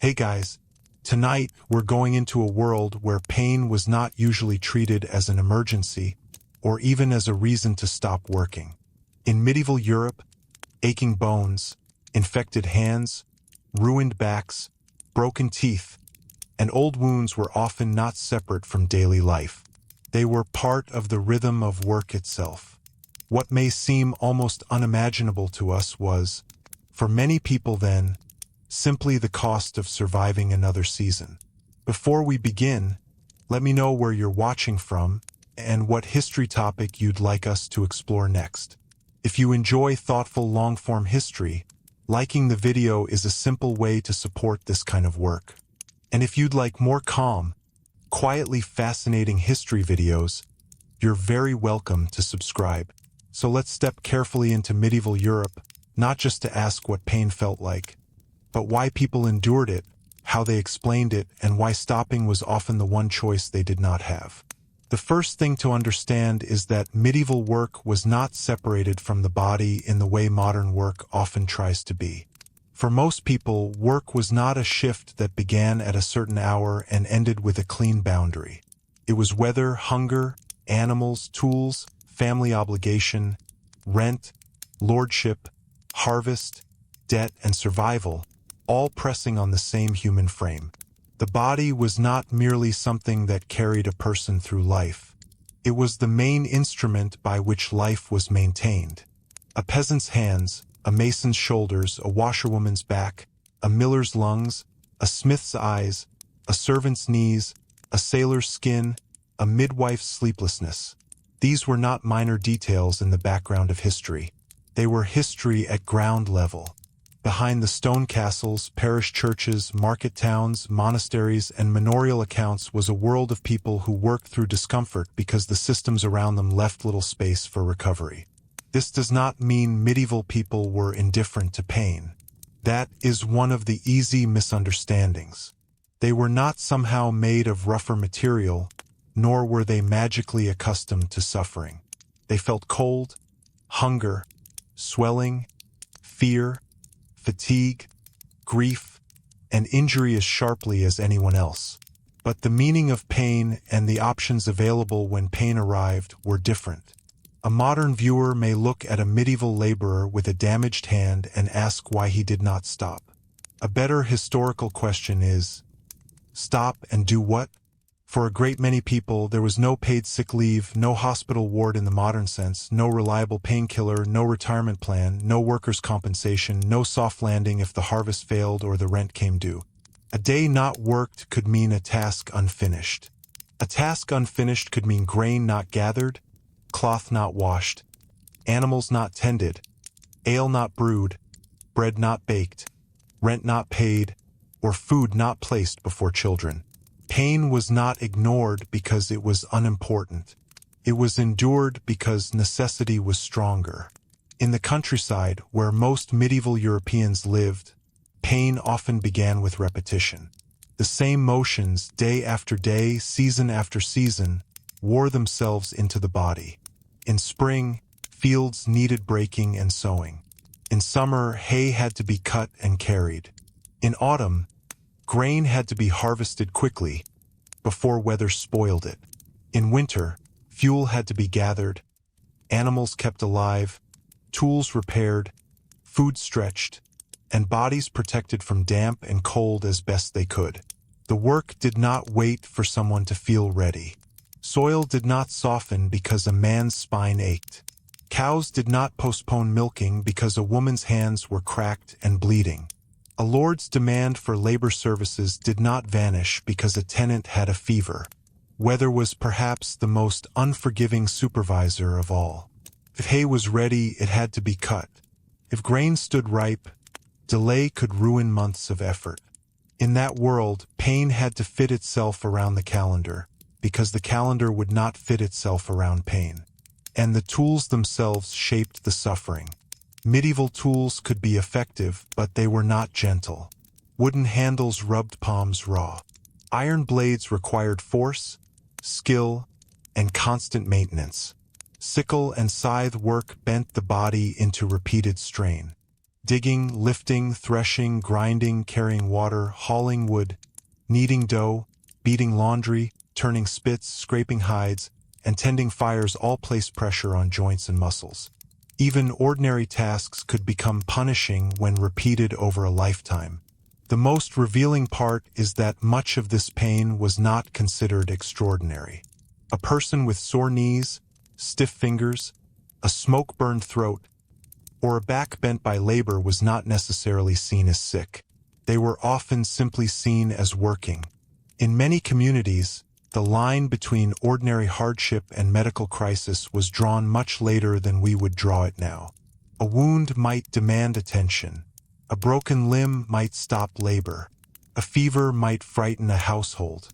Hey guys, tonight we're going into a world where pain was not usually treated as an emergency or even as a reason to stop working. In medieval Europe, aching bones, infected hands, ruined backs, broken teeth, and old wounds were often not separate from daily life. They were part of the rhythm of work itself. What may seem almost unimaginable to us was, for many people then, simply the cost of surviving another season. Before we begin, let me know where you're watching from and what history topic you'd like us to explore next. If you enjoy thoughtful long-form history, liking the video is a simple way to support this kind of work. And if you'd like more calm, quietly fascinating history videos, you're very welcome to subscribe. So let's step carefully into medieval Europe, not just to ask what pain felt like, but why people endured it, how they explained it, and why stopping was often the one choice they did not have. The first thing to understand is that medieval work was not separated from the body in the way modern work often tries to be. For most people, work was not a shift that began at a certain hour and ended with a clean boundary. It was weather, hunger, animals, tools, family obligation, rent, lordship, harvest, debt, and survival, all pressing on the same human frame. The body was not merely something that carried a person through life. It was the main instrument by which life was maintained. A peasant's hands, a mason's shoulders, a washerwoman's back, a miller's lungs, a smith's eyes, a servant's knees, a sailor's skin, a midwife's sleeplessness. These were not minor details in the background of history. They were history at ground level. Behind the stone castles, parish churches, market towns, monasteries, and manorial accounts was a world of people who worked through discomfort because the systems around them left little space for recovery. This does not mean medieval people were indifferent to pain. That is one of the easy misunderstandings. They were not somehow made of rougher material, nor were they magically accustomed to suffering. They felt cold, hunger, swelling, fear, fatigue, grief, and injury as sharply as anyone else. But the meaning of pain and the options available when pain arrived were different. A modern viewer may look at a medieval laborer with a damaged hand and ask why he did not stop. A better historical question is, stop and do what? For a great many people, there was no paid sick leave, no hospital ward in the modern sense, no reliable painkiller, no retirement plan, no workers' compensation, no soft landing if the harvest failed or the rent came due. A day not worked could mean a task unfinished. A task unfinished could mean grain not gathered, cloth not washed, animals not tended, ale not brewed, bread not baked, rent not paid, or food not placed before children. Pain was not ignored because it was unimportant. It was endured because necessity was stronger. In the countryside, where most medieval Europeans lived, pain often began with repetition. The same motions, day after day, season after season, wore themselves into the body. In spring, fields needed breaking and sowing. In summer, hay had to be cut and carried. In autumn, grain had to be harvested quickly, before weather spoiled it. In winter, fuel had to be gathered, animals kept alive, tools repaired, food stretched, and bodies protected from damp and cold as best they could. The work did not wait for someone to feel ready. Soil did not soften because a man's spine ached. Cows did not postpone milking because a woman's hands were cracked and bleeding. A lord's demand for labor services did not vanish because a tenant had a fever. Weather was perhaps the most unforgiving supervisor of all. If hay was ready, it had to be cut. If grain stood ripe, delay could ruin months of effort. In that world, pain had to fit itself around the calendar, because the calendar would not fit itself around pain. And the tools themselves shaped the suffering. Medieval tools could be effective, but they were not gentle. Wooden handles rubbed palms raw. Iron blades required force, skill, and constant maintenance. Sickle and scythe work bent the body into repeated strain. Digging, lifting, threshing, grinding, carrying water, hauling wood, kneading dough, beating laundry, turning spits, scraping hides, and tending fires all place pressure on joints and muscles. Even ordinary tasks could become punishing when repeated over a lifetime. The most revealing part is that much of this pain was not considered extraordinary. A person with sore knees, stiff fingers, a smoke-burned throat, or a back bent by labor was not necessarily seen as sick. They were often simply seen as working. In many communities, the line between ordinary hardship and medical crisis was drawn much later than we would draw it now. A wound might demand attention. A broken limb might stop labor. A fever might frighten a household.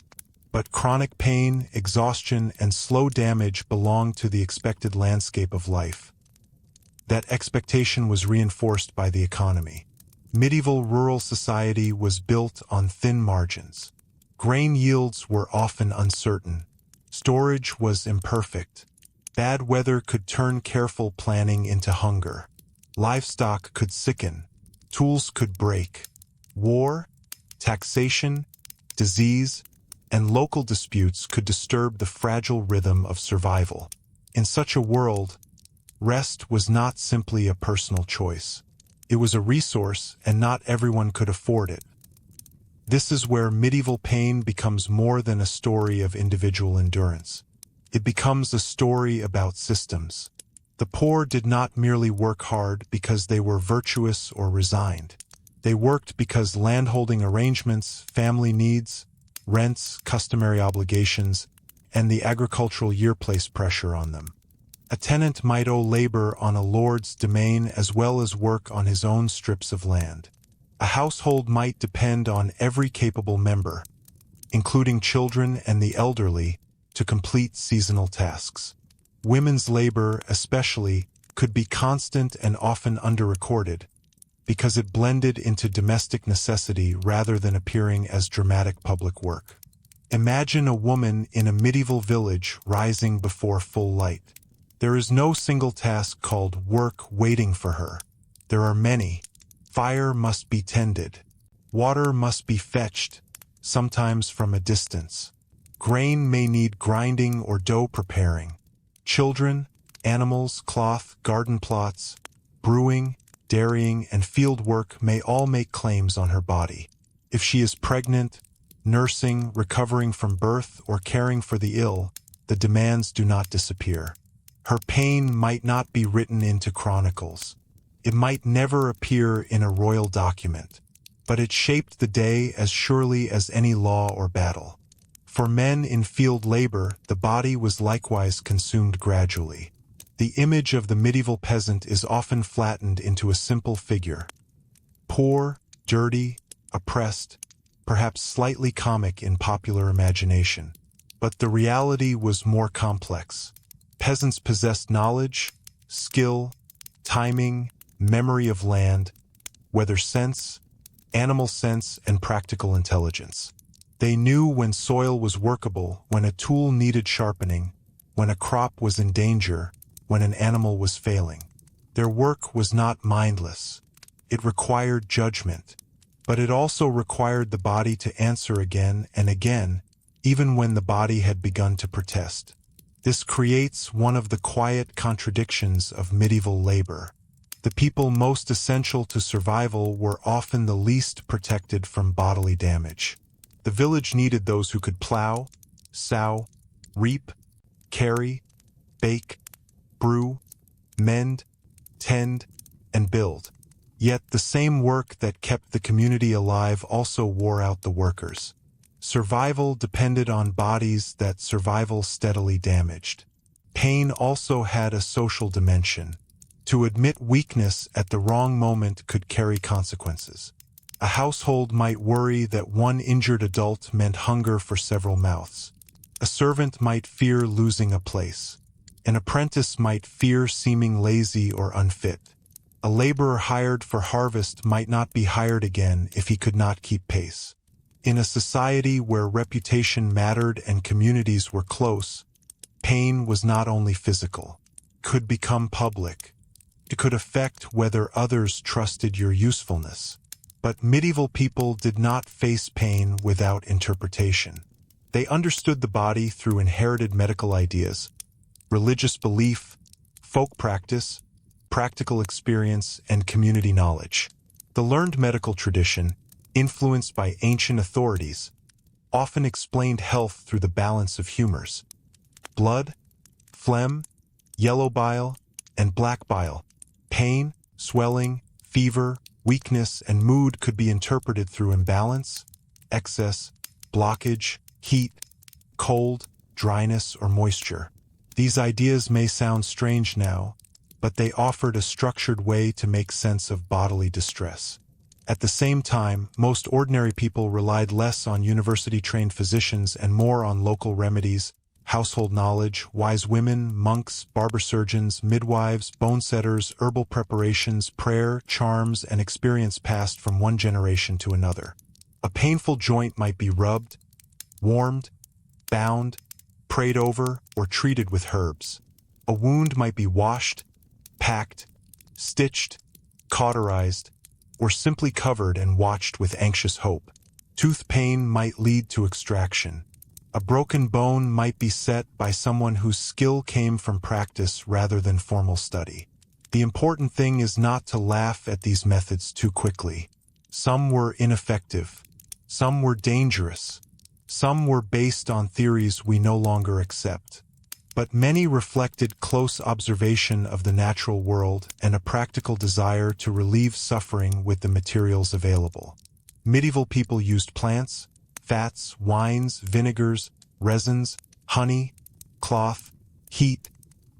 But chronic pain, exhaustion, and slow damage belonged to the expected landscape of life. That expectation was reinforced by the economy. Medieval rural society was built on thin margins. Grain yields were often uncertain. Storage was imperfect. Bad weather could turn careful planning into hunger. Livestock could sicken. Tools could break. War, taxation, disease, and local disputes could disturb the fragile rhythm of survival. In such a world, rest was not simply a personal choice. It was a resource, and not everyone could afford it. This is where medieval pain becomes more than a story of individual endurance. It becomes a story about systems. The poor did not merely work hard because they were virtuous or resigned. They worked because landholding arrangements, family needs, rents, customary obligations, and the agricultural year placed pressure on them. A tenant might owe labor on a lord's domain as well as work on his own strips of land. A household might depend on every capable member, including children and the elderly, to complete seasonal tasks. Women's labor, especially, could be constant and often underrecorded, because it blended into domestic necessity rather than appearing as dramatic public work. Imagine a woman in a medieval village rising before full light. There is no single task called work waiting for her. There are many. Fire must be tended. Water must be fetched, sometimes from a distance. Grain may need grinding or dough preparing. Children, animals, cloth, garden plots, brewing, dairying, and field work may all make claims on her body. If she is pregnant, nursing, recovering from birth, or caring for the ill, the demands do not disappear. Her pain might not be written into chronicles. It might never appear in a royal document, but it shaped the day as surely as any law or battle. For men in field labor, the body was likewise consumed gradually. The image of the medieval peasant is often flattened into a simple figure. Poor, dirty, oppressed, perhaps slightly comic in popular imagination. But the reality was more complex. Peasants possessed knowledge, skill, timing, memory of land, weather sense, animal sense, and practical intelligence. They knew when soil was workable, when a tool needed sharpening, when a crop was in danger, when an animal was failing. Their work was not mindless. It required judgment, but it also required the body to answer again and again, even when the body had begun to protest. This creates one of the quiet contradictions of medieval labor. The people most essential to survival were often the least protected from bodily damage. The village needed those who could plow, sow, reap, carry, bake, brew, mend, tend, and build. Yet the same work that kept the community alive also wore out the workers. Survival depended on bodies that survival steadily damaged. Pain also had a social dimension. To admit weakness at the wrong moment could carry consequences. A household might worry that one injured adult meant hunger for several mouths. A servant might fear losing a place. An apprentice might fear seeming lazy or unfit. A laborer hired for harvest might not be hired again if he could not keep pace. In a society where reputation mattered and communities were close, pain was not only physical, could become public. It could affect whether others trusted your usefulness. But medieval people did not face pain without interpretation. They understood the body through inherited medical ideas, religious belief, folk practice, practical experience, and community knowledge. The learned medical tradition, influenced by ancient authorities, often explained health through the balance of humors. Blood, phlegm, yellow bile, and black bile. Pain, swelling, fever, weakness, and mood could be interpreted through imbalance, excess, blockage, heat, cold, dryness, or moisture. These ideas may sound strange now, but they offered a structured way to make sense of bodily distress. At the same time, most ordinary people relied less on university-trained physicians and more on local remedies, household knowledge, wise women, monks, barber surgeons, midwives, bone setters, herbal preparations, prayer, charms, and experience passed from one generation to another. A painful joint might be rubbed, warmed, bound, prayed over, or treated with herbs. A wound might be washed, packed, stitched, cauterized, or simply covered and watched with anxious hope. Tooth pain might lead to extraction. A broken bone might be set by someone whose skill came from practice rather than formal study. The important thing is not to laugh at these methods too quickly. Some were ineffective. Some were dangerous. Some were based on theories we no longer accept. But many reflected close observation of the natural world and a practical desire to relieve suffering with the materials available. Medieval people used plants, fats, wines, vinegars, resins, honey, cloth, heat,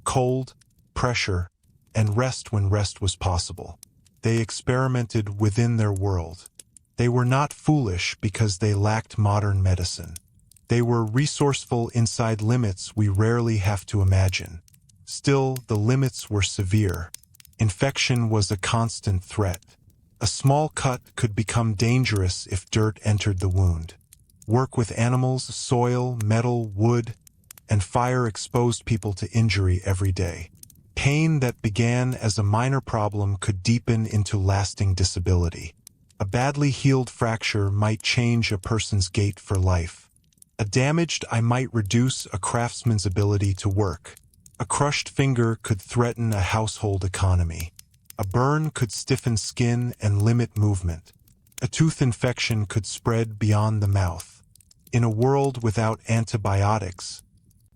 cold, pressure, and rest when rest was possible. They experimented within their world. They were not foolish because they lacked modern medicine. They were resourceful inside limits we rarely have to imagine. Still, the limits were severe. Infection was a constant threat. A small cut could become dangerous if dirt entered the wound. Work with animals, soil, metal, wood, and fire exposed people to injury every day. Pain that began as a minor problem could deepen into lasting disability. A badly healed fracture might change a person's gait for life. A damaged eye might reduce a craftsman's ability to work. A crushed finger could threaten a household economy. A burn could stiffen skin and limit movement. A tooth infection could spread beyond the mouth. In a world without antibiotics,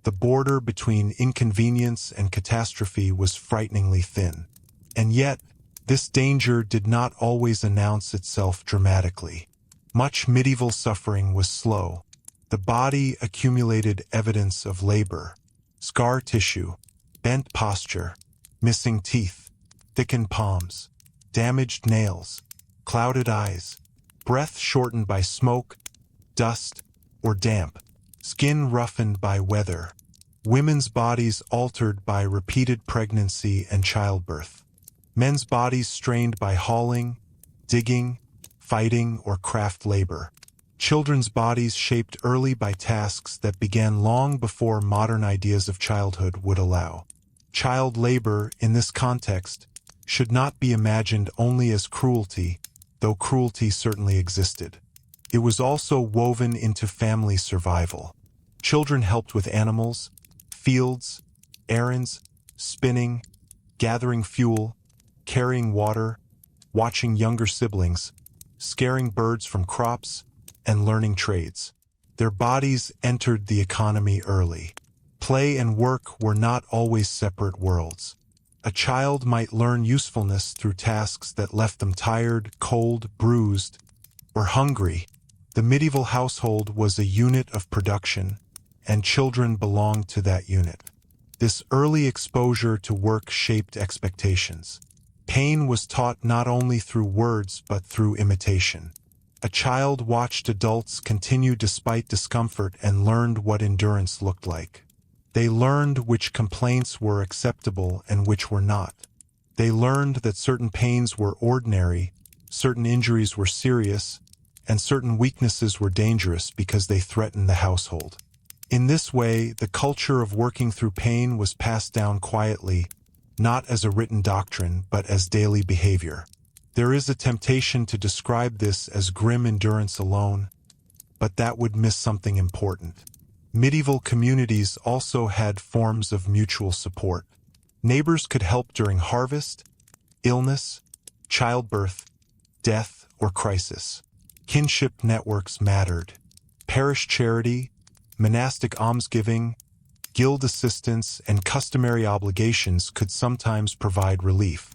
the border between inconvenience and catastrophe was frighteningly thin. And yet, this danger did not always announce itself dramatically. Much medieval suffering was slow. The body accumulated evidence of labor: scar tissue, bent posture, missing teeth, thickened palms, damaged nails, clouded eyes, breath shortened by smoke, dust, or damp, skin roughened by weather, women's bodies altered by repeated pregnancy and childbirth, men's bodies strained by hauling, digging, fighting, or craft labor. Children's bodies shaped early by tasks that began long before modern ideas of childhood would allow. Child labor, in this context, should not be imagined only as cruelty, though cruelty certainly existed. It was also woven into family survival. Children helped with animals, fields, errands, spinning, gathering fuel, carrying water, watching younger siblings, scaring birds from crops, and learning trades. Their bodies entered the economy early. Play and work were not always separate worlds. A child might learn usefulness through tasks that left them tired, cold, bruised, or hungry. The medieval household was a unit of production, and children belonged to that unit. This early exposure to work shaped expectations. Pain was taught not only through words but through imitation. A child watched adults continue despite discomfort and learned what endurance looked like. They learned which complaints were acceptable and which were not. They learned that certain pains were ordinary, certain injuries were serious, and certain weaknesses were dangerous because they threatened the household. In this way, the culture of working through pain was passed down quietly, not as a written doctrine but as daily behavior. There is a temptation to describe this as grim endurance alone, but that would miss something important. Medieval communities also had forms of mutual support. Neighbors could help during harvest, illness, childbirth, death, or crisis. Kinship networks mattered. Parish charity, monastic almsgiving, guild assistance, and customary obligations could sometimes provide relief.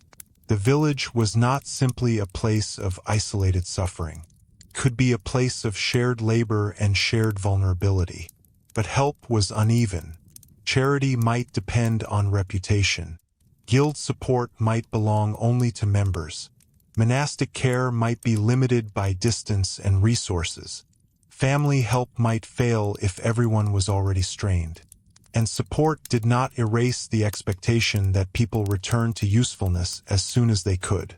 The village was not simply a place of isolated suffering. It could be a place of shared labor and shared vulnerability. But help was uneven. Charity might depend on reputation. Guild support might belong only to members. Monastic care might be limited by distance and resources. Family help might fail if everyone was already strained. And support did not erase the expectation that people return to usefulness as soon as they could.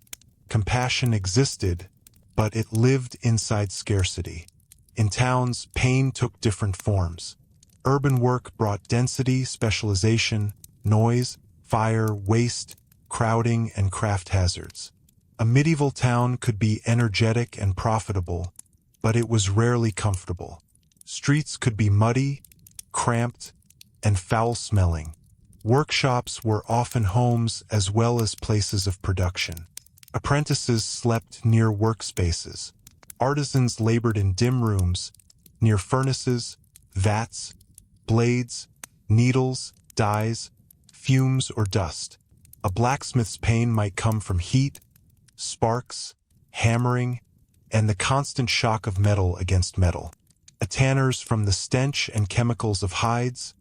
Compassion existed, but it lived inside scarcity. In towns, pain took different forms. Urban work brought density, specialization, noise, fire, waste, crowding, and craft hazards. A medieval town could be energetic and profitable, but it was rarely comfortable. Streets could be muddy, cramped, and foul-smelling. Workshops were often homes as well as places of production. Apprentices slept near workspaces. Artisans labored in dim rooms, near furnaces, vats, blades, needles, dyes, fumes, or dust. A blacksmith's pain might come from heat, sparks, hammering, and the constant shock of metal against metal. A tanner's from the stench and chemicals of hides,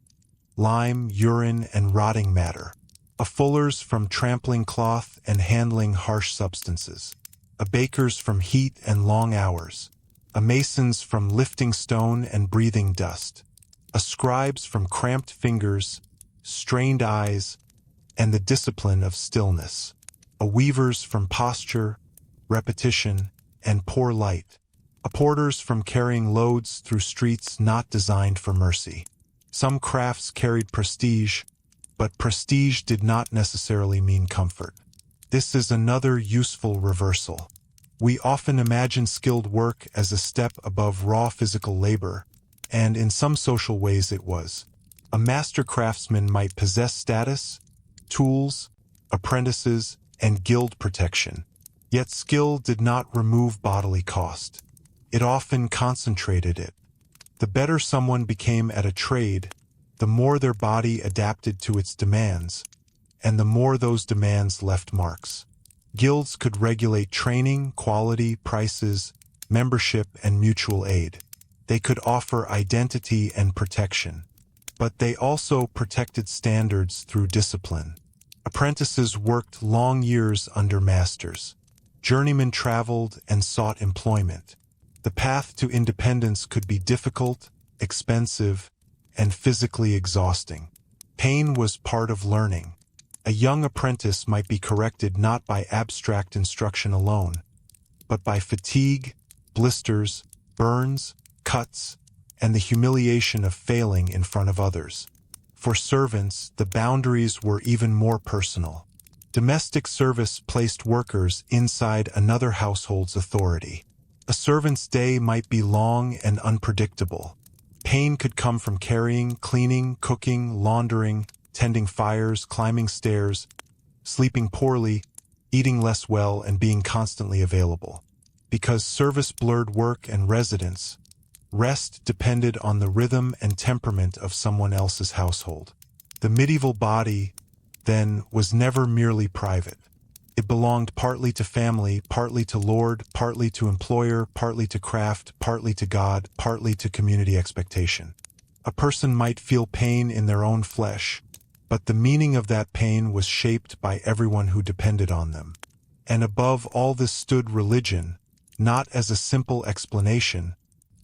lime, urine, and rotting matter. A fuller's from trampling cloth and handling harsh substances. A baker's from heat and long hours. A mason's from lifting stone and breathing dust. A scribe's from cramped fingers, strained eyes, and the discipline of stillness. A weaver's from posture, repetition, and poor light. A porter's from carrying loads through streets not designed for mercy. Some crafts carried prestige, but prestige did not necessarily mean comfort. This is another useful reversal. We often imagine skilled work as a step above raw physical labor, and in some social ways it was. A master craftsman might possess status, tools, apprentices, and guild protection. Yet skill did not remove bodily cost. It often concentrated it. The better someone became at a trade, the more their body adapted to its demands, and the more those demands left marks. Guilds could regulate training, quality, prices, membership, and mutual aid. They could offer identity and protection. But they also protected standards through discipline. Apprentices worked long years under masters. Journeymen traveled and sought employment. The path to independence could be difficult, expensive, and physically exhausting. Pain was part of learning. A young apprentice might be corrected not by abstract instruction alone, but by fatigue, blisters, burns, cuts, and the humiliation of failing in front of others. For servants, the boundaries were even more personal. Domestic service placed workers inside another household's authority. A servant's day might be long and unpredictable. Pain could come from carrying, cleaning, cooking, laundering, tending fires, climbing stairs, sleeping poorly, eating less well, and being constantly available. Because service blurred work and residence, rest depended on the rhythm and temperament of someone else's household. The medieval body, then, was never merely private. It belonged partly to family, partly to lord, partly to employer, partly to craft, partly to God, partly to community expectation. A person might feel pain in their own flesh, but the meaning of that pain was shaped by everyone who depended on them. And above all this stood religion, not as a simple explanation,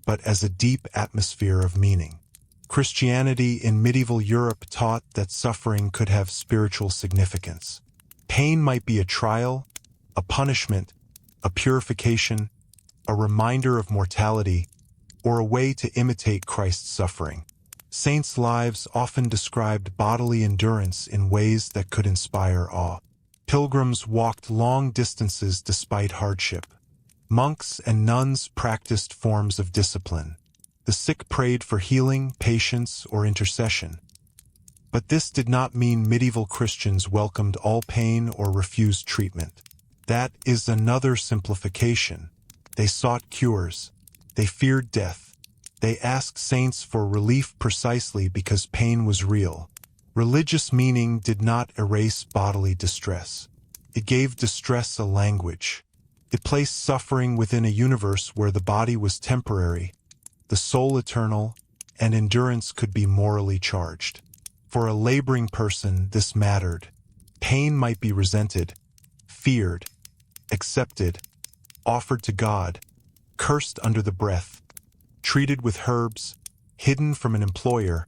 but as a deep atmosphere of meaning. Christianity in medieval Europe taught that suffering could have spiritual significance. Pain might be a trial, a punishment, a purification, a reminder of mortality, or a way to imitate Christ's suffering. Saints' lives often described bodily endurance in ways that could inspire awe. Pilgrims walked long distances despite hardship. Monks and nuns practiced forms of discipline. The sick prayed for healing, patience, or intercession. But this did not mean medieval Christians welcomed all pain or refused treatment. That is another simplification. They sought cures. They feared death. They asked saints for relief precisely because pain was real. Religious meaning did not erase bodily distress. It gave distress a language. It placed suffering within a universe where the body was temporary, the soul eternal, and endurance could be morally charged. For a laboring person, this mattered. Pain might be resented, feared, accepted, offered to God, cursed under the breath, treated with herbs, hidden from an employer,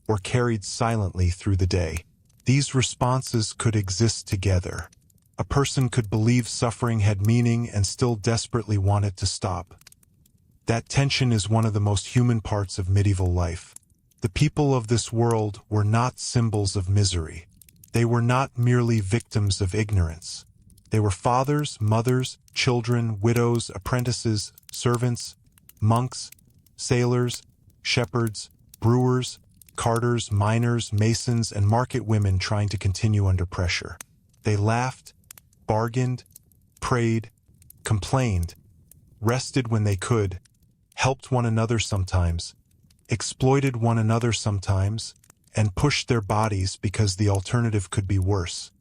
or carried silently through the day. These responses could exist together. A person could believe suffering had meaning and still desperately want it to stop. That tension is one of the most human parts of medieval life. The people of this world were not symbols of misery. They were not merely victims of ignorance. They were fathers, mothers, children, widows, apprentices, servants, monks, sailors, shepherds, brewers, carters, miners, masons, and market women trying to continue under pressure. They laughed, bargained, prayed, complained, rested when they could, helped one another sometimes, exploited one another sometimes, and pushed their bodies because the alternative could be worse.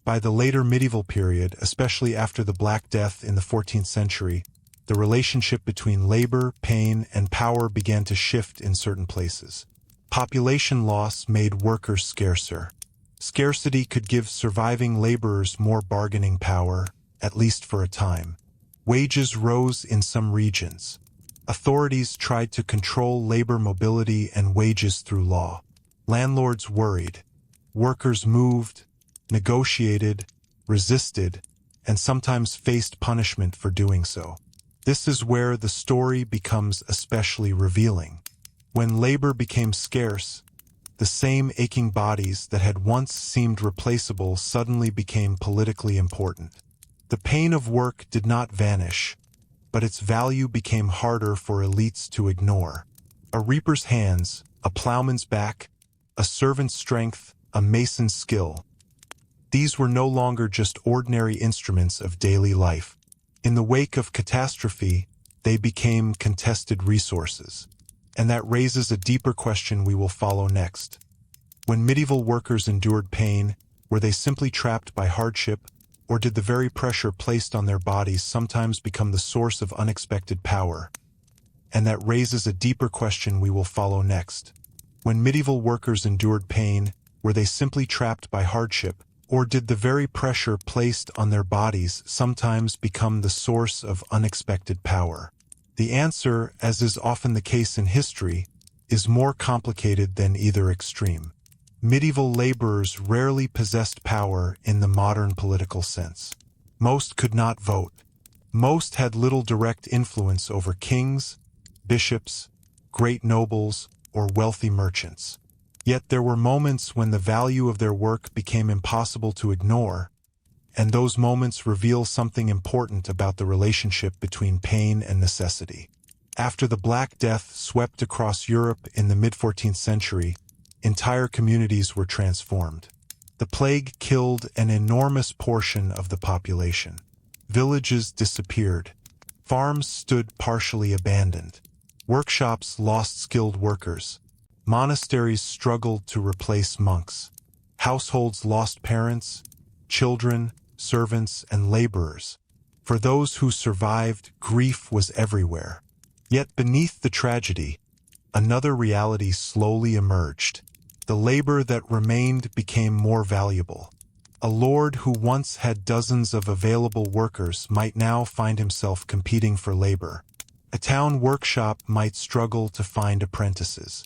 By the later medieval period, especially after the Black Death in the 14th century, the relationship between labor, pain, and power began to shift in certain places. Population loss made workers scarcer. Scarcity could give surviving laborers more bargaining power, at least for a time. Wages rose in some regions. Authorities tried to control labor mobility and wages through law. Landlords worried. Workers moved, negotiated, resisted, and sometimes faced punishment for doing so. This is where the story becomes especially revealing. When labor became scarce, the same aching bodies that had once seemed replaceable suddenly became politically important. The pain of work did not vanish, but its value became harder for elites to ignore. A reaper's hands, a plowman's back, a servant's strength, a mason's skill. These were no longer just ordinary instruments of daily life. In the wake of catastrophe, they became contested resources. And that raises a deeper question we will follow next. When medieval workers endured pain, were they simply trapped by hardship, or did the very pressure placed on their bodies sometimes become the source of unexpected power? And that raises a deeper question we will follow next. When medieval workers endured pain, were they simply trapped by hardship, or did the very pressure placed on their bodies sometimes become the source of unexpected power? The answer, as is often the case in history, is more complicated than either extreme. Medieval laborers rarely possessed power in the modern political sense. Most could not vote. Most had little direct influence over kings, bishops, great nobles, or wealthy merchants. Yet there were moments when the value of their work became impossible to ignore, and those moments reveal something important about the relationship between pain and necessity. After the Black Death swept across Europe in the mid-14th century, entire communities were transformed. The plague killed an enormous portion of the population. Villages disappeared. Farms stood partially abandoned. Workshops lost skilled workers. Monasteries struggled to replace monks. Households lost parents, children, servants, and laborers. For those who survived, grief was everywhere. Yet beneath the tragedy, another reality slowly emerged. The labor that remained became more valuable. A lord who once had dozens of available workers might now find himself competing for labor. A town workshop might struggle to find apprentices.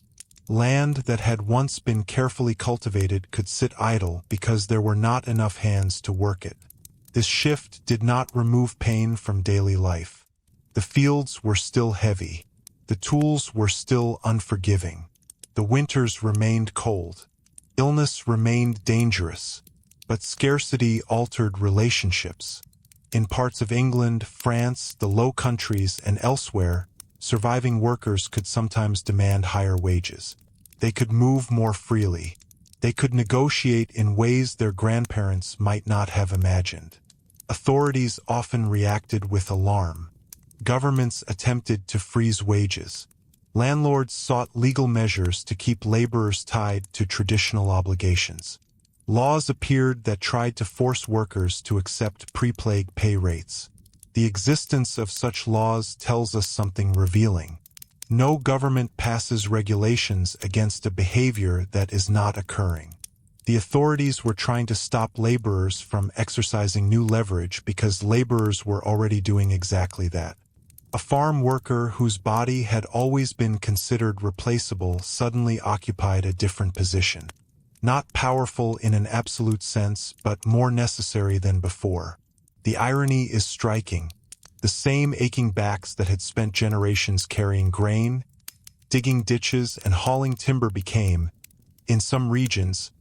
Land that had once been carefully cultivated could sit idle because there were not enough hands to work it. This shift did not remove pain from daily life. The fields were still heavy. The tools were still unforgiving. The winters remained cold. Illness remained dangerous, but scarcity altered relationships. In parts of England, France, the Low Countries, and elsewhere, surviving workers could sometimes demand higher wages. They could move more freely. They could negotiate in ways their grandparents might not have imagined. Authorities often reacted with alarm. Governments attempted to freeze wages. Landlords sought legal measures to keep laborers tied to traditional obligations. Laws appeared that tried to force workers to accept pre-plague pay rates. The existence of such laws tells us something revealing. No government passes regulations against a behavior that is not occurring. The authorities were trying to stop laborers from exercising new leverage because laborers were already doing exactly that. A farm worker whose body had always been considered replaceable suddenly occupied a different position. Not powerful in an absolute sense, but more necessary than before. The irony is striking. The same aching backs that had spent generations carrying grain, digging ditches, and hauling timber became, in some regions,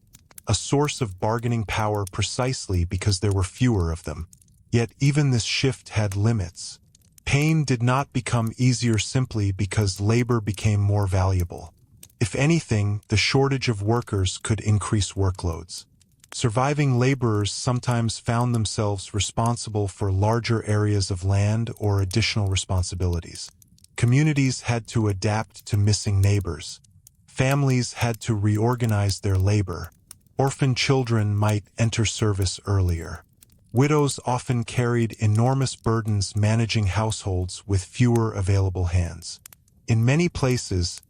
a source of bargaining power precisely because there were fewer of them. Yet even this shift had limits. Pain did not become easier simply because labor became more valuable. If anything, the shortage of workers could increase workloads. Surviving laborers sometimes found themselves responsible for larger areas of land or additional responsibilities. Communities had to adapt to missing neighbors. Families had to reorganize their labor. Orphan children might enter service earlier. Widows often carried enormous burdens managing households with fewer available hands. In many places,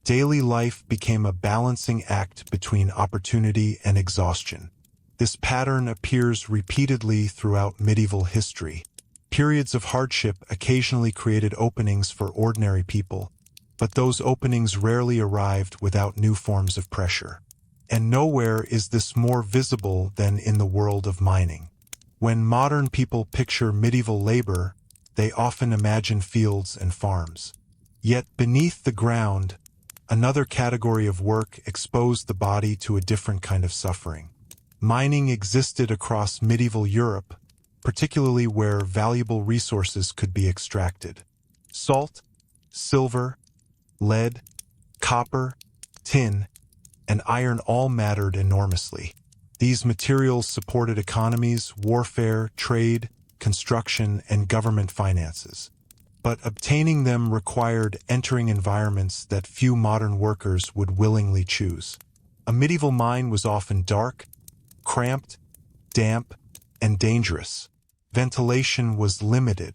daily life became a balancing act between opportunity and exhaustion. This pattern appears repeatedly throughout medieval history. Periods of hardship occasionally created openings for ordinary people, but those openings rarely arrived without new forms of pressure. And nowhere is this more visible than in the world of mining. When modern people picture medieval labor, they often imagine fields and farms. Yet beneath the ground, another category of work exposed the body to a different kind of suffering. Mining existed across medieval Europe, particularly where valuable resources could be extracted. Salt, silver, lead, copper, tin, and iron all mattered enormously. These materials supported economies, warfare, trade, construction, and government finances. But obtaining them required entering environments that few modern workers would willingly choose. A medieval mine was often dark, cramped, damp, and dangerous. Ventilation was limited.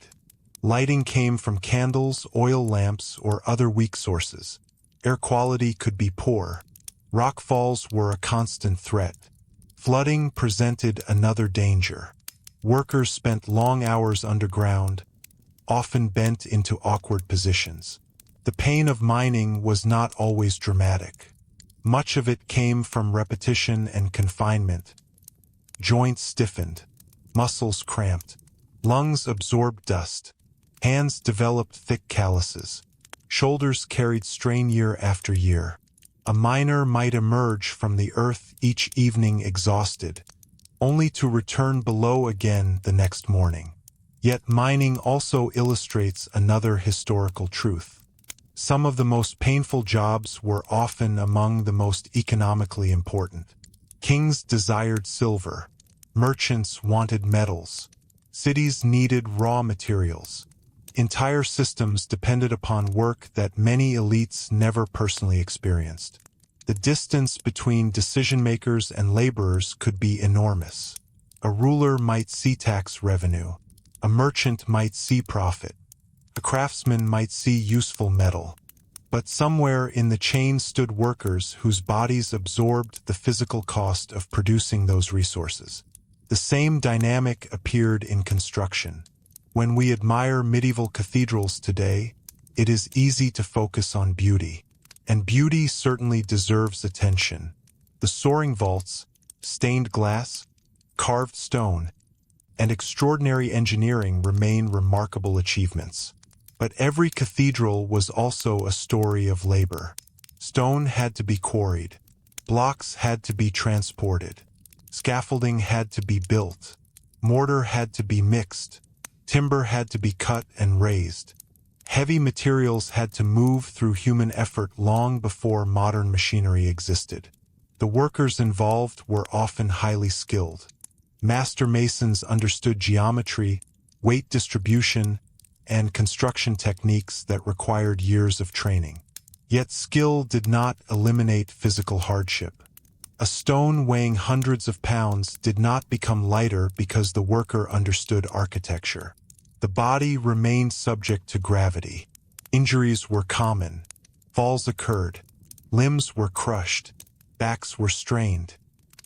Lighting came from candles, oil lamps, or other weak sources. Air quality could be poor. Rockfalls were a constant threat. Flooding presented another danger. Workers spent long hours underground, often bent into awkward positions. The pain of mining was not always dramatic. Much of it came from repetition and confinement. Joints stiffened, muscles cramped, lungs absorbed dust, hands developed thick calluses, shoulders carried strain year after year. A miner might emerge from the earth each evening exhausted, only to return below again the next morning. Yet mining also illustrates another historical truth. Some of the most painful jobs were often among the most economically important. Kings desired silver. Merchants wanted metals. Cities needed raw materials. Entire systems depended upon work that many elites never personally experienced. The distance between decision-makers and laborers could be enormous. A ruler might see tax revenue. A merchant might see profit. A craftsman might see useful metal. But somewhere in the chain stood workers whose bodies absorbed the physical cost of producing those resources. The same dynamic appeared in construction. When we admire medieval cathedrals today, it is easy to focus on beauty. And beauty certainly deserves attention. The soaring vaults, stained glass, carved stone, and extraordinary engineering remain remarkable achievements. But every cathedral was also a story of labor. Stone had to be quarried. Blocks had to be transported. Scaffolding had to be built. Mortar had to be mixed. Timber had to be cut and raised. Heavy materials had to move through human effort long before modern machinery existed. The workers involved were often highly skilled. Master masons understood geometry, weight distribution, and construction techniques that required years of training. Yet skill did not eliminate physical hardship. A stone weighing hundreds of pounds did not become lighter because the worker understood architecture. The body remained subject to gravity. Injuries were common. Falls occurred. Limbs were crushed. Backs were strained.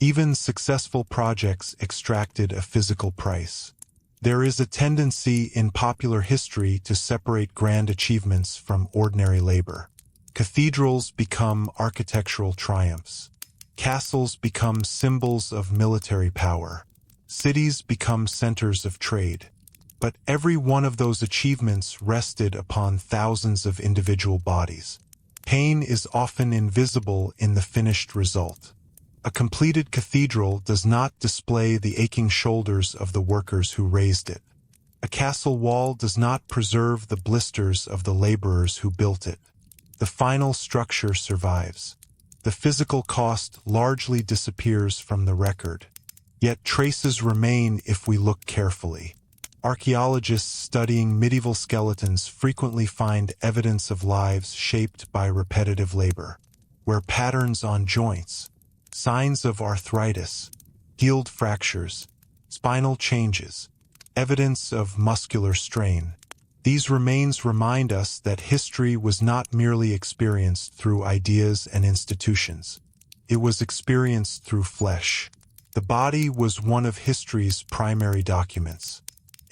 Even successful projects extracted a physical price. There is a tendency in popular history to separate grand achievements from ordinary labor. Cathedrals become architectural triumphs. Castles become symbols of military power. Cities become centers of trade. But every one of those achievements rested upon thousands of individual bodies. Pain is often invisible in the finished result. A completed cathedral does not display the aching shoulders of the workers who raised it. A castle wall does not preserve the blisters of the laborers who built it. The final structure survives. The physical cost largely disappears from the record. Yet traces remain if we look carefully. Archaeologists studying medieval skeletons frequently find evidence of lives shaped by repetitive labor, where patterns on joints, signs of arthritis, healed fractures, spinal changes, evidence of muscular strain. These remains remind us that history was not merely experienced through ideas and institutions. It was experienced through flesh. The body was one of history's primary documents.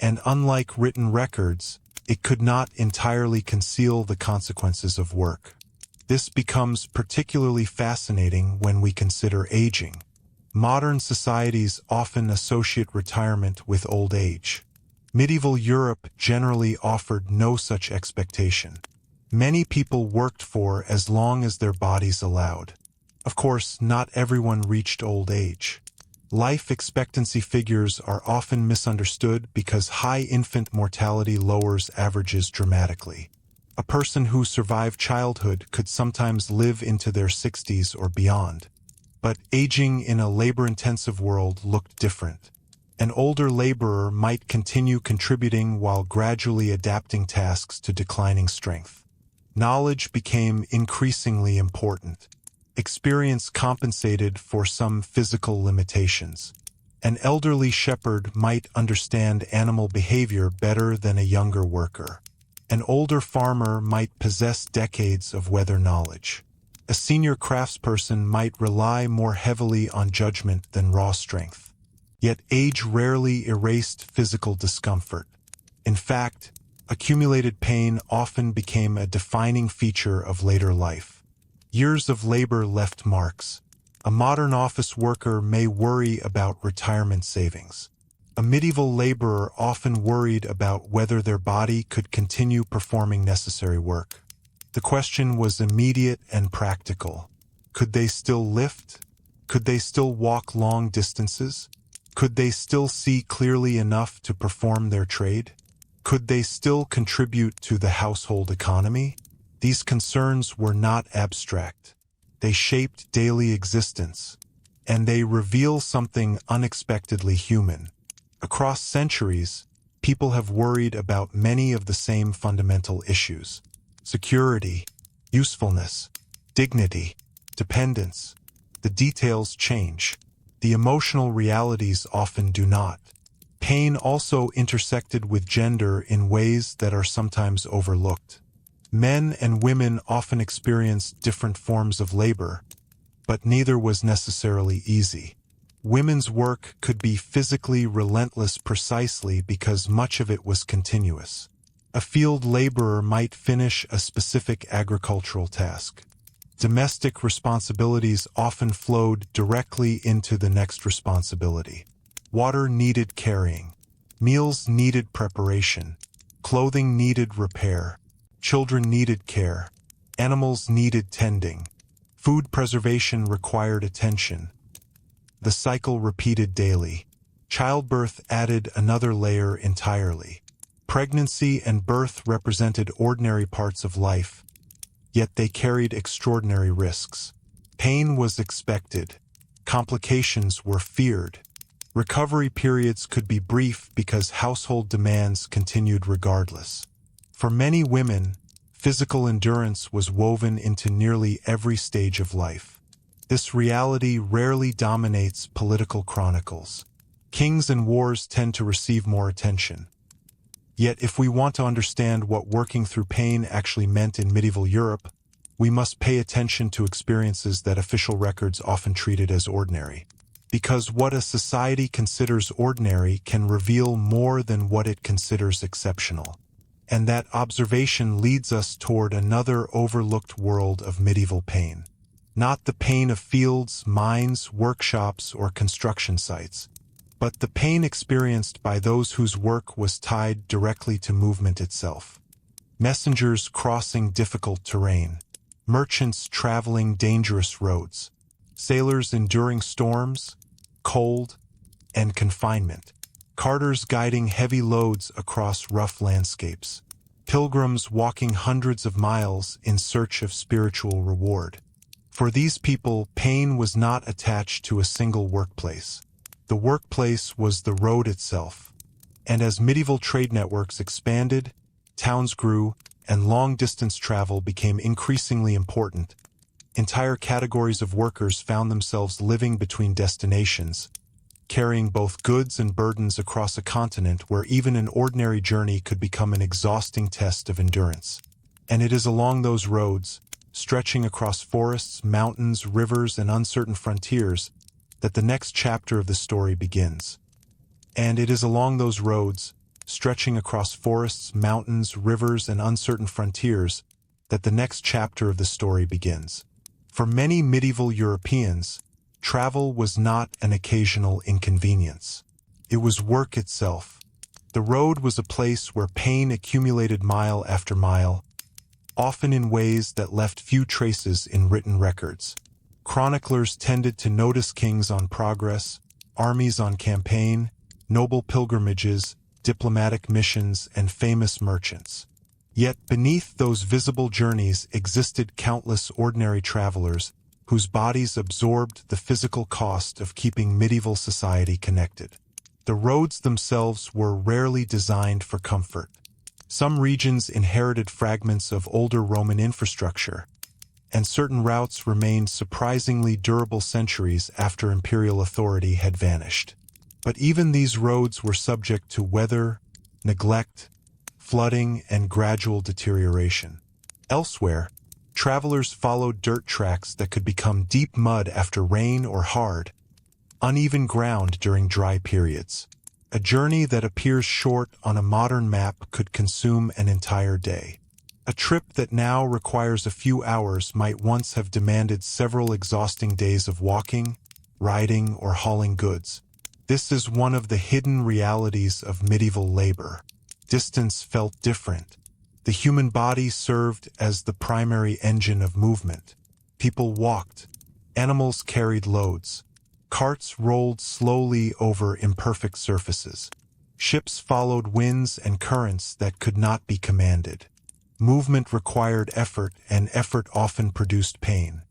And unlike written records, it could not entirely conceal the consequences of work. This becomes particularly fascinating when we consider aging. Modern societies often associate retirement with old age. Medieval Europe generally offered no such expectation. Many people worked for as long as their bodies allowed. Of course, not everyone reached old age. Life expectancy figures are often misunderstood because high infant mortality lowers averages dramatically. A person who survived childhood could sometimes live into their 60s or beyond. But aging in a labor-intensive world looked different. An older laborer might continue contributing while gradually adapting tasks to declining strength. Knowledge became increasingly important. Experience compensated for some physical limitations. An elderly shepherd might understand animal behavior better than a younger worker. An older farmer might possess decades of weather knowledge. A senior craftsperson might rely more heavily on judgment than raw strength. Yet age rarely erased physical discomfort. In fact, accumulated pain often became a defining feature of later life. Years of labor left marks. A modern office worker may worry about retirement savings. A medieval laborer often worried about whether their body could continue performing necessary work. The question was immediate and practical. Could they still lift? Could they still walk long distances? Could they still see clearly enough to perform their trade? Could they still contribute to the household economy? These concerns were not abstract. They shaped daily existence, and they reveal something unexpectedly human. Across centuries, people have worried about many of the same fundamental issues: security, usefulness, dignity, dependence. The details change. The emotional realities often do not. Pain also intersected with gender in ways that are sometimes overlooked. Men and women often experienced different forms of labor, but neither was necessarily easy. Women's work could be physically relentless precisely because much of it was continuous. A field laborer might finish a specific agricultural task. Domestic responsibilities often flowed directly into the next responsibility. Water needed carrying. Meals needed preparation. Clothing needed repair. Children needed care. Animals needed tending. Food preservation required attention. The cycle repeated daily. Childbirth added another layer entirely. Pregnancy and birth represented ordinary parts of life, yet they carried extraordinary risks. Pain was expected. Complications were feared. Recovery periods could be brief because household demands continued regardless. For many women, physical endurance was woven into nearly every stage of life. This reality rarely dominates political chronicles. Kings and wars tend to receive more attention. Yet if we want to understand what working through pain actually meant in medieval Europe, we must pay attention to experiences that official records often treated as ordinary. Because what a society considers ordinary can reveal more than what it considers exceptional. And that observation leads us toward another overlooked world of medieval pain. Not the pain of fields, mines, workshops, or construction sites, but the pain experienced by those whose work was tied directly to movement itself. Messengers crossing difficult terrain, merchants traveling dangerous roads, sailors enduring storms, cold, and confinement, carters guiding heavy loads across rough landscapes, pilgrims walking hundreds of miles in search of spiritual reward. For these people, pain was not attached to a single workplace. The workplace was the road itself. And as medieval trade networks expanded, towns grew, and long-distance travel became increasingly important, entire categories of workers found themselves living between destinations, carrying both goods and burdens across a continent where even an ordinary journey could become an exhausting test of endurance. And it is along those roads, stretching across forests, mountains, rivers, and uncertain frontiers, that the next chapter of the story begins. And it is along those roads, stretching across forests, mountains, rivers, and uncertain frontiers, that the next chapter of the story begins. For many medieval Europeans, travel was not an occasional inconvenience. It was work itself. The road was a place where pain accumulated mile after mile, often in ways that left few traces in written records. Chroniclers tended to notice kings on progress, armies on campaign, noble pilgrimages, diplomatic missions, and famous merchants. Yet beneath those visible journeys existed countless ordinary travelers whose bodies absorbed the physical cost of keeping medieval society connected. The roads themselves were rarely designed for comfort. Some regions inherited fragments of older Roman infrastructure, and certain routes remained surprisingly durable centuries after imperial authority had vanished. But even these roads were subject to weather, neglect, flooding, and gradual deterioration. Elsewhere, travelers followed dirt tracks that could become deep mud after rain or hard, uneven ground during dry periods. A journey that appears short on a modern map could consume an entire day. A trip that now requires a few hours might once have demanded several exhausting days of walking, riding, or hauling goods. This is one of the hidden realities of medieval labor. Distance felt different. The human body served as the primary engine of movement. People walked. Animals carried loads. Carts rolled slowly over imperfect surfaces. Ships followed winds and currents that could not be commanded. Movement required effort, and effort often produced pain.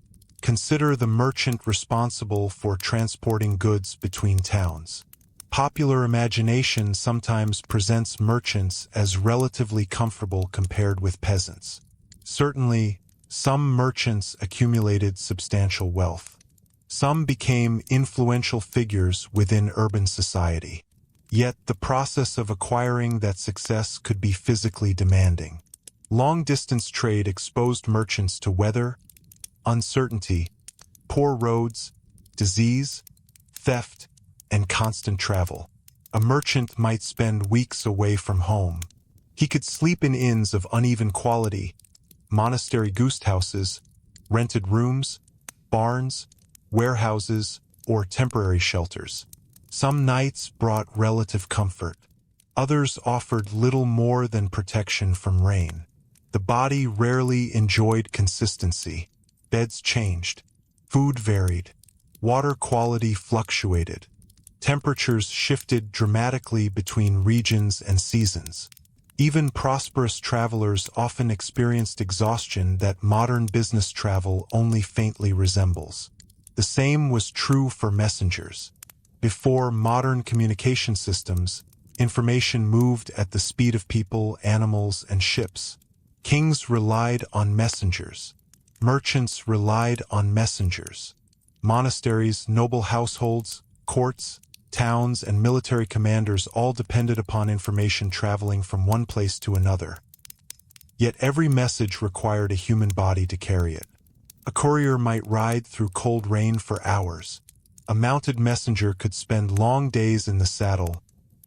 Consider the merchant responsible for transporting goods between towns. Popular imagination sometimes presents merchants as relatively comfortable compared with peasants. Certainly, some merchants accumulated substantial wealth. Some became influential figures within urban society. Yet the process of acquiring that success could be physically demanding. Long-distance trade exposed merchants to weather, uncertainty, poor roads, disease, theft, and constant travel. A merchant might spend weeks away from home. He could sleep in inns of uneven quality, monastery guest houses, rented rooms, barns, warehouses, or temporary shelters. Some nights brought relative comfort. Others offered little more than protection from rain. The body rarely enjoyed consistency. Beds changed. Food varied. Water quality fluctuated. Temperatures shifted dramatically between regions and seasons. Even prosperous travelers often experienced exhaustion that modern business travel only faintly resembles. The same was true for messengers. Before modern communication systems, information moved at the speed of people, animals, and ships. Kings relied on messengers. Merchants relied on messengers. Monasteries, noble households, courts, towns, and military commanders all depended upon information traveling from one place to another. Yet every message required a human body to carry it. A courier might ride through cold rain for hours. A mounted messenger could spend long days in the saddle,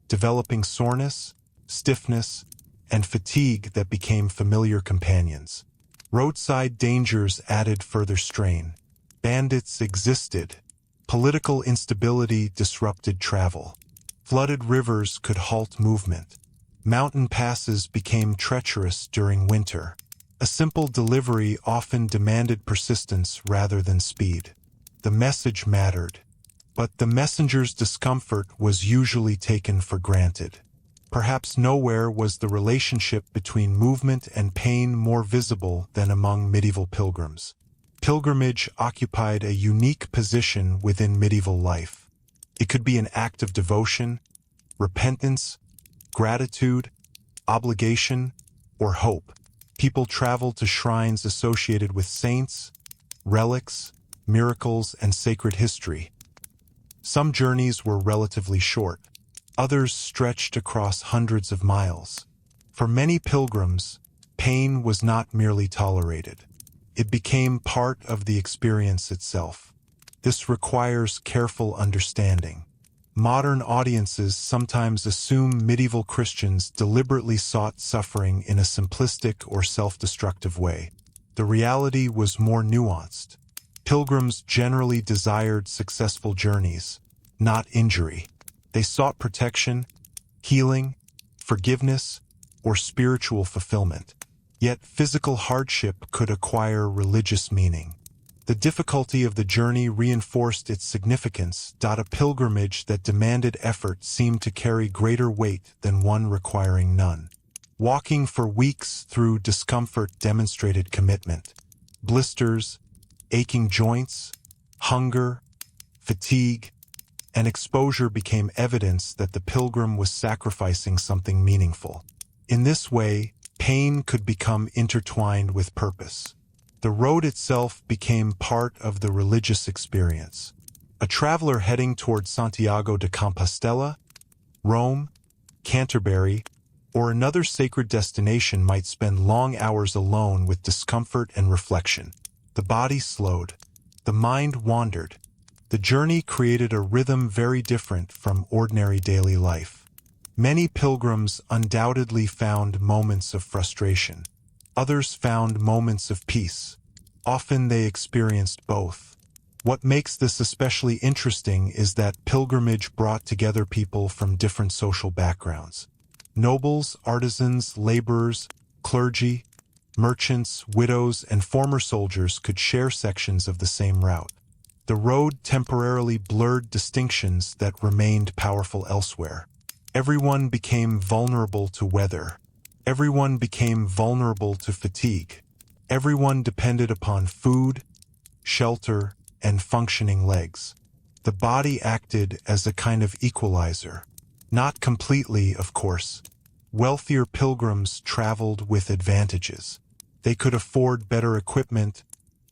developing soreness, stiffness, and fatigue that became familiar companions. Roadside dangers added further strain. Bandits existed. Political instability disrupted travel. Flooded rivers could halt movement. Mountain passes became treacherous during winter. A simple delivery often demanded persistence rather than speed. The message mattered, but the messenger's discomfort was usually taken for granted. Perhaps nowhere was the relationship between movement and pain more visible than among medieval pilgrims. Pilgrimage occupied a unique position within medieval life. It could be an act of devotion, repentance, gratitude, obligation, or hope. People traveled to shrines associated with saints, relics, miracles, and sacred history. Some journeys were relatively short. Others stretched across hundreds of miles. For many pilgrims, pain was not merely tolerated. It became part of the experience itself. This requires careful understanding. Modern audiences sometimes assume medieval Christians deliberately sought suffering in a simplistic or self-destructive way. The reality was more nuanced. Pilgrims generally desired successful journeys, not injury. They sought protection, healing, forgiveness, or spiritual fulfillment. Yet physical hardship could acquire religious meaning. The difficulty of the journey reinforced its significance. A pilgrimage that demanded effort seemed to carry greater weight than one requiring none. Walking for weeks through discomfort demonstrated commitment. Blisters, aching joints, hunger, fatigue, and exposure became evidence that the pilgrim was sacrificing something meaningful. In this way, pain could become intertwined with purpose. The road itself became part of the religious experience. A traveler heading toward Santiago de Compostela, Rome, Canterbury, or another sacred destination might spend long hours alone with discomfort and reflection. The body slowed. The mind wandered. The journey created a rhythm very different from ordinary daily life. Many pilgrims undoubtedly found moments of frustration. Others found moments of peace. Often they experienced both. What makes this especially interesting is that pilgrimage brought together people from different social backgrounds. Nobles, artisans, laborers, clergy, merchants, widows, and former soldiers could share sections of the same route. The road temporarily blurred distinctions that remained powerful elsewhere. Everyone became vulnerable to weather. Everyone became vulnerable to fatigue. Everyone depended upon food, shelter, and functioning legs. The body acted as a kind of equalizer. Not completely, of course. Wealthier pilgrims traveled with advantages. They could afford better equipment,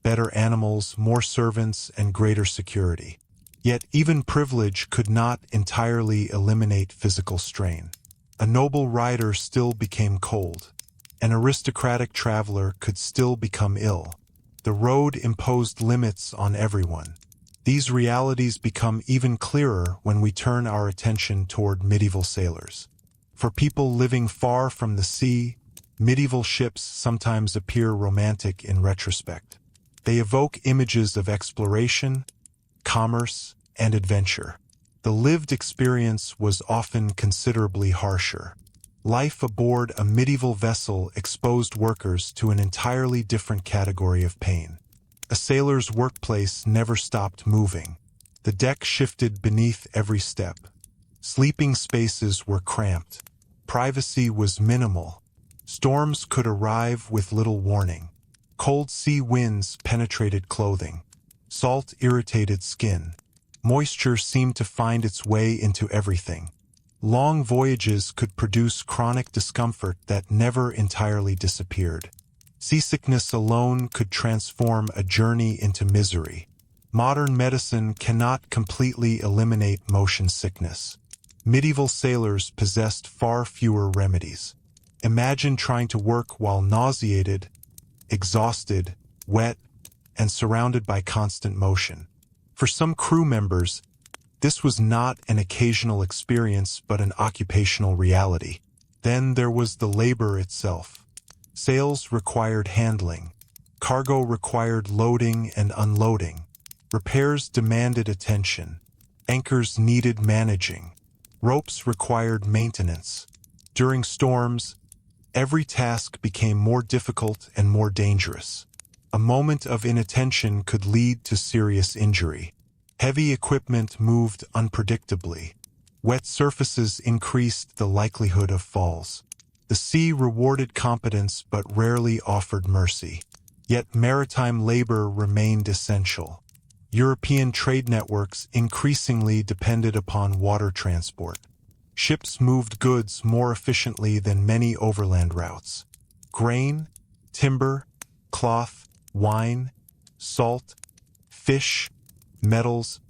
better animals, more servants, and greater security. Yet even privilege could not entirely eliminate physical strain. A noble rider still became cold. An aristocratic traveler could still become ill. The road imposed limits on everyone. These realities become even clearer when we turn our attention toward medieval sailors. For people living far from the sea, medieval ships sometimes appear romantic in retrospect. They evoke images of exploration, commerce, and adventure. The lived experience was often considerably harsher. Life aboard a medieval vessel exposed workers to an entirely different category of pain. A sailor's workplace never stopped moving. The deck shifted beneath every step. Sleeping spaces were cramped. Privacy was minimal. Storms could arrive with little warning. Cold sea winds penetrated clothing. Salt irritated skin. Moisture seemed to find its way into everything. Long voyages could produce chronic discomfort that never entirely disappeared. Seasickness alone could transform a journey into misery. Modern medicine cannot completely eliminate motion sickness. Medieval sailors possessed far fewer remedies. Imagine trying to work while nauseated, exhausted, wet, and surrounded by constant motion. For some crew members, this was not an occasional experience but an occupational reality. Then there was the labor itself. Sails required handling. Cargo required loading and unloading. Repairs demanded attention. Anchors needed managing. Ropes required maintenance. During storms, every task became more difficult and more dangerous. A moment of inattention could lead to serious injury. Heavy equipment moved unpredictably. Wet surfaces increased the likelihood of falls. The sea rewarded competence but rarely offered mercy. Yet maritime labor remained essential. European trade networks increasingly depended upon water transport. Ships moved goods more efficiently than many overland routes. Grain, timber, cloth, wine, salt, fish, metals,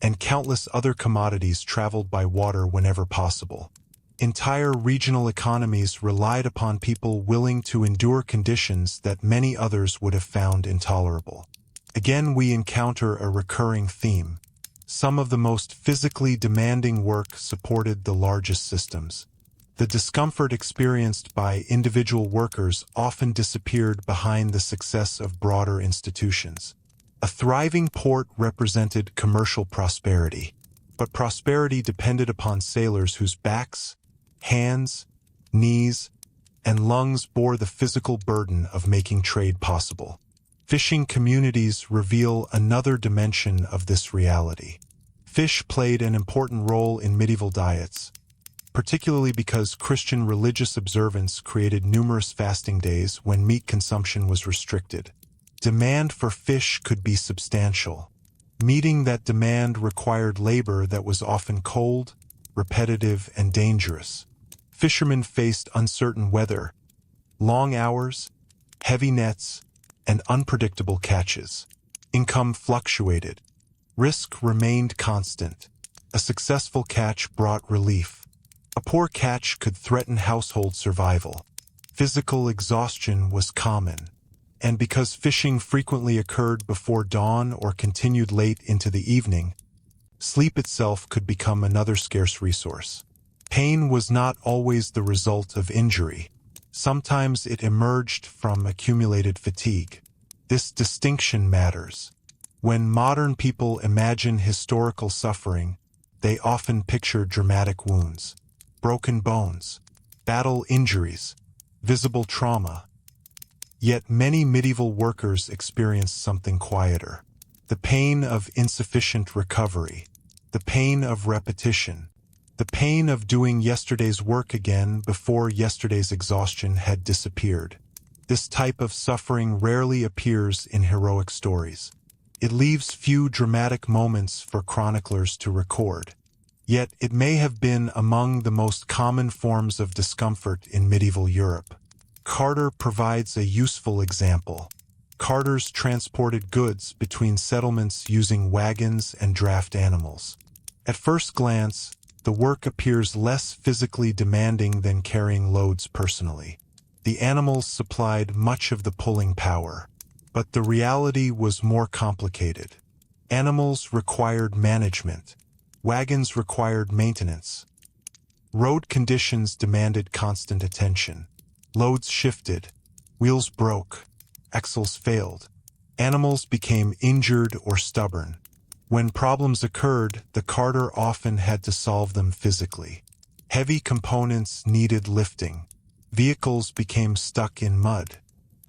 and countless other commodities traveled by water whenever possible. Entire regional economies relied upon people willing to endure conditions that many others would have found intolerable. Again, we encounter a recurring theme. Some of the most physically demanding work supported the largest systems. The discomfort experienced by individual workers often disappeared behind the success of broader institutions. A thriving port represented commercial prosperity, but prosperity depended upon sailors whose backs, hands, knees, and lungs bore the physical burden of making trade possible. Fishing communities reveal another dimension of this reality. Fish played an important role in medieval diets, particularly because Christian religious observance created numerous fasting days when meat consumption was restricted. Demand for fish could be substantial. Meeting that demand required labor that was often cold, repetitive, and dangerous. Fishermen faced uncertain weather, long hours, heavy nets, and unpredictable catches. Income fluctuated. Risk remained constant. A successful catch brought relief. A poor catch could threaten household survival. Physical exhaustion was common. And because fishing frequently occurred before dawn or continued late into the evening, sleep itself could become another scarce resource. Pain was not always the result of injury. Sometimes it emerged from accumulated fatigue. This distinction matters. When modern people imagine historical suffering, they often picture dramatic wounds, broken bones, battle injuries, visible trauma. Yet many medieval workers experienced something quieter. The pain of insufficient recovery, the pain of repetition, the pain of doing yesterday's work again before yesterday's exhaustion had disappeared. This type of suffering rarely appears in heroic stories. It leaves few dramatic moments for chroniclers to record. Yet it may have been among the most common forms of discomfort in medieval Europe. Carter provides a useful example. Carters transported goods between settlements using wagons and draft animals. At first glance, the work appears less physically demanding than carrying loads personally. The animals supplied much of the pulling power, but the reality was more complicated. Animals required management. Wagons required maintenance. Road conditions demanded constant attention. Loads shifted, wheels broke, axles failed. Animals became injured or stubborn. When problems occurred, the carter often had to solve them physically. Heavy components needed lifting. Vehicles became stuck in mud.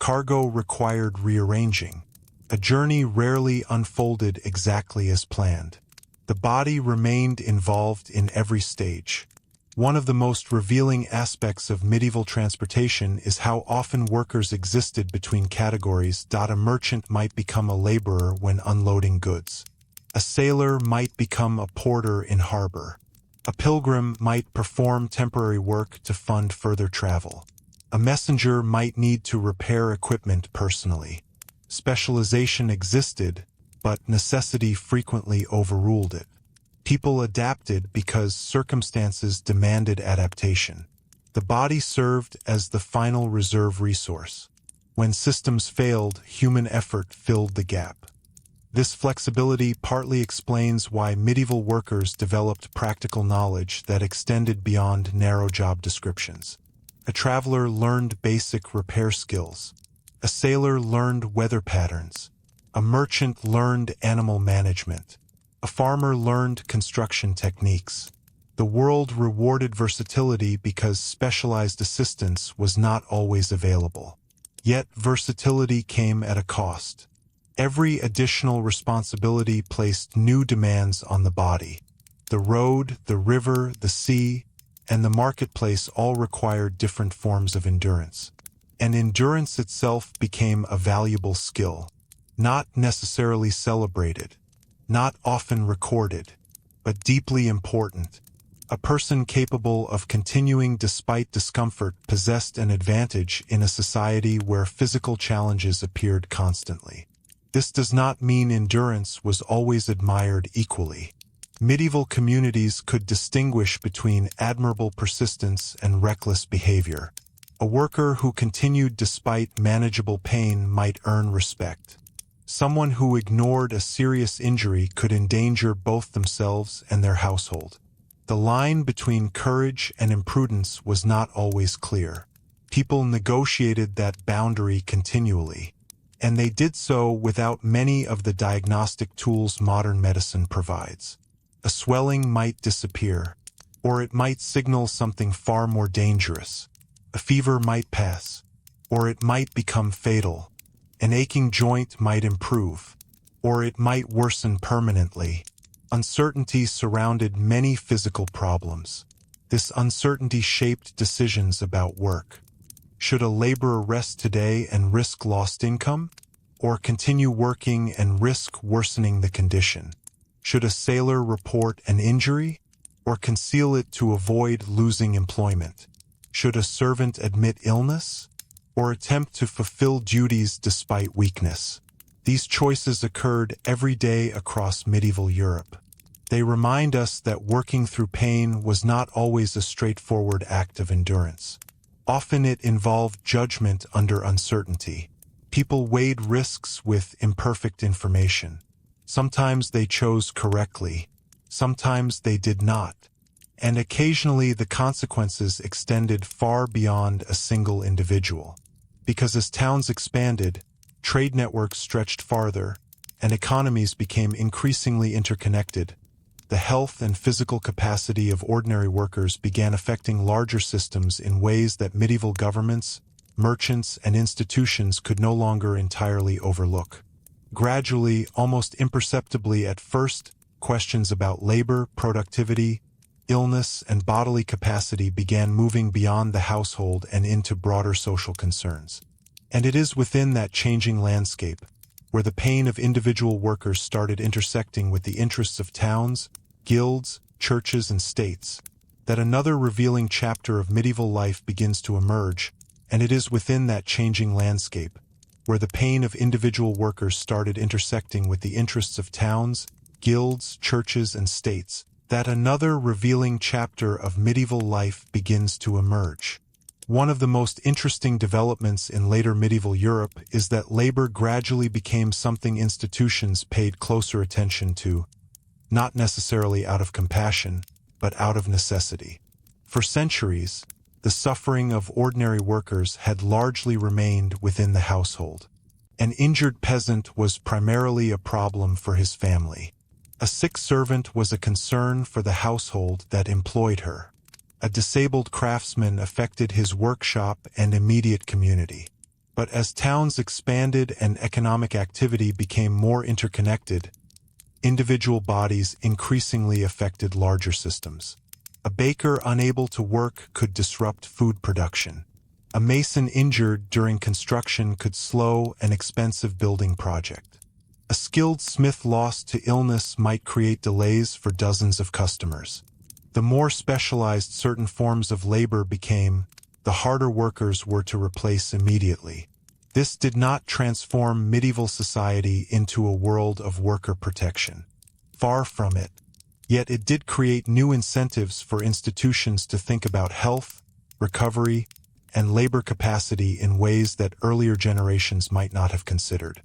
Cargo required rearranging. A journey rarely unfolded exactly as planned. The body remained involved in every stage. One of the most revealing aspects of medieval transportation is how often workers existed between categories. A merchant might become a laborer when unloading goods. A sailor might become a porter in harbor. A pilgrim might perform temporary work to fund further travel. A messenger might need to repair equipment personally. Specialization existed, but necessity frequently overruled it. People adapted because circumstances demanded adaptation. The body served as the final reserve resource. When systems failed, human effort filled the gap. This flexibility partly explains why medieval workers developed practical knowledge that extended beyond narrow job descriptions. A traveler learned basic repair skills. A sailor learned weather patterns. A merchant learned animal management. A farmer learned construction techniques. The world rewarded versatility because specialized assistance was not always available. Yet versatility came at a cost. Every additional responsibility placed new demands on the body. The road, the river, the sea, and the marketplace all required different forms of endurance. And endurance itself became a valuable skill, not necessarily celebrated, not often recorded, but deeply important. A person capable of continuing despite discomfort possessed an advantage in a society where physical challenges appeared constantly. This does not mean endurance was always admired equally. Medieval communities could distinguish between admirable persistence and reckless behavior. A worker who continued despite manageable pain might earn respect. Someone who ignored a serious injury could endanger both themselves and their household. The line between courage and imprudence was not always clear. People negotiated that boundary continually, and they did so without many of the diagnostic tools modern medicine provides. A swelling might disappear, or it might signal something far more dangerous. A fever might pass, or it might become fatal. An aching joint might improve, or it might worsen permanently. Uncertainty surrounded many physical problems. This uncertainty shaped decisions about work. Should a laborer rest today and risk lost income, or continue working and risk worsening the condition? Should a sailor report an injury, or conceal it to avoid losing employment? Should a servant admit illness, or attempt to fulfill duties despite weakness? These choices occurred every day across medieval Europe. They remind us that working through pain was not always a straightforward act of endurance. Often it involved judgment under uncertainty. People weighed risks with imperfect information. Sometimes they chose correctly, sometimes they did not, and occasionally the consequences extended far beyond a single individual. Because as towns expanded, trade networks stretched farther, and economies became increasingly interconnected, the health and physical capacity of ordinary workers began affecting larger systems in ways that medieval governments, merchants, and institutions could no longer entirely overlook. Gradually, almost imperceptibly at first, questions about labor, productivity, illness, and bodily capacity began moving beyond the household and into broader social concerns. And it is within that changing landscape, where the pain of individual workers started intersecting with the interests of towns, guilds, churches, and states, that another revealing chapter of medieval life begins to emerge. And it is within that changing landscape, where the pain of individual workers started intersecting with the interests of towns, guilds, churches, and states, that another revealing chapter of medieval life begins to emerge. One of the most interesting developments in later medieval Europe is that labor gradually became something institutions paid closer attention to, not necessarily out of compassion, but out of necessity. For centuries, the suffering of ordinary workers had largely remained within the household. An injured peasant was primarily a problem for his family. A sick servant was a concern for the household that employed her. A disabled craftsman affected his workshop and immediate community. But as towns expanded and economic activity became more interconnected, individual bodies increasingly affected larger systems. A baker unable to work could disrupt food production. A mason injured during construction could slow an expensive building project. A skilled smith lost to illness might create delays for dozens of customers. The more specialized certain forms of labor became, the harder workers were to replace immediately. This did not transform medieval society into a world of worker protection. Far from it. Yet it did create new incentives for institutions to think about health, recovery, and labor capacity in ways that earlier generations might not have considered.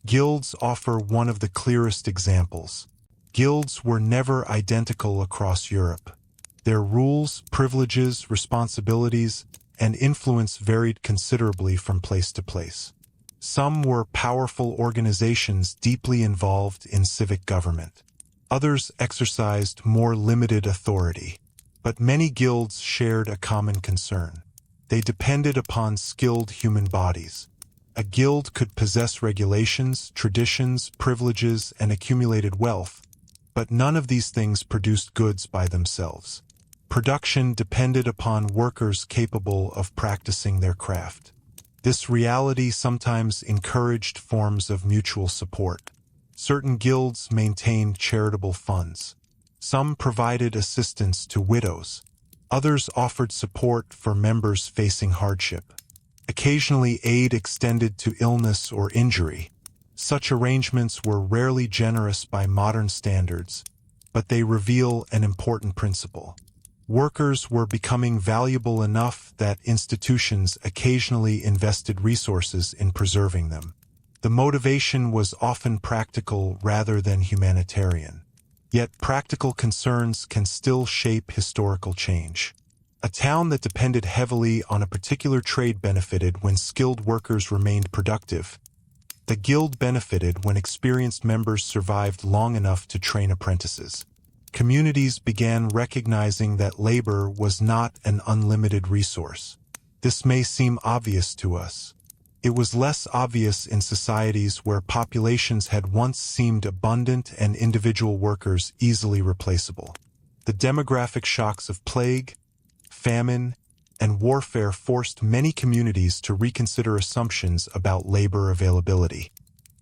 Guilds offer one of the clearest examples. Guilds were never identical across Europe. Their rules, privileges, responsibilities, and influence varied considerably from place to place. Some were powerful organizations deeply involved in civic government. Others exercised more limited authority. But many guilds shared a common concern. They depended upon skilled human bodies. A guild could possess regulations, traditions, privileges, and accumulated wealth, but none of these things produced goods by themselves. Production depended upon workers capable of practicing their craft. This reality sometimes encouraged forms of mutual support. Certain guilds maintained charitable funds. Some provided assistance to widows. Others offered support for members facing hardship. Occasionally, aid extended to illness or injury. Such arrangements were rarely generous by modern standards, but they reveal an important principle. Workers were becoming valuable enough that institutions occasionally invested resources in preserving them. The motivation was often practical rather than humanitarian. Yet practical concerns can still shape historical change. A town that depended heavily on a particular trade benefited when skilled workers remained productive. The guild benefited when experienced members survived long enough to train apprentices. Communities began recognizing that labor was not an unlimited resource. This may seem obvious to us. It was less obvious in societies where populations had once seemed abundant and individual workers easily replaceable. The demographic shocks of plague, famine, and warfare forced many communities to reconsider assumptions about labor availability.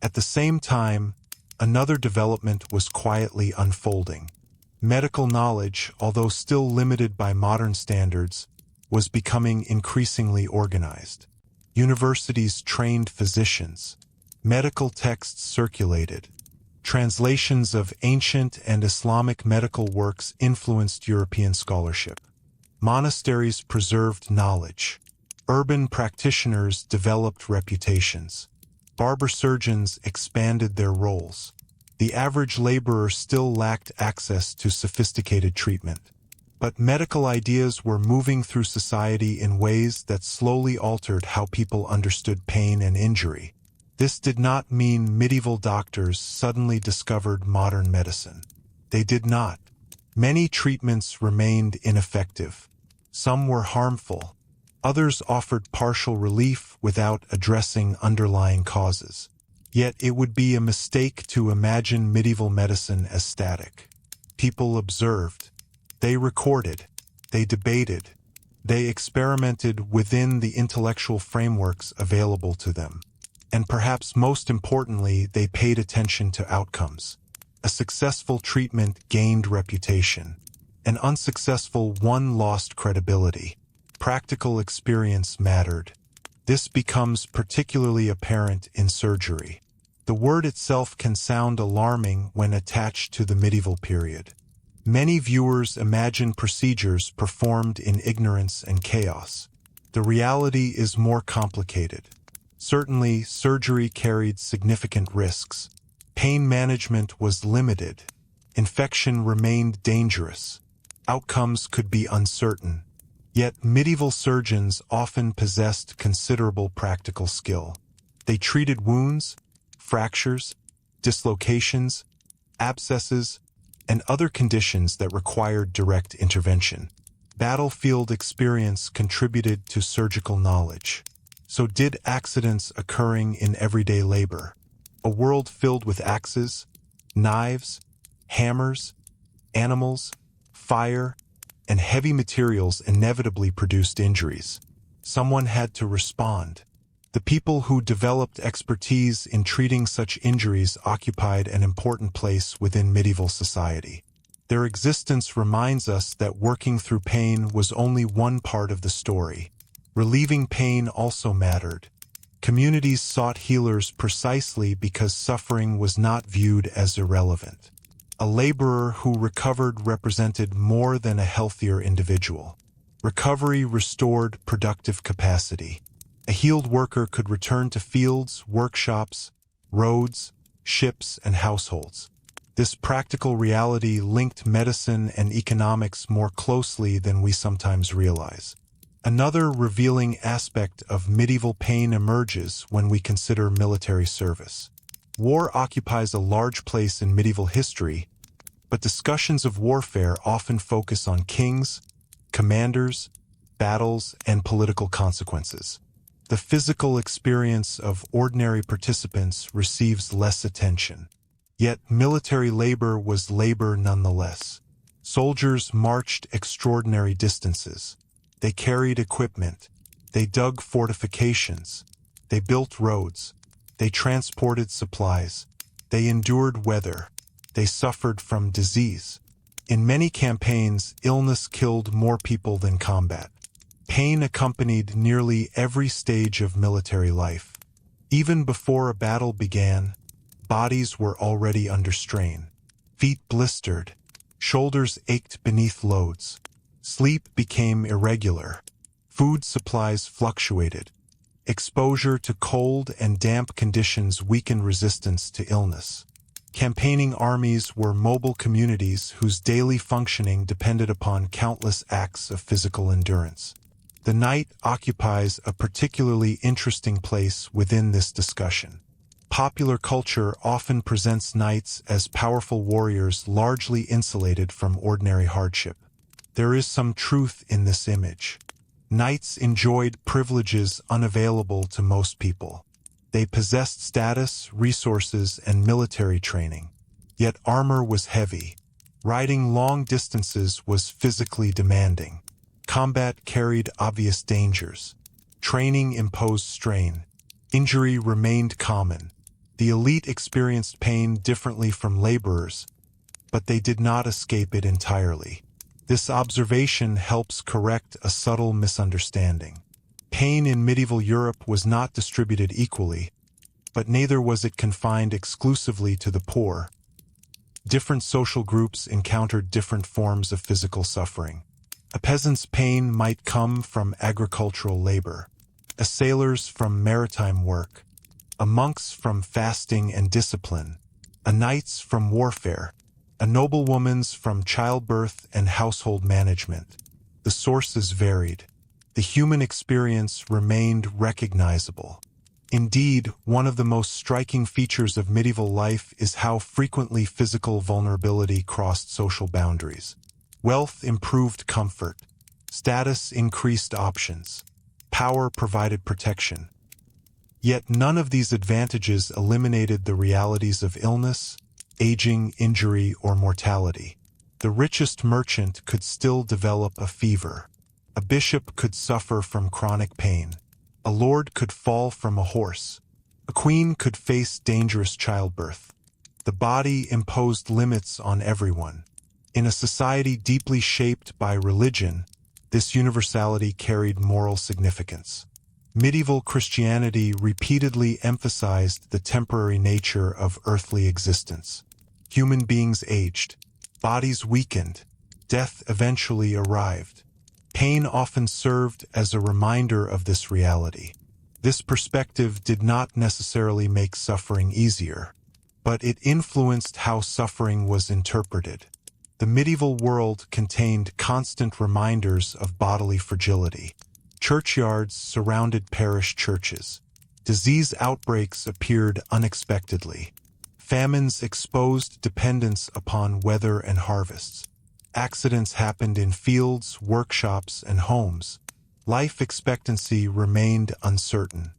At the same time, another development was quietly unfolding. Medical knowledge, although still limited by modern standards, was becoming increasingly organized. Universities trained physicians. Medical texts circulated. Translations of ancient and Islamic medical works influenced European scholarship. Monasteries preserved knowledge. Urban practitioners developed reputations. Barber surgeons expanded their roles. The average laborer still lacked access to sophisticated treatment. But medical ideas were moving through society in ways that slowly altered how people understood pain and injury. This did not mean medieval doctors suddenly discovered modern medicine. They did not. Many treatments remained ineffective. Some were harmful. Others offered partial relief without addressing underlying causes. Yet it would be a mistake to imagine medieval medicine as static. People observed. They recorded, they debated, they experimented within the intellectual frameworks available to them. And perhaps most importantly, they paid attention to outcomes. A successful treatment gained reputation. An unsuccessful one lost credibility. Practical experience mattered. This becomes particularly apparent in surgery. The word itself can sound alarming when attached to the medieval period. Many viewers imagine procedures performed in ignorance and chaos. The reality is more complicated. Certainly, surgery carried significant risks. Pain management was limited. Infection remained dangerous. Outcomes could be uncertain. Yet medieval surgeons often possessed considerable practical skill. They treated wounds, fractures, dislocations, abscesses, and other conditions that required direct intervention. Battlefield experience contributed to surgical knowledge. So did accidents occurring in everyday labor. A world filled with axes, knives, hammers, animals, fire, and heavy materials inevitably produced injuries. Someone had to respond. The people who developed expertise in treating such injuries occupied an important place within medieval society. Their existence reminds us that working through pain was only one part of the story. Relieving pain also mattered. Communities sought healers precisely because suffering was not viewed as irrelevant. A laborer who recovered represented more than a healthier individual. Recovery restored productive capacity. A healed worker could return to fields, workshops, roads, ships, and households. This practical reality linked medicine and economics more closely than we sometimes realize. Another revealing aspect of medieval pain emerges when we consider military service. War occupies a large place in medieval history, but discussions of warfare often focus on kings, commanders, battles, and political consequences. The physical experience of ordinary participants receives less attention. Yet military labor was labor nonetheless. Soldiers marched extraordinary distances. They carried equipment. They dug fortifications. They built roads. They transported supplies. They endured weather. They suffered from disease. In many campaigns, illness killed more people than combat. Pain accompanied nearly every stage of military life. Even before a battle began, bodies were already under strain. Feet blistered. Shoulders ached beneath loads. Sleep became irregular. Food supplies fluctuated. Exposure to cold and damp conditions weakened resistance to illness. Campaigning armies were mobile communities whose daily functioning depended upon countless acts of physical endurance. The knight occupies a particularly interesting place within this discussion. Popular culture often presents knights as powerful warriors largely insulated from ordinary hardship. There is some truth in this image. Knights enjoyed privileges unavailable to most people. They possessed status, resources, and military training. Yet armor was heavy. Riding long distances was physically demanding. Combat carried obvious dangers. Training imposed strain. Injury remained common. The elite experienced pain differently from laborers, but they did not escape it entirely. This observation helps correct a subtle misunderstanding. Pain in medieval Europe was not distributed equally, but neither was it confined exclusively to the poor. Different social groups encountered different forms of physical suffering. A peasant's pain might come from agricultural labor, a sailor's from maritime work, a monk's from fasting and discipline, a knight's from warfare, a noblewoman's from childbirth and household management. The sources varied. The human experience remained recognizable. Indeed, one of the most striking features of medieval life is how frequently physical vulnerability crossed social boundaries. Wealth improved comfort. Status increased options. Power provided protection. Yet none of these advantages eliminated the realities of illness, aging, injury, or mortality. The richest merchant could still develop a fever. A bishop could suffer from chronic pain. A lord could fall from a horse. A queen could face dangerous childbirth. The body imposed limits on everyone. In a society deeply shaped by religion, this universality carried moral significance. Medieval Christianity repeatedly emphasized the temporary nature of earthly existence. Human beings aged. Bodies weakened. Death eventually arrived. Pain often served as a reminder of this reality. This perspective did not necessarily make suffering easier, but it influenced how suffering was interpreted. The medieval world contained constant reminders of bodily fragility. Churchyards surrounded parish churches. Disease outbreaks appeared unexpectedly. Famines exposed dependence upon weather and harvests. Accidents happened in fields, workshops, and homes. Life expectancy remained uncertain.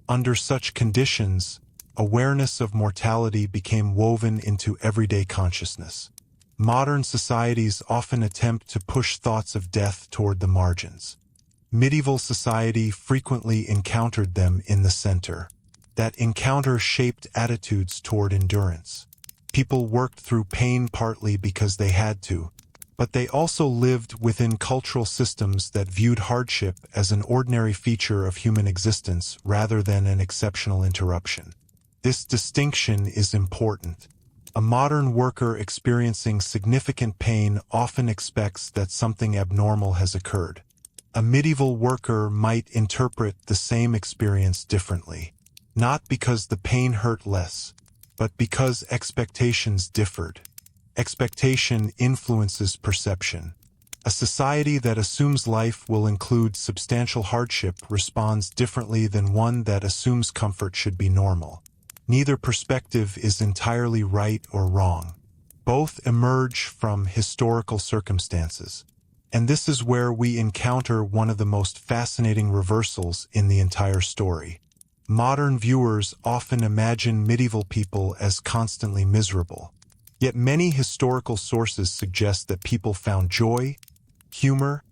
Under such conditions, awareness of mortality became woven into everyday consciousness. Modern societies often attempt to push thoughts of death toward the margins. Medieval society frequently encountered them in the center. That encounter shaped attitudes toward endurance. People worked through pain partly because they had to, but they also lived within cultural systems that viewed hardship as an ordinary feature of human existence rather than an exceptional interruption. This distinction is important. A modern worker experiencing significant pain often expects that something abnormal has occurred. A medieval worker might interpret the same experience differently, not because the pain hurt less, but because expectations differed. Expectation influences perception. A society that assumes life will include substantial hardship responds differently than one that assumes comfort should be normal. Neither perspective is entirely right or wrong. Both emerge from historical circumstances. And this is where we encounter one of the most fascinating reversals in the entire story. Modern viewers often imagine medieval people as constantly miserable. Yet many historical sources suggest that people found joy, humor,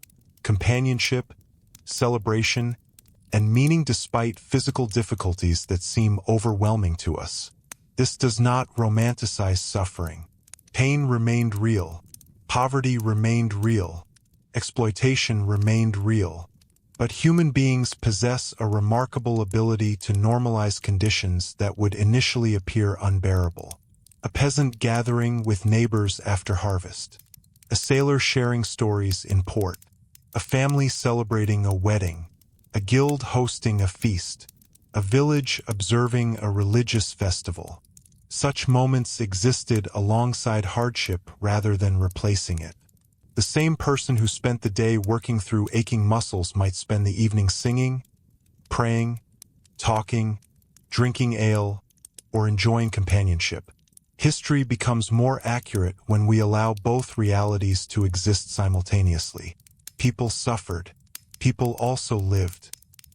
companionship, celebration, and meaning despite physical difficulties that seem overwhelming to us. This does not romanticize suffering. Pain remained real. Poverty remained real. Exploitation remained real. But human beings possess a remarkable ability to normalize conditions that would initially appear unbearable. A peasant gathering with neighbors after harvest. A sailor sharing stories in port. A family celebrating a wedding. A guild hosting a feast. A village observing a religious festival. Such moments existed alongside hardship rather than replacing it. The same person who spent the day working through aching muscles might spend the evening singing, praying, talking, drinking ale, or enjoying companionship. History becomes more accurate when we allow both realities to exist simultaneously. People suffered. People also lived.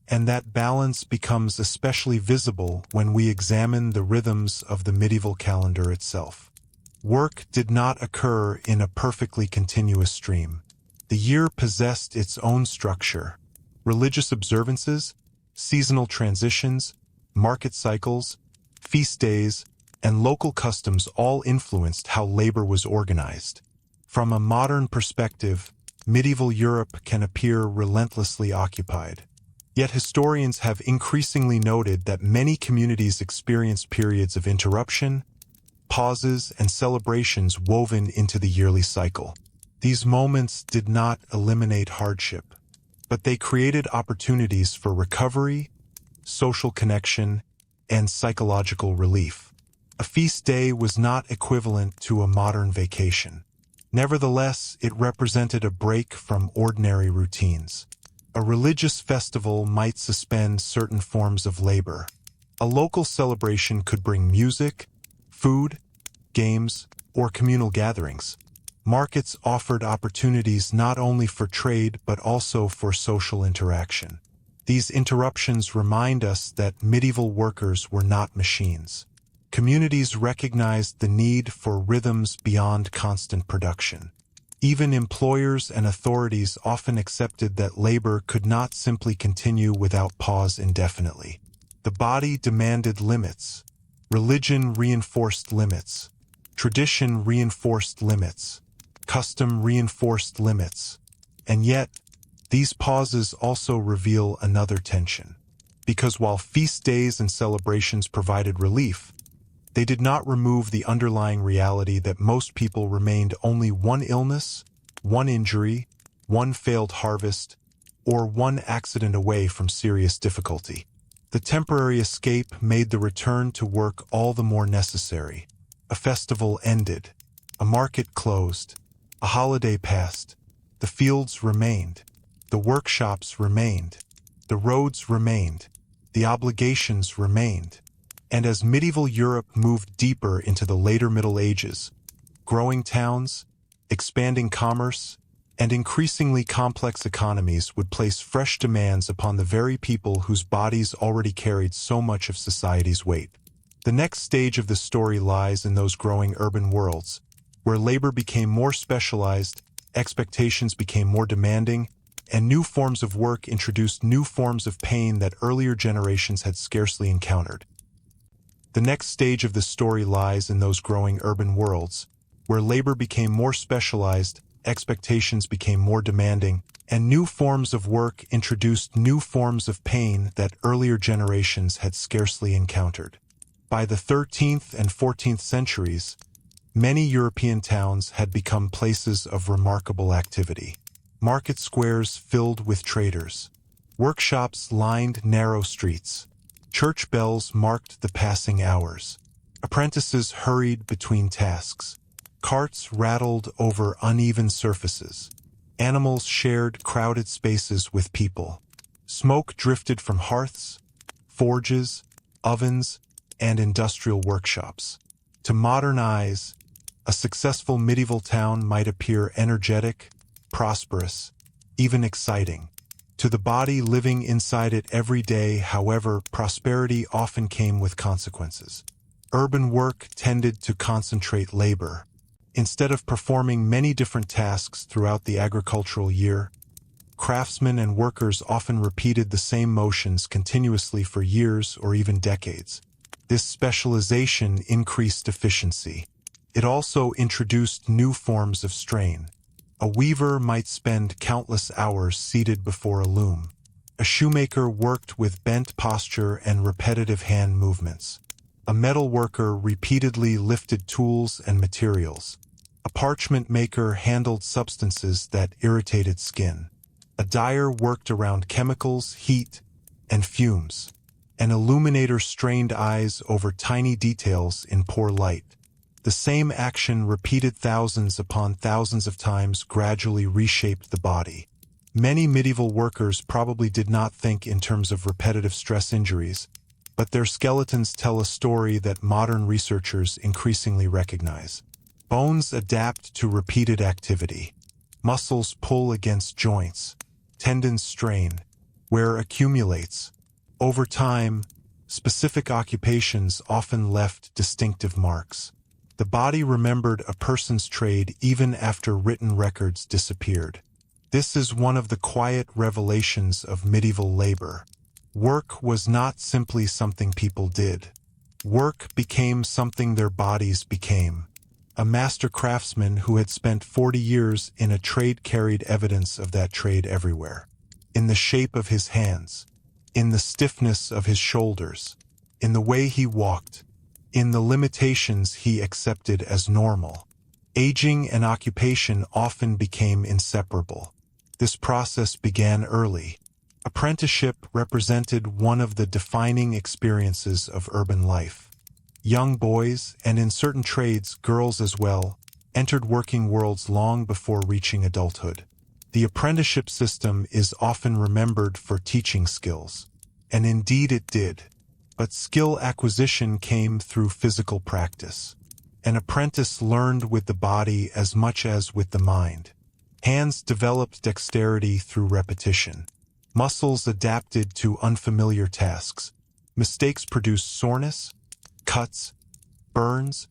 And that balance becomes especially visible when we examine the rhythms of the medieval calendar itself. Work did not occur in a perfectly continuous stream. The year possessed its own structure. Religious observances, seasonal transitions, market cycles, feast days, and local customs all influenced how labor was organized. From a modern perspective, medieval Europe can appear relentlessly occupied. Yet historians have increasingly noted that many communities experienced periods of interruption, pauses, and celebrations woven into the yearly cycle. These moments did not eliminate hardship, but they created opportunities for recovery, social connection, and psychological relief. A feast day was not equivalent to a modern vacation. Nevertheless, it represented a break from ordinary routines. A religious festival might suspend certain forms of labor. A local celebration could bring music, food, games, or communal gatherings. Markets offered opportunities not only for trade but also for social interaction. These interruptions remind us that medieval workers were not machines. Communities recognized the need for rhythms beyond constant production. Even employers and authorities often accepted that labor could not simply continue without pause indefinitely. The body demanded limits. Religion reinforced limits. Tradition reinforced limits. Custom reinforced limits. And yet, these pauses also reveal another tension. Because while feast days and celebrations provided relief, they did not remove the underlying reality that most people remained only one illness, one injury, one failed harvest, or one accident away from serious difficulty. The temporary escape made the return to work all the more necessary. A festival ended. A market closed. A holiday passed. The fields remained. The workshops remained. The roads remained. The obligations remained. And as medieval Europe moved deeper into the later Middle Ages, growing towns, expanding commerce, and increasingly complex economies would place fresh demands upon the very people whose bodies already carried so much of society's weight. The next stage of the story lies in those growing urban worlds, where labor became more specialized, expectations became more demanding, and new forms of work introduced new forms of pain that earlier generations had scarcely encountered. The next stage of the story lies in those growing urban worlds, where labor became more specialized, expectations became more demanding, and new forms of work introduced new forms of pain that earlier generations had scarcely encountered. By the 13th and 14th centuries, many European towns had become places of remarkable activity. Market squares filled with traders. Workshops lined narrow streets. Church bells marked the passing hours. Apprentices hurried between tasks. Carts rattled over uneven surfaces. Animals shared crowded spaces with people. Smoke drifted from hearths, forges, ovens, and industrial workshops. To modern eyes, a successful medieval town might appear energetic, prosperous, even exciting. To the body living inside it every day, however, prosperity often came with consequences. Urban work tended to concentrate labor. Instead of performing many different tasks throughout the agricultural year, craftsmen and workers often repeated the same motions continuously for years or even decades. This specialization increased efficiency. It also introduced new forms of strain. A weaver might spend countless hours seated before a loom. A shoemaker worked with bent posture and repetitive hand movements. A metal worker repeatedly lifted tools and materials. A parchment maker handled substances that irritated skin. A dyer worked around chemicals, heat, and fumes. An illuminator strained eyes over tiny details in poor light. The same action repeated thousands upon thousands of times gradually reshaped the body. Many medieval workers probably did not think in terms of repetitive stress injuries, but their skeletons tell a story that modern researchers increasingly recognize. Bones adapt to repeated activity. Muscles pull against joints. Tendons strain. Wear accumulates. Over time, specific occupations often left distinctive marks. The body remembered a person's trade even after written records disappeared. This is one of the quiet revelations of medieval labor. Work was not simply something people did. Work became something their bodies became. A master craftsman who had spent 40 years in a trade carried evidence of that trade everywhere. In the shape of his hands, in the stiffness of his shoulders, in the way he walked, in the limitations he accepted as normal. Aging and occupation often became inseparable. This process began early. Apprenticeship represented one of the defining experiences of urban life. Young boys, and in certain trades girls as well, entered working worlds long before reaching adulthood. The apprenticeship system is often remembered for teaching skills, and indeed it did. But skill acquisition came through physical practice. An apprentice learned with the body as much as with the mind. Hands developed dexterity through repetition. Muscles adapted to unfamiliar tasks. Mistakes produced soreness, cuts, burns,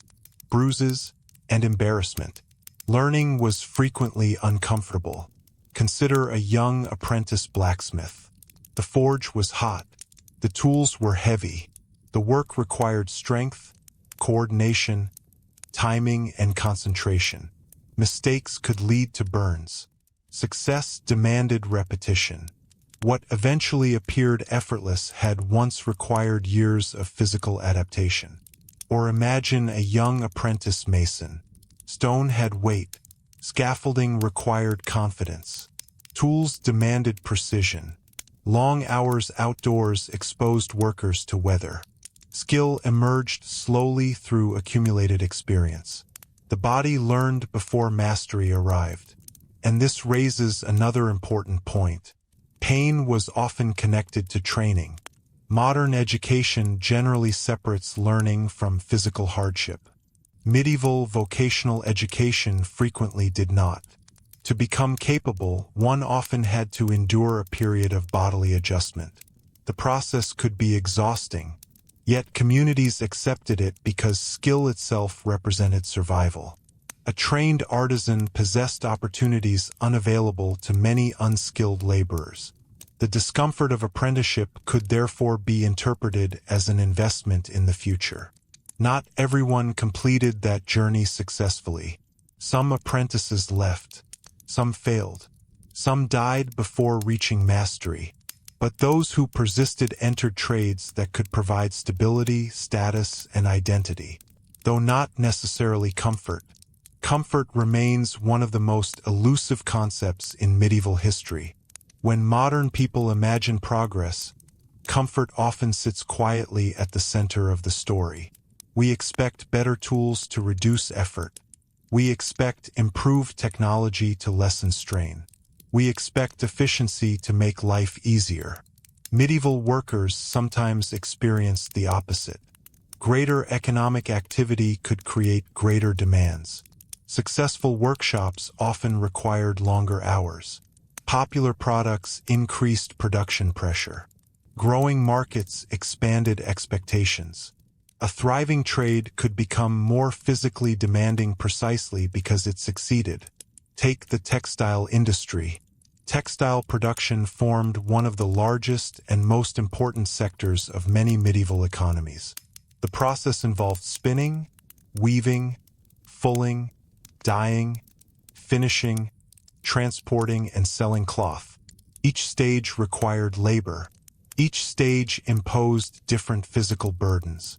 bruises, and embarrassment. Learning was frequently uncomfortable. Consider a young apprentice blacksmith. The forge was hot. The tools were heavy. The work required strength, coordination, timing, and concentration. Mistakes could lead to burns. Success demanded repetition. What eventually appeared effortless had once required years of physical adaptation. Or imagine a young apprentice mason. Stone had weight. Scaffolding required confidence. Tools demanded precision. Long hours outdoors exposed workers to weather. Skill emerged slowly through accumulated experience. The body learned before mastery arrived. And this raises another important point. Pain was often connected to training. Modern education generally separates learning from physical hardship. Medieval vocational education frequently did not. To become capable, one often had to endure a period of bodily adjustment. The process could be exhausting, yet communities accepted it because skill itself represented survival. A trained artisan possessed opportunities unavailable to many unskilled laborers. The discomfort of apprenticeship could therefore be interpreted as an investment in the future. Not everyone completed that journey successfully. Some apprentices left. Some failed. Some died before reaching mastery. But those who persisted entered trades that could provide stability, status, and identity. Though not necessarily comfort, comfort remains one of the most elusive concepts in medieval history. When modern people imagine progress, comfort often sits quietly at the center of the story. We expect better tools to reduce effort. We expect improved technology to lessen strain. We expect efficiency to make life easier. Medieval workers sometimes experienced the opposite. Greater economic activity could create greater demands. Successful workshops often required longer hours. Popular products increased production pressure. Growing markets expanded expectations. A thriving trade could become more physically demanding precisely because it succeeded. Take the textile industry. Textile production formed one of the largest and most important sectors of many medieval economies. The process involved spinning, weaving, fulling, dyeing, finishing, transporting, and selling cloth. Each stage required labor. Each stage imposed different physical burdens.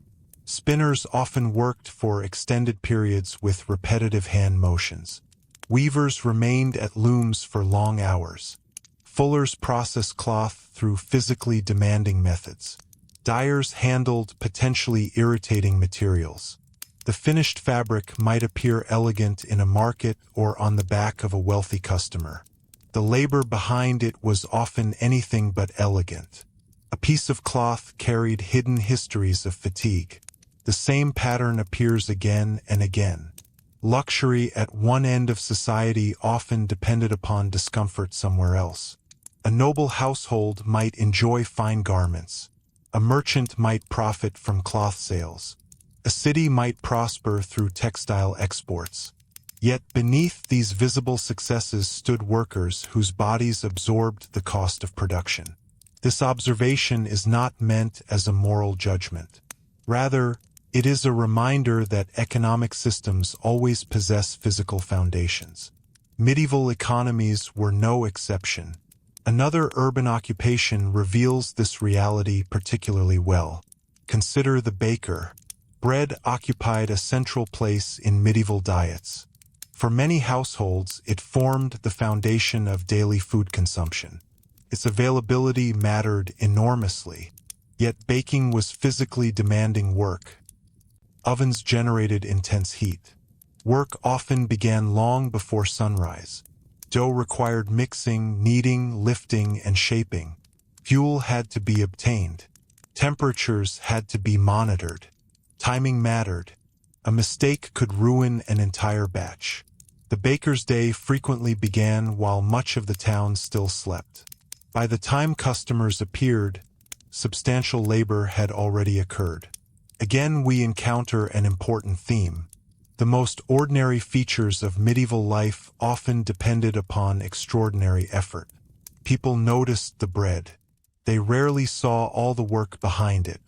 Spinners often worked for extended periods with repetitive hand motions. Weavers remained at looms for long hours. Fullers processed cloth through physically demanding methods. Dyers handled potentially irritating materials. The finished fabric might appear elegant in a market or on the back of a wealthy customer. The labor behind it was often anything but elegant. A piece of cloth carried hidden histories of fatigue. The same pattern appears again and again. Luxury at one end of society often depended upon discomfort somewhere else. A noble household might enjoy fine garments. A merchant might profit from cloth sales. A city might prosper through textile exports. Yet beneath these visible successes stood workers whose bodies absorbed the cost of production. This observation is not meant as a moral judgment. Rather, it is a reminder that economic systems always possess physical foundations. Medieval economies were no exception. Another urban occupation reveals this reality particularly well. Consider the baker. Bread occupied a central place in medieval diets. For many households, it formed the foundation of daily food consumption. Its availability mattered enormously. Yet baking was physically demanding work. Ovens generated intense heat. Work often began long before sunrise. Dough required mixing, kneading, lifting, and shaping. Fuel had to be obtained. Temperatures had to be monitored. Timing mattered. A mistake could ruin an entire batch. The baker's day frequently began while much of the town still slept. By the time customers appeared, substantial labor had already occurred. Again, we encounter an important theme. The most ordinary features of medieval life often depended upon extraordinary effort. People noticed the bread. They rarely saw all the work behind it.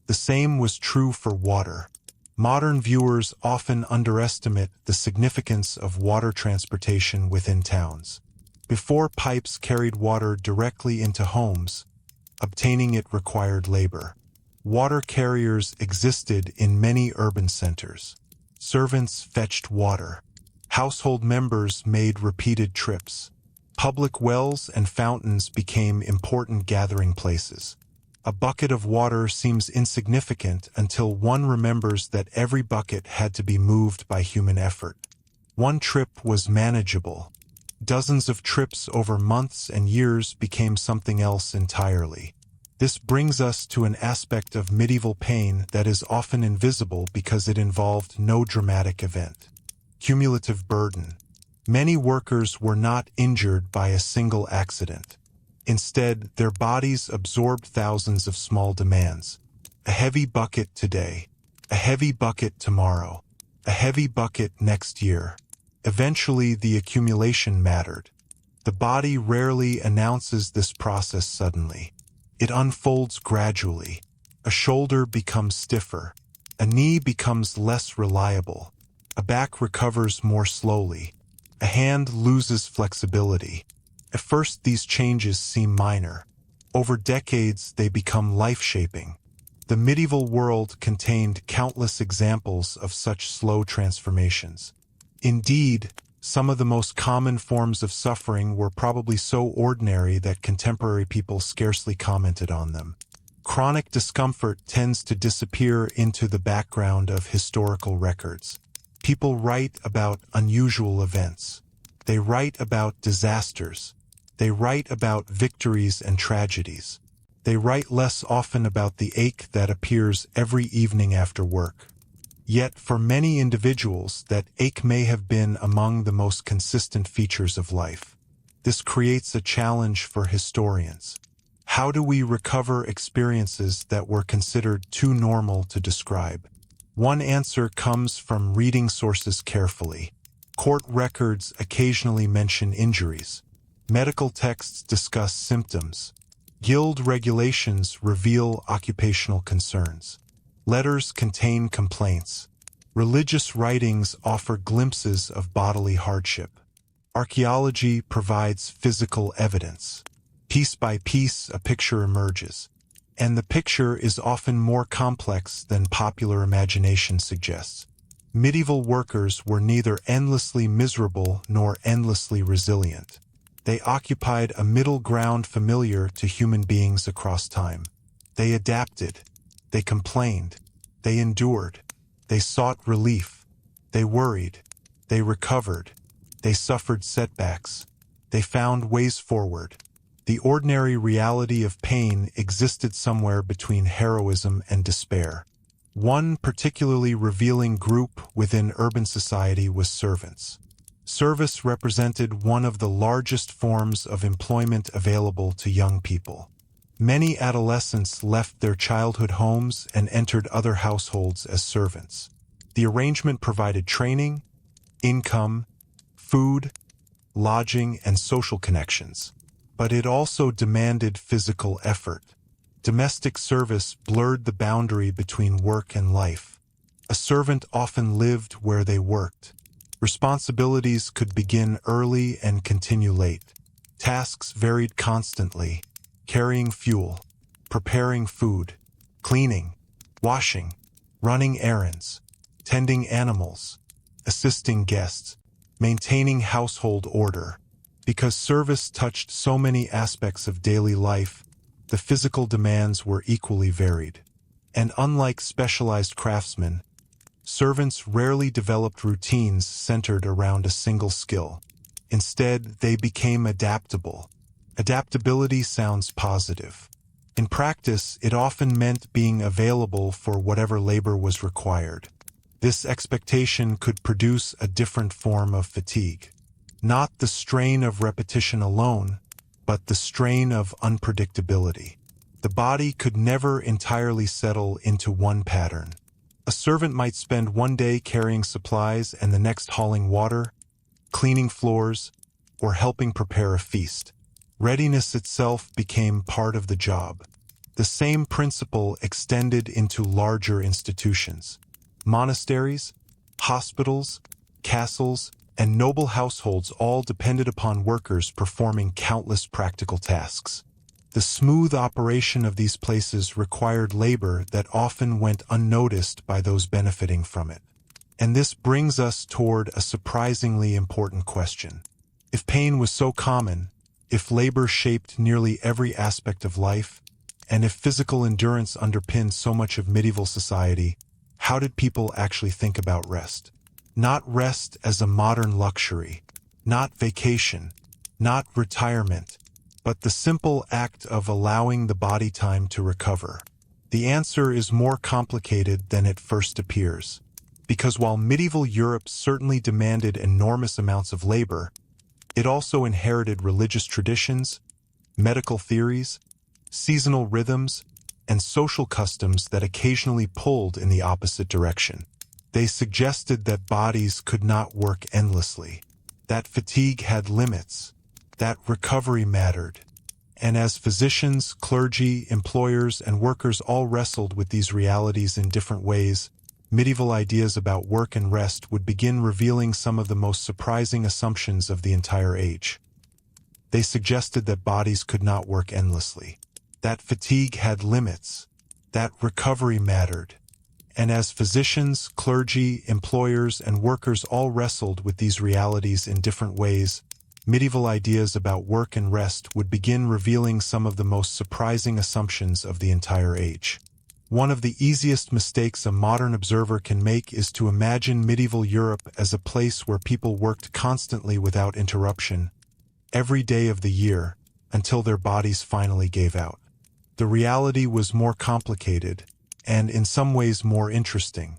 The same was true for water. Modern viewers often underestimate the significance of water transportation within towns. Before pipes carried water directly into homes, obtaining it required labor. Water carriers existed in many urban centers. Servants fetched water. Household members made repeated trips. Public wells and fountains became important gathering places. A bucket of water seems insignificant until one remembers that every bucket had to be moved by human effort. One trip was manageable. Dozens of trips over months and years became something else entirely. This brings us to an aspect of medieval pain that is often invisible because it involved no dramatic event. Cumulative burden. Many workers were not injured by a single accident. Instead, their bodies absorbed thousands of small demands. A heavy bucket today, a heavy bucket tomorrow, a heavy bucket next year. Eventually, the accumulation mattered. The body rarely announces this process suddenly. It unfolds gradually. A shoulder becomes stiffer. A knee becomes less reliable. A back recovers more slowly. A hand loses flexibility. At first, these changes seem minor. Over decades, they become life-shaping. The medieval world contained countless examples of such slow transformations. Indeed, some of the most common forms of suffering were probably so ordinary that contemporary people scarcely commented on them. Chronic discomfort tends to disappear into the background of historical records. People write about unusual events. They write about disasters. They write about victories and tragedies. They write less often about the ache that appears every evening after work. Yet for many individuals, that ache may have been among the most consistent features of life. This creates a challenge for historians. How do we recover experiences that were considered too normal to describe? One answer comes from reading sources carefully. Court records occasionally mention injuries. Medical texts discuss symptoms. Guild regulations reveal occupational concerns. Letters contain complaints. Religious writings offer glimpses of bodily hardship. Archaeology provides physical evidence. Piece by piece, a picture emerges. And the picture is often more complex than popular imagination suggests. Medieval workers were neither endlessly miserable nor endlessly resilient. They occupied a middle ground familiar to human beings across time. They adapted. They complained. They endured. They sought relief. They worried. They recovered. They suffered setbacks. They found ways forward. The ordinary reality of pain existed somewhere between heroism and despair. One particularly revealing group within urban society was servants. Service represented one of the largest forms of employment available to young people. Many adolescents left their childhood homes and entered other households as servants. The arrangement provided training, income, food, lodging, and social connections. But it also demanded physical effort. Domestic service blurred the boundary between work and life. A servant often lived where they worked. Responsibilities could begin early and continue late. Tasks varied constantly: carrying fuel, preparing food, cleaning, washing, running errands, tending animals, assisting guests, maintaining household order. Because service touched so many aspects of daily life, the physical demands were equally varied. And unlike specialized craftsmen, servants rarely developed routines centered around a single skill. Instead, they became adaptable. Adaptability sounds positive. In practice, it often meant being available for whatever labor was required. This expectation could produce a different form of fatigue. Not the strain of repetition alone, but the strain of unpredictability. The body could never entirely settle into one pattern. A servant might spend one day carrying supplies and the next hauling water, cleaning floors, or helping prepare a feast. Readiness itself became part of the job. The same principle extended into larger institutions. Monasteries, hospitals, castles, and noble households all depended upon workers performing countless practical tasks. The smooth operation of these places required labor that often went unnoticed by those benefiting from it. And this brings us toward a surprisingly important question. If pain was so common, if labor shaped nearly every aspect of life, and if physical endurance underpinned so much of medieval society, how did people actually think about rest? Not rest as a modern luxury, not vacation, not retirement, but the simple act of allowing the body time to recover? The answer is more complicated than it first appears. Because while medieval Europe certainly demanded enormous amounts of labor, it also inherited religious traditions, medical theories, seasonal rhythms, and social customs that occasionally pulled in the opposite direction. They suggested that bodies could not work endlessly, that fatigue had limits, that recovery mattered. And as physicians, clergy, employers, and workers all wrestled with these realities in different ways, medieval ideas about work and rest would begin revealing some of the most surprising assumptions of the entire age. They suggested that bodies could not work endlessly, that fatigue had limits, that recovery mattered. And as physicians, clergy, employers, and workers all wrestled with these realities in different ways, medieval ideas about work and rest would begin revealing some of the most surprising assumptions of the entire age. One of the easiest mistakes a modern observer can make is to imagine medieval Europe as a place where people worked constantly without interruption, every day of the year, until their bodies finally gave out. The reality was more complicated, and in some ways more interesting.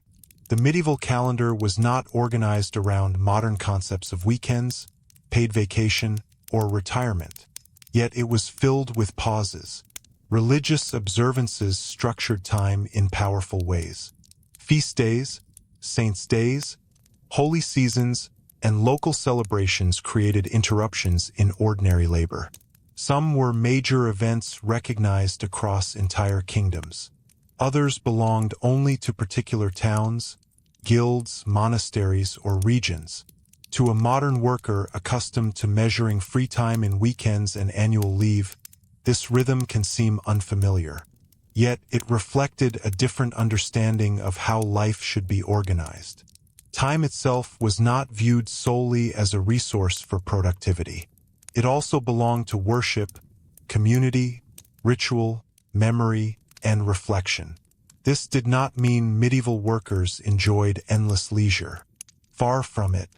The medieval calendar was not organized around modern concepts of weekends, paid vacation, or retirement. Yet it was filled with pauses. Religious observances structured time in powerful ways. Feast days, saints' days, holy seasons, and local celebrations created interruptions in ordinary labor. Some were major events recognized across entire kingdoms. Others belonged only to particular towns, guilds, monasteries, or regions. To a modern worker accustomed to measuring free time in weekends and annual leave, this rhythm can seem unfamiliar. Yet it reflected a different understanding of how life should be organized. Time itself was not viewed solely as a resource for productivity. It also belonged to worship, community, ritual, memory, and reflection. This did not mean medieval workers enjoyed endless leisure. Far from it.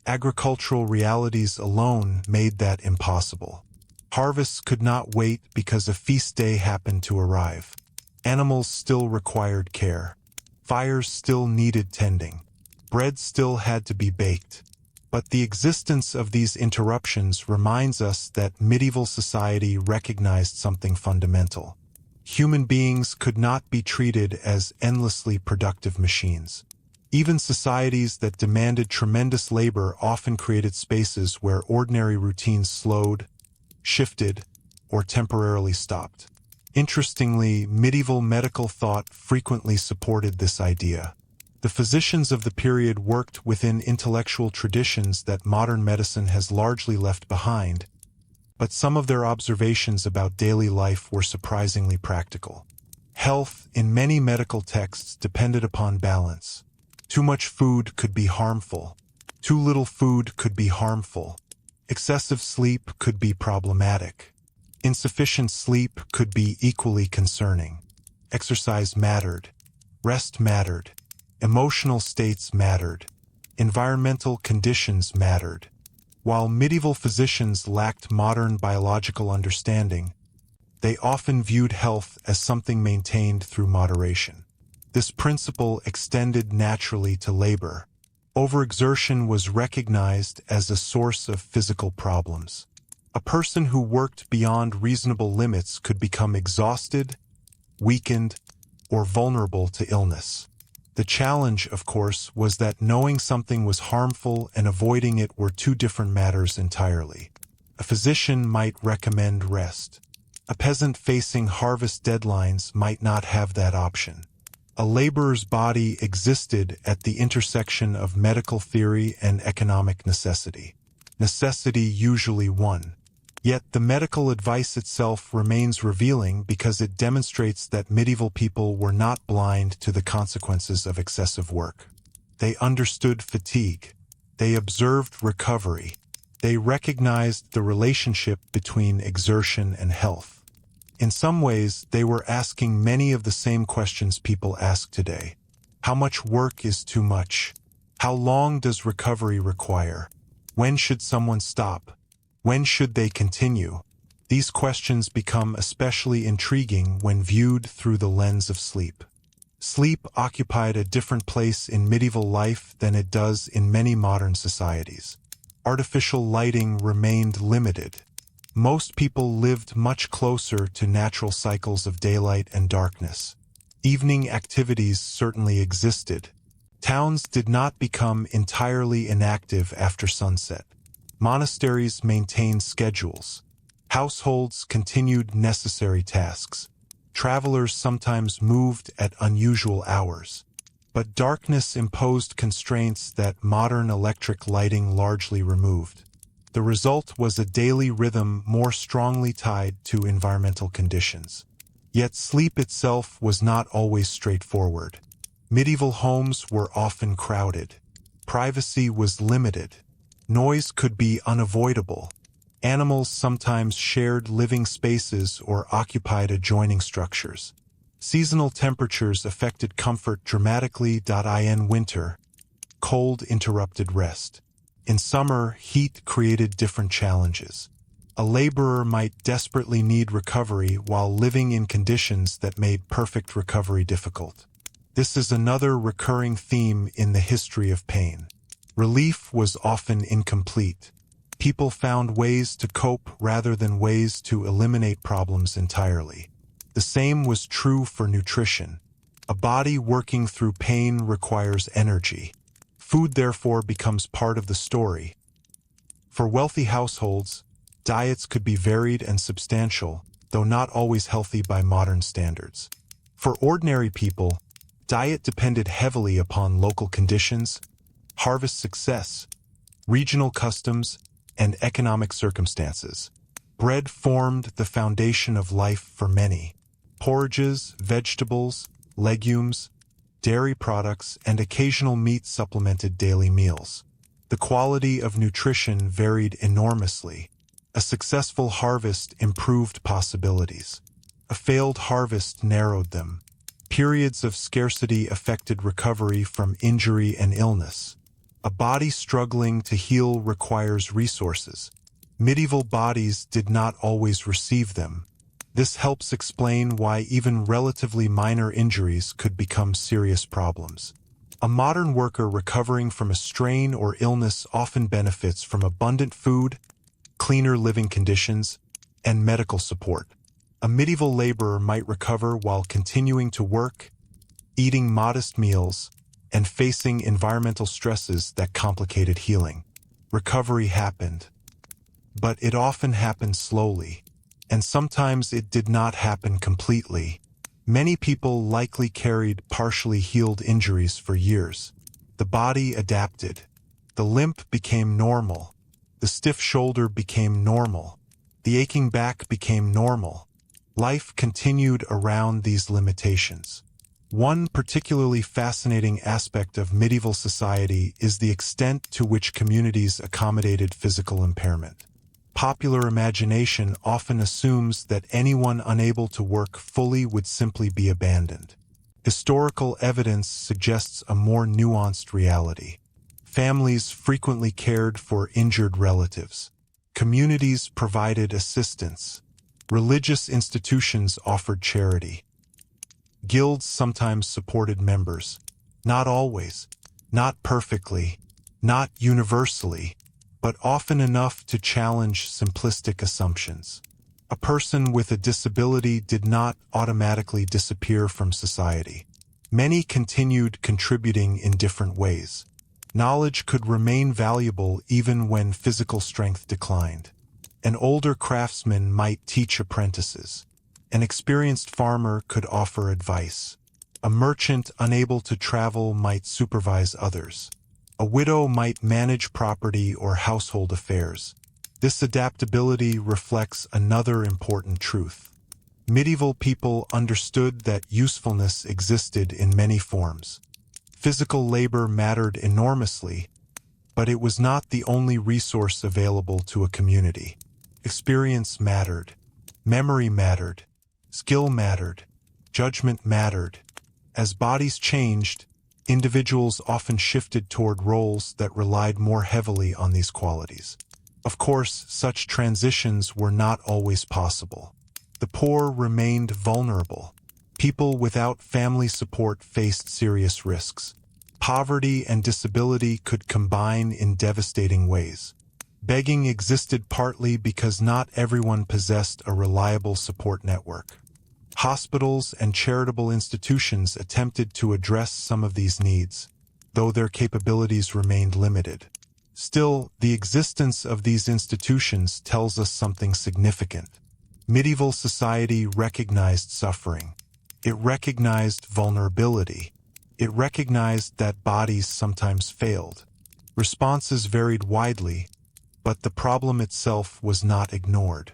Agricultural realities alone made that impossible. Harvests could not wait because a feast day happened to arrive. Animals still required care. Fires still needed tending. Bread still had to be baked. But the existence of these interruptions reminds us that medieval society recognized something fundamental. Human beings could not be treated as endlessly productive machines. Even societies that demanded tremendous labor often created spaces where ordinary routines slowed, shifted, or temporarily stopped. Interestingly, medieval medical thought frequently supported this idea. The physicians of the period worked within intellectual traditions that modern medicine has largely left behind, but some of their observations about daily life were surprisingly practical. Health, in many medical texts, depended upon balance. Too much food could be harmful. Too little food could be harmful. Excessive sleep could be problematic. Insufficient sleep could be equally concerning. Exercise mattered. Rest mattered. Emotional states mattered. Environmental conditions mattered. While medieval physicians lacked modern biological understanding, they often viewed health as something maintained through moderation. This principle extended naturally to labor. Overexertion was recognized as a source of physical problems. A person who worked beyond reasonable limits could become exhausted, weakened, or vulnerable to illness. The challenge, of course, was that knowing something was harmful and avoiding it were two different matters entirely. A physician might recommend rest. A peasant facing harvest deadlines might not have that option. A laborer's body existed at the intersection of medical theory and economic necessity. Necessity usually won. Yet the medical advice itself remains revealing because it demonstrates that medieval people were not blind to the consequences of excessive work. They understood fatigue. They observed recovery. They recognized the relationship between exertion and health. In some ways, they were asking many of the same questions people ask today. How much work is too much? How long does recovery require? When should someone stop? When should they continue? These questions become especially intriguing when viewed through the lens of sleep. Sleep occupied a different place in medieval life than it does in many modern societies. Artificial lighting remained limited. Most people lived much closer to natural cycles of daylight and darkness. Evening activities certainly existed. Towns did not become entirely inactive after sunset. Monasteries maintained schedules. Households continued necessary tasks. Travelers sometimes moved at unusual hours. But darkness imposed constraints that modern electric lighting largely removed. The result was a daily rhythm more strongly tied to environmental conditions. Yet sleep itself was not always straightforward. Medieval homes were often crowded. Privacy was limited. Noise could be unavoidable. Animals sometimes shared living spaces or occupied adjoining structures. Seasonal temperatures affected comfort dramatically. In winter, cold interrupted rest. In summer, heat created different challenges. A laborer might desperately need recovery while living in conditions that made perfect recovery difficult. This is another recurring theme in the history of pain. Relief was often incomplete. People found ways to cope rather than ways to eliminate problems entirely. The same was true for nutrition. A body working through pain requires energy. Food therefore becomes part of the story. For wealthy households, diets could be varied and substantial, though not always healthy by modern standards. For ordinary people, diet depended heavily upon local conditions, harvest success, regional customs, and economic circumstances. Bread formed the foundation of life for many. Porridges, vegetables, legumes, dairy products, and occasional meat supplemented daily meals. The quality of nutrition varied enormously. A successful harvest improved possibilities. A failed harvest narrowed them. Periods of scarcity affected recovery from injury and illness. A body struggling to heal requires resources. Medieval bodies did not always receive them. This helps explain why even relatively minor injuries could become serious problems. A modern worker recovering from a strain or illness often benefits from abundant food, cleaner living conditions, and medical support. A medieval laborer might recover while continuing to work, eating modest meals, and facing environmental stresses that complicated healing. Recovery happened, but it often happened slowly, and sometimes it did not happen completely. Many people likely carried partially healed injuries for years. The body adapted. The limp became normal. The stiff shoulder became normal. The aching back became normal. Life continued around these limitations. One particularly fascinating aspect of medieval society is the extent to which communities accommodated physical impairment. Popular imagination often assumes that anyone unable to work fully would simply be abandoned. Historical evidence suggests a more nuanced reality. Families frequently cared for injured relatives. Communities provided assistance. Religious institutions offered charity. Guilds sometimes supported members. Not always, not perfectly, not universally, but often enough to challenge simplistic assumptions. A person with a disability did not automatically disappear from society. Many continued contributing in different ways. Knowledge could remain valuable even when physical strength declined. An older craftsman might teach apprentices. An experienced farmer could offer advice. A merchant unable to travel might supervise others. A widow might manage property or household affairs. This adaptability reflects another important truth. Medieval people understood that usefulness existed in many forms. Physical labor mattered enormously, but it was not the only resource available to a community. Experience mattered. Memory mattered. Skill mattered. Judgment mattered. As bodies changed, individuals often shifted toward roles that relied more heavily on these qualities. Of course, such transitions were not always possible. The poor remained vulnerable. People without family support faced serious risks. Poverty and disability could combine in devastating ways. Begging existed partly because not everyone possessed a reliable support network. Hospitals and charitable institutions attempted to address some of these needs, though their capabilities remained limited. Still, the existence of these institutions tells us something significant. Medieval society recognized suffering. It recognized vulnerability. It recognized that bodies sometimes failed. Responses varied widely, but the problem itself was not ignored.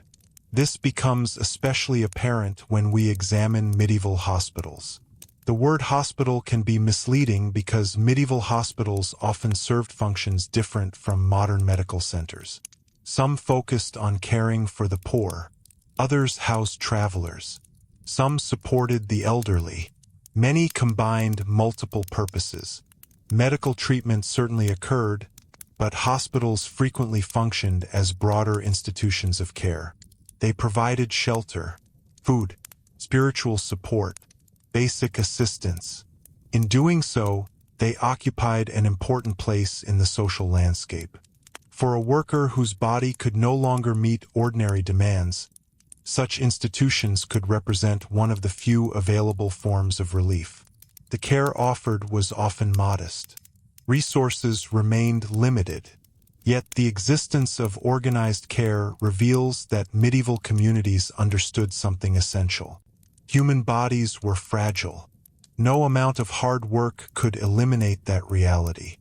This becomes especially apparent when we examine medieval hospitals. The word hospital can be misleading because medieval hospitals often served functions different from modern medical centers. Some focused on caring for the poor. Others housed travelers. Some supported the elderly. Many combined multiple purposes. Medical treatment certainly occurred, but hospitals frequently functioned as broader institutions of care. They provided shelter, food, spiritual support, basic assistance. In doing so, they occupied an important place in the social landscape. For a worker whose body could no longer meet ordinary demands, such institutions could represent one of the few available forms of relief. The care offered was often modest. Resources remained limited. Yet the existence of organized care reveals that medieval communities understood something essential. Human bodies were fragile. No amount of hard work could eliminate that reality.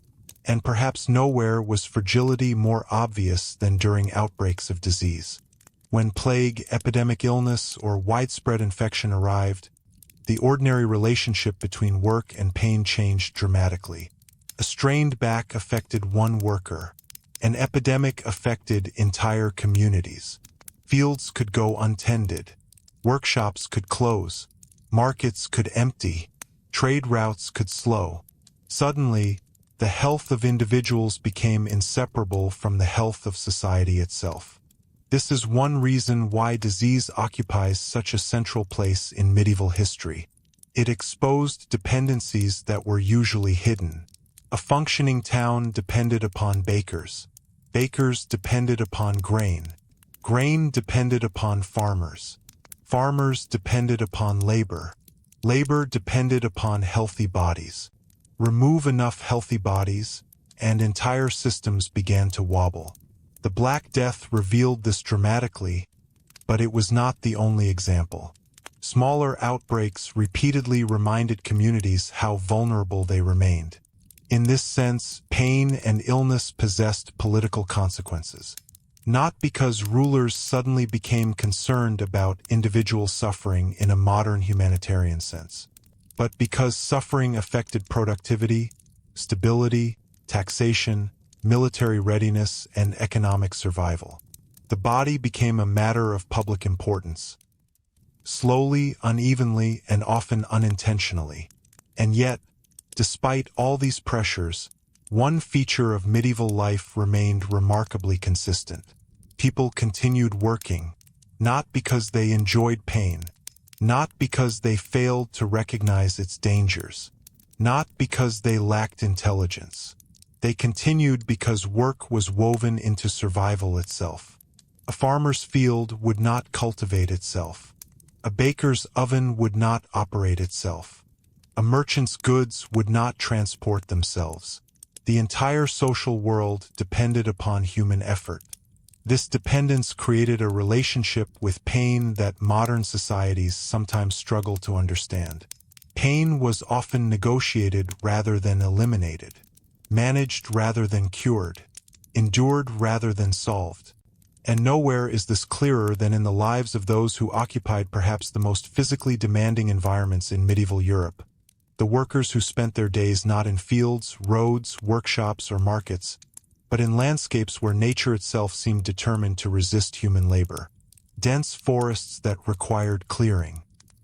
And perhaps nowhere was fragility more obvious than during outbreaks of disease. When plague, epidemic illness, or widespread infection arrived, the ordinary relationship between work and pain changed dramatically. A strained back affected one worker. An epidemic affected entire communities. Fields could go untended. Workshops could close. Markets could empty. Trade routes could slow. Suddenly, the health of individuals became inseparable from the health of society itself. This is one reason why disease occupies such a central place in medieval history. It exposed dependencies that were usually hidden. A functioning town depended upon bakers. Bakers depended upon grain. Grain depended upon farmers. Farmers depended upon labor. Labor depended upon healthy bodies. Remove enough healthy bodies, and entire systems began to wobble. The Black Death revealed this dramatically, but it was not the only example. Smaller outbreaks repeatedly reminded communities how vulnerable they remained. In this sense, pain and illness possessed political consequences. Not because rulers suddenly became concerned about individual suffering in a modern humanitarian sense, but because suffering affected productivity, stability, taxation, military readiness, and economic survival. The body became a matter of public importance. Slowly, unevenly, and often unintentionally. And yet, despite all these pressures, one feature of medieval life remained remarkably consistent. People continued working, not because they enjoyed pain, not because they failed to recognize its dangers, not because they lacked intelligence. They continued because work was woven into survival itself. A farmer's field would not cultivate itself. A baker's oven would not operate itself. A merchant's goods would not transport themselves. The entire social world depended upon human effort. This dependence created a relationship with pain that modern societies sometimes struggle to understand. Pain was often negotiated rather than eliminated. Managed rather than cured, endured rather than solved. And nowhere is this clearer than in the lives of those who occupied perhaps the most physically demanding environments in medieval Europe. The workers who spent their days not in fields, roads, workshops, or markets, but in landscapes where nature itself seemed determined to resist human labor. Dense forests that required clearing.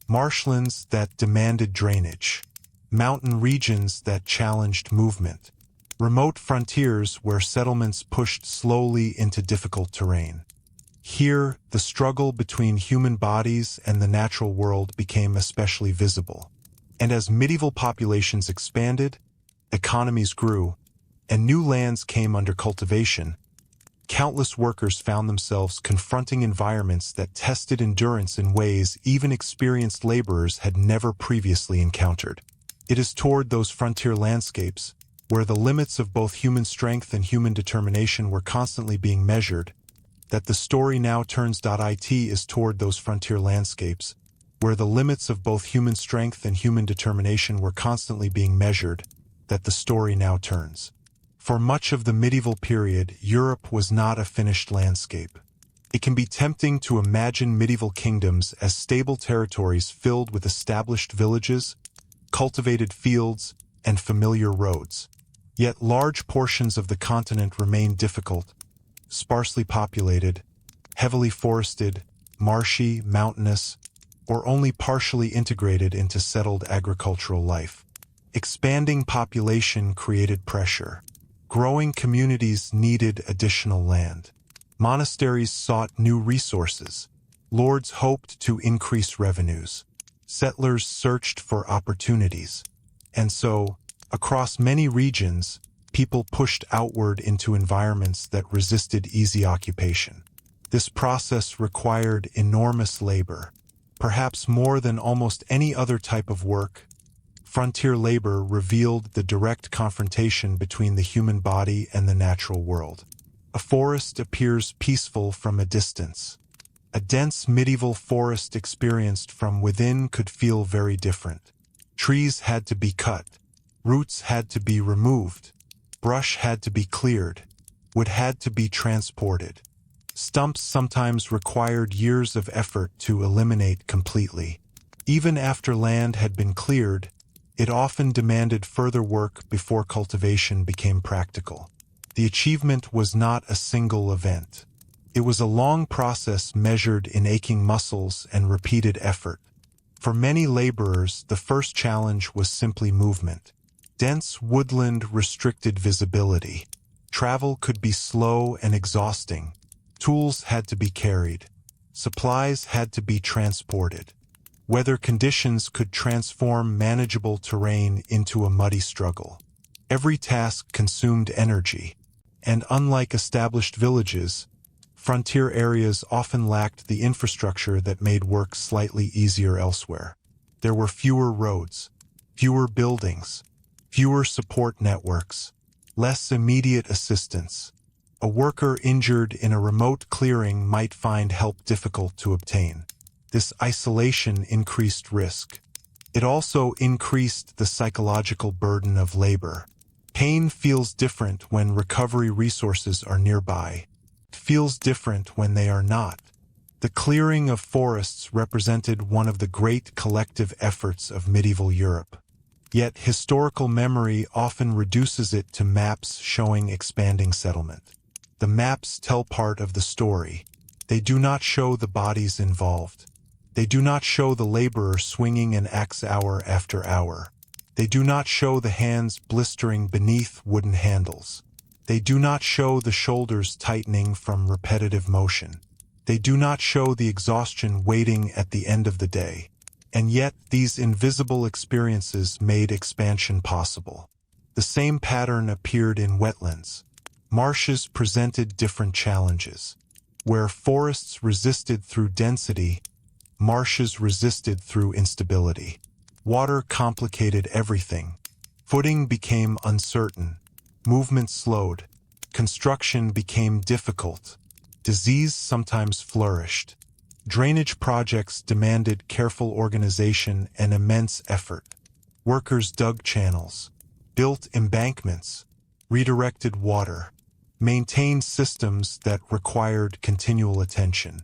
Marshlands that demanded drainage. Mountain regions that challenged movement. remote frontiers where settlements pushed slowly into difficult terrain. Here, the struggle between human bodies and the natural world became especially visible. And as medieval populations expanded, economies grew, and new lands came under cultivation, countless workers found themselves confronting environments that tested endurance in ways even experienced laborers had never previously encountered. It is toward those frontier landscapes, where the limits of both human strength and human determination were constantly being measured, that the story now turns. It is toward those frontier landscapes, where the limits of both human strength and human determination were constantly being measured, that the story now turns. For much of the medieval period, Europe was not a finished landscape. It can be tempting to imagine medieval kingdoms as stable territories filled with established villages, cultivated fields, and familiar roads. Yet large portions of the continent remain difficult, sparsely populated, heavily forested, marshy, mountainous, or only partially integrated into settled agricultural life. Expanding population created pressure. Growing communities needed additional land. Monasteries sought new resources. Lords hoped to increase revenues. Settlers searched for opportunities. And so, across many regions, people pushed outward into environments that resisted easy occupation. This process required enormous labor. Perhaps more than almost any other type of work, frontier labor revealed the direct confrontation between the human body and the natural world. A forest appears peaceful from a distance. A dense medieval forest experienced from within could feel very different. Trees had to be cut. Roots had to be removed. Brush had to be cleared. Wood had to be transported. Stumps sometimes required years of effort to eliminate completely. Even after land had been cleared, it often demanded further work before cultivation became practical. The achievement was not a single event. It was a long process measured in aching muscles and repeated effort. For many laborers, the first challenge was simply movement. Dense woodland restricted visibility. Travel could be slow and exhausting. Tools had to be carried. Supplies had to be transported. Weather conditions could transform manageable terrain into a muddy struggle. Every task consumed energy, and unlike established villages, frontier areas often lacked the infrastructure that made work slightly easier elsewhere. There were fewer roads, fewer buildings, fewer support networks, less immediate assistance. A worker injured in a remote clearing might find help difficult to obtain. This isolation increased risk. It also increased the psychological burden of labor. Pain feels different when recovery resources are nearby. It feels different when they are not. The clearing of forests represented one of the great collective efforts of medieval Europe. Yet historical memory often reduces it to maps showing expanding settlement. The maps tell part of the story. They do not show the bodies involved. They do not show the laborer swinging an axe hour after hour. They do not show the hands blistering beneath wooden handles. They do not show the shoulders tightening from repetitive motion. They do not show the exhaustion waiting at the end of the day. And yet, these invisible experiences made expansion possible. The same pattern appeared in wetlands. Marshes presented different challenges. Where forests resisted through density, marshes resisted through instability. Water complicated everything. Footing became uncertain. Movement slowed. Construction became difficult. Disease sometimes flourished. Drainage projects demanded careful organization and immense effort. Workers dug channels, built embankments, redirected water, maintained systems that required continual attention.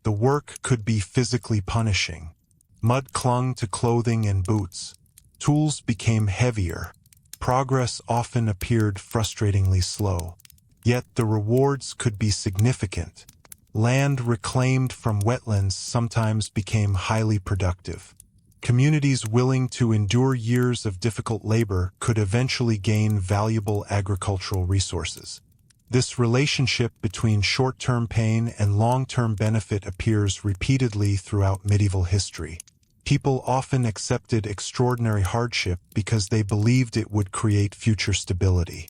The work could be physically punishing. Mud clung to clothing and boots. Tools became heavier. Progress often appeared frustratingly slow. Yet the rewards could be significant. Land reclaimed from wetlands sometimes became highly productive. Communities willing to endure years of difficult labor could eventually gain valuable agricultural resources. This relationship between short-term pain and long-term benefit appears repeatedly throughout medieval history. People often accepted extraordinary hardship because they believed it would create future stability.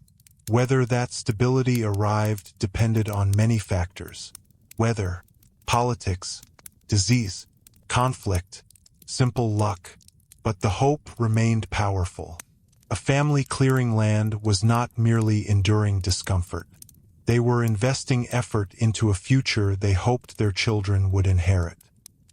Whether that stability arrived depended on many factors: weather, politics, disease, conflict, simple luck. But the hope remained powerful. A family clearing land was not merely enduring discomfort. They were investing effort into a future they hoped their children would inherit.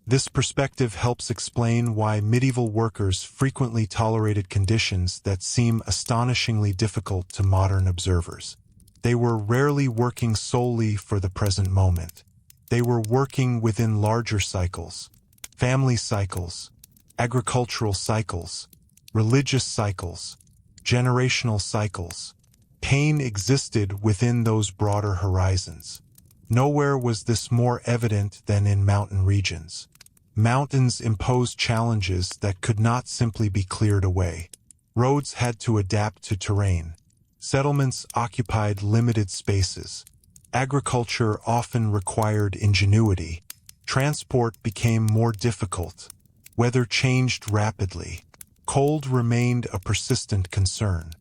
This perspective helps explain why medieval workers frequently tolerated conditions that seem astonishingly difficult to modern observers. They were rarely working solely for the present moment. They were working within larger cycles: family cycles, agricultural cycles, religious cycles, generational cycles. Pain existed within those broader horizons. Nowhere was this more evident than in mountain regions. Mountains imposed challenges that could not simply be cleared away. Roads had to adapt to terrain. Settlements occupied limited spaces. Agriculture often required ingenuity. Transport became more difficult. Weather changed rapidly. Cold remained a persistent concern.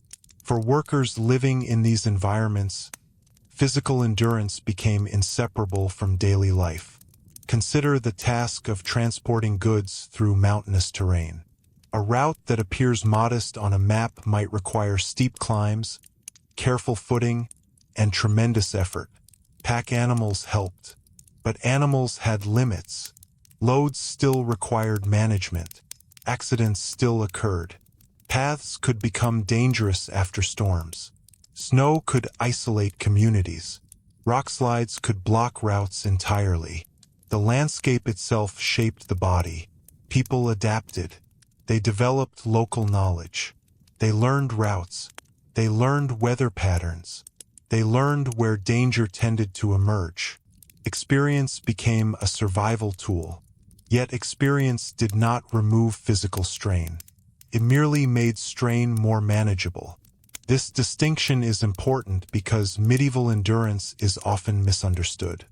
For workers living in these environments, physical endurance became inseparable from daily life. Consider the task of transporting goods through mountainous terrain. A route that appears modest on a map might require steep climbs, careful footing, and tremendous effort. Pack animals helped, but animals had limits. Loads still required management. Accidents still occurred. Paths could become dangerous after storms. Snow could isolate communities. Rockslides could block routes entirely. The landscape itself shaped the body. People adapted. They developed local knowledge. They learned routes. They learned weather patterns. They learned where danger tended to emerge. Experience became a survival tool. Yet experience did not remove physical strain. It merely made strain more manageable. This distinction is important because medieval endurance is often misunderstood.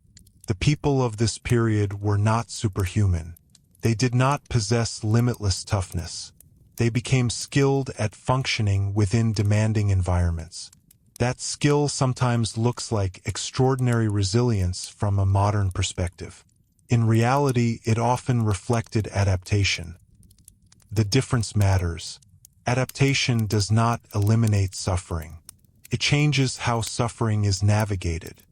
The people of this period were not superhuman. They did not possess limitless toughness. They became skilled at functioning within demanding environments. That skill sometimes looks like extraordinary resilience from a modern perspective. In reality, it often reflected adaptation. The difference matters. Adaptation does not eliminate suffering. It changes how suffering is navigated.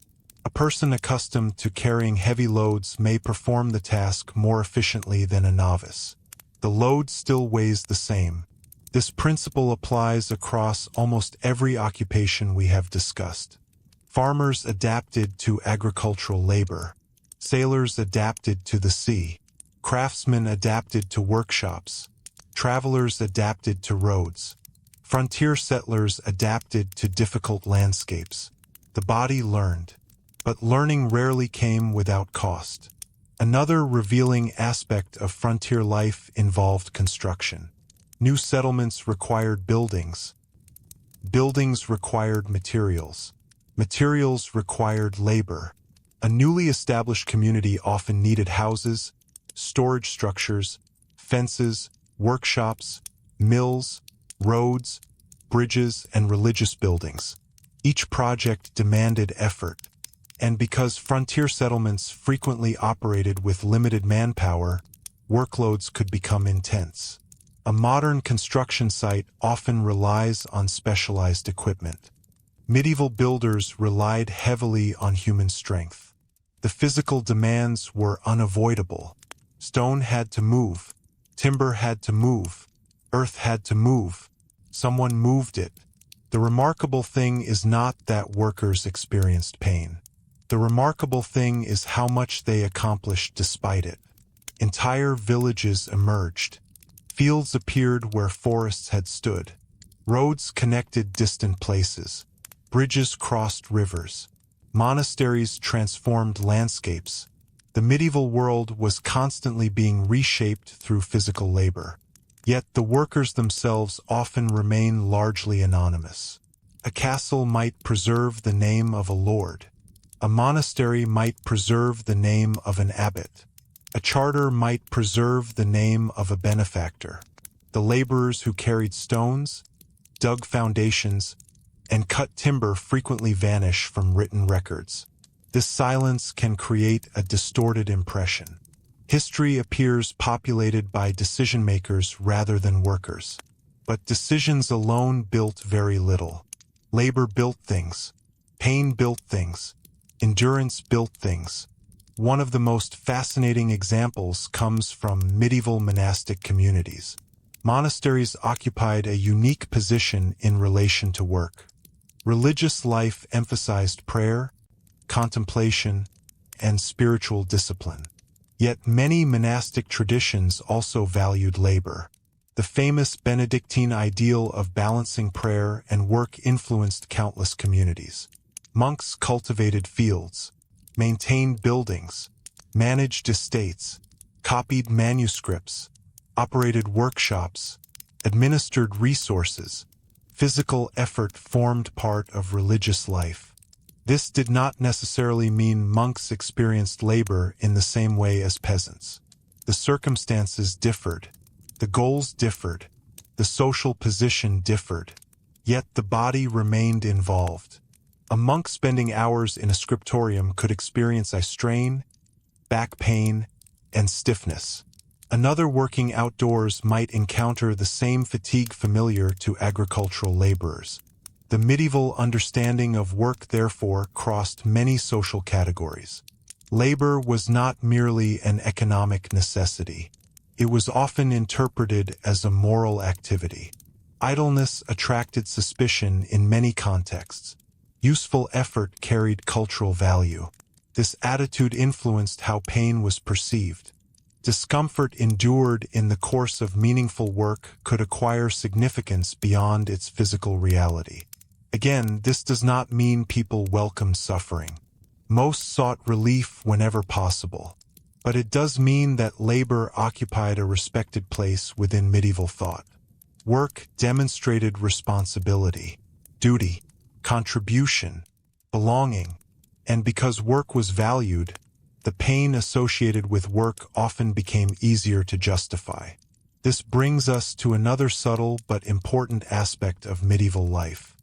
A person accustomed to carrying heavy loads may perform the task more efficiently than a novice. The load still weighs the same. This principle applies across almost every occupation we have discussed. Farmers adapted to agricultural labor. Sailors adapted to the sea. Craftsmen adapted to workshops. Travelers adapted to roads. Frontier settlers adapted to difficult landscapes. The body learned. But learning rarely came without cost. Another revealing aspect of frontier life involved construction. New settlements required buildings. Buildings required materials. Materials required labor. A newly established community often needed houses, storage structures, fences, workshops, mills, roads, bridges, and religious buildings. Each project demanded effort. And because frontier settlements frequently operated with limited manpower, workloads could become intense. A modern construction site often relies on specialized equipment. Medieval builders relied heavily on human strength. The physical demands were unavoidable. Stone had to move. Timber had to move. Earth had to move. Someone moved it. The remarkable thing is not that workers experienced pain. The remarkable thing is how much they accomplished despite it. Entire villages emerged. Fields appeared where forests had stood. Roads connected distant places. Bridges crossed rivers. Monasteries transformed landscapes. The medieval world was constantly being reshaped through physical labor. Yet the workers themselves often remain largely anonymous. A castle might preserve the name of a lord. A monastery might preserve the name of an abbot. A charter might preserve the name of a benefactor. The laborers who carried stones, dug foundations, and cut timber frequently vanish from written records. This silence can create a distorted impression. History appears populated by decision-makers rather than workers. But decisions alone built very little. Labor built things. Pain built things. Endurance built things. One of the most fascinating examples comes from medieval monastic communities. Monasteries occupied a unique position in relation to work. Religious life emphasized prayer, contemplation, and spiritual discipline. Yet many monastic traditions also valued labor. The famous Benedictine ideal of balancing prayer and work influenced countless communities. Monks cultivated fields, maintained buildings, managed estates, copied manuscripts, operated workshops, administered resources. Physical effort formed part of religious life. This did not necessarily mean monks experienced labor in the same way as peasants. The circumstances differed, the goals differed, the social position differed, yet the body remained involved. A monk spending hours in a scriptorium could experience eye strain, back pain, and stiffness. Another working outdoors might encounter the same fatigue familiar to agricultural laborers. The medieval understanding of work therefore crossed many social categories. Labor was not merely an economic necessity. It was often interpreted as a moral activity. Idleness attracted suspicion in many contexts. Useful effort carried cultural value. This attitude influenced how pain was perceived. Discomfort endured in the course of meaningful work could acquire significance beyond its physical reality. Again, this does not mean people welcomed suffering. Most sought relief whenever possible. But it does mean that labor occupied a respected place within medieval thought. Work demonstrated responsibility, duty, contribution, belonging, and because work was valued, the pain associated with work often became easier to justify. This brings us to another subtle but important aspect of medieval life.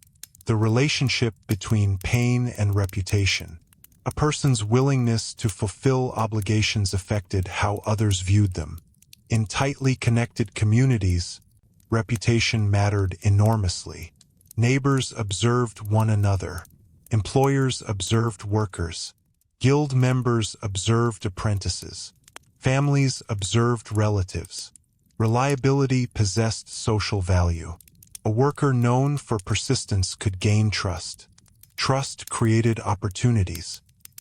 The relationship between pain and reputation. A person's willingness to fulfill obligations affected how others viewed them. In tightly connected communities, reputation mattered enormously. Neighbors observed one another. Employers observed workers. Guild members observed apprentices. Families observed relatives. Reliability possessed social value. A worker known for persistence could gain trust. Trust created opportunities.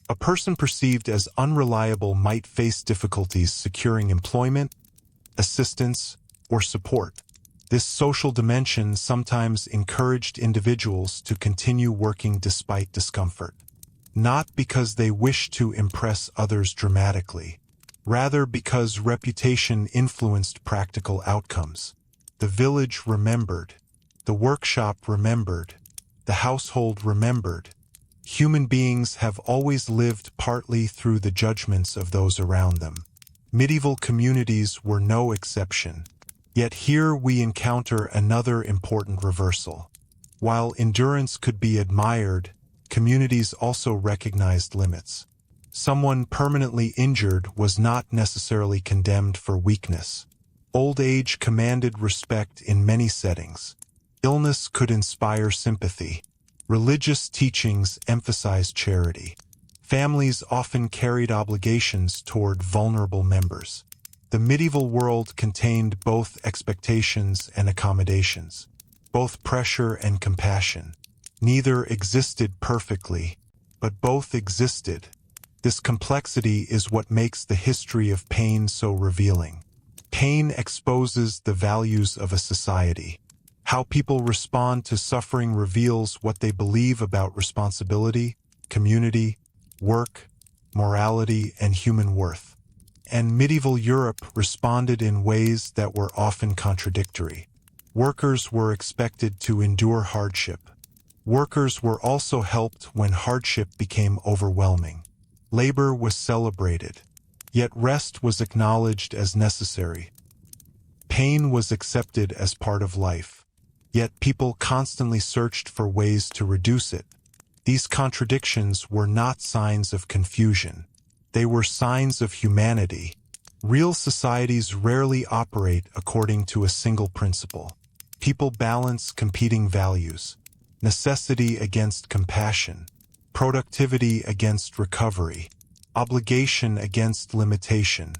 A person perceived as unreliable might face difficulties securing employment, assistance, or support. This social dimension sometimes encouraged individuals to continue working despite discomfort. Not because they wished to impress others dramatically, rather because reputation influenced practical outcomes. The village remembered. The workshop remembered. The household remembered. Human beings have always lived partly through the judgments of those around them. Medieval communities were no exception. Yet here we encounter another important reversal. While endurance could be admired, communities also recognized limits. Someone permanently injured was not necessarily condemned for weakness. Old age commanded respect in many settings. Illness could inspire sympathy. Religious teachings emphasized charity. Families often carried obligations toward vulnerable members. The medieval world contained both expectations and accommodations, both pressure and compassion. Neither existed perfectly, but both existed. This complexity is what makes the history of pain so revealing. Pain exposes the values of a society. How people respond to suffering reveals what they believe about responsibility, community, work, morality, and human worth. and medieval Europe responded in ways that were often contradictory. Workers were expected to endure hardship. Workers were also helped when hardship became overwhelming. Labor was celebrated, yet rest was acknowledged as necessary. Pain was accepted as part of life, yet people constantly searched for ways to reduce it. These contradictions were not signs of confusion. They were signs of humanity. Real societies rarely operate according to a single principle. People balance competing values: necessity against compassion, productivity against recovery, obligation against limitation.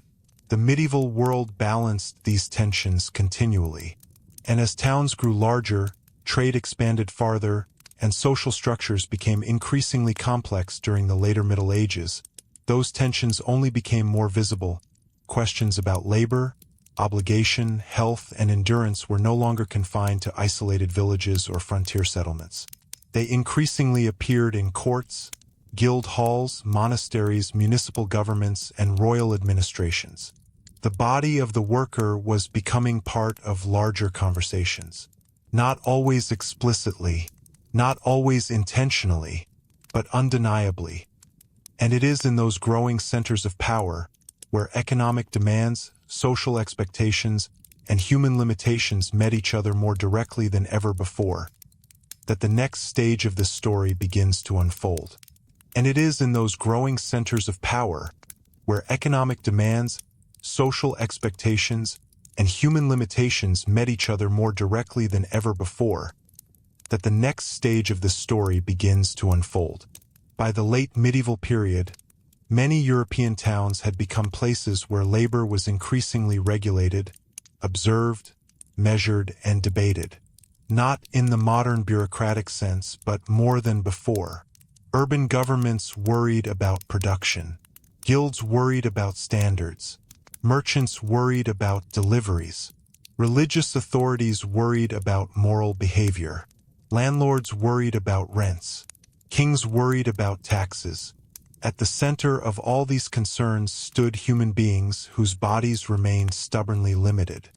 The medieval world balanced these tensions continually, and as towns grew larger, trade expanded farther, and social structures became increasingly complex during the later Middle Ages, those tensions only became more visible. Questions about labor, obligation, health, and endurance were no longer confined to isolated villages or frontier settlements. They increasingly appeared in courts, guild halls, monasteries, municipal governments, and royal administrations. The body of the worker was becoming part of larger conversations. Not always explicitly, not always intentionally, but undeniably. And it is in those growing centers of power, where economic demands, social expectations, and human limitations met each other more directly than ever before, that the next stage of this story begins to unfold. And it is in those growing centers of power, where economic demands, social expectations, and human limitations met each other more directly than ever before, that the next stage of this story begins to unfold. By the late medieval period, many European towns had become places where labor was increasingly regulated, observed, measured, and debated. Not in the modern bureaucratic sense, but more than before. Urban governments worried about production. Guilds worried about standards. Merchants worried about deliveries. Religious authorities worried about moral behavior. Landlords worried about rents. Kings worried about taxes. At the center of all these concerns stood human beings whose bodies remained stubbornly limited.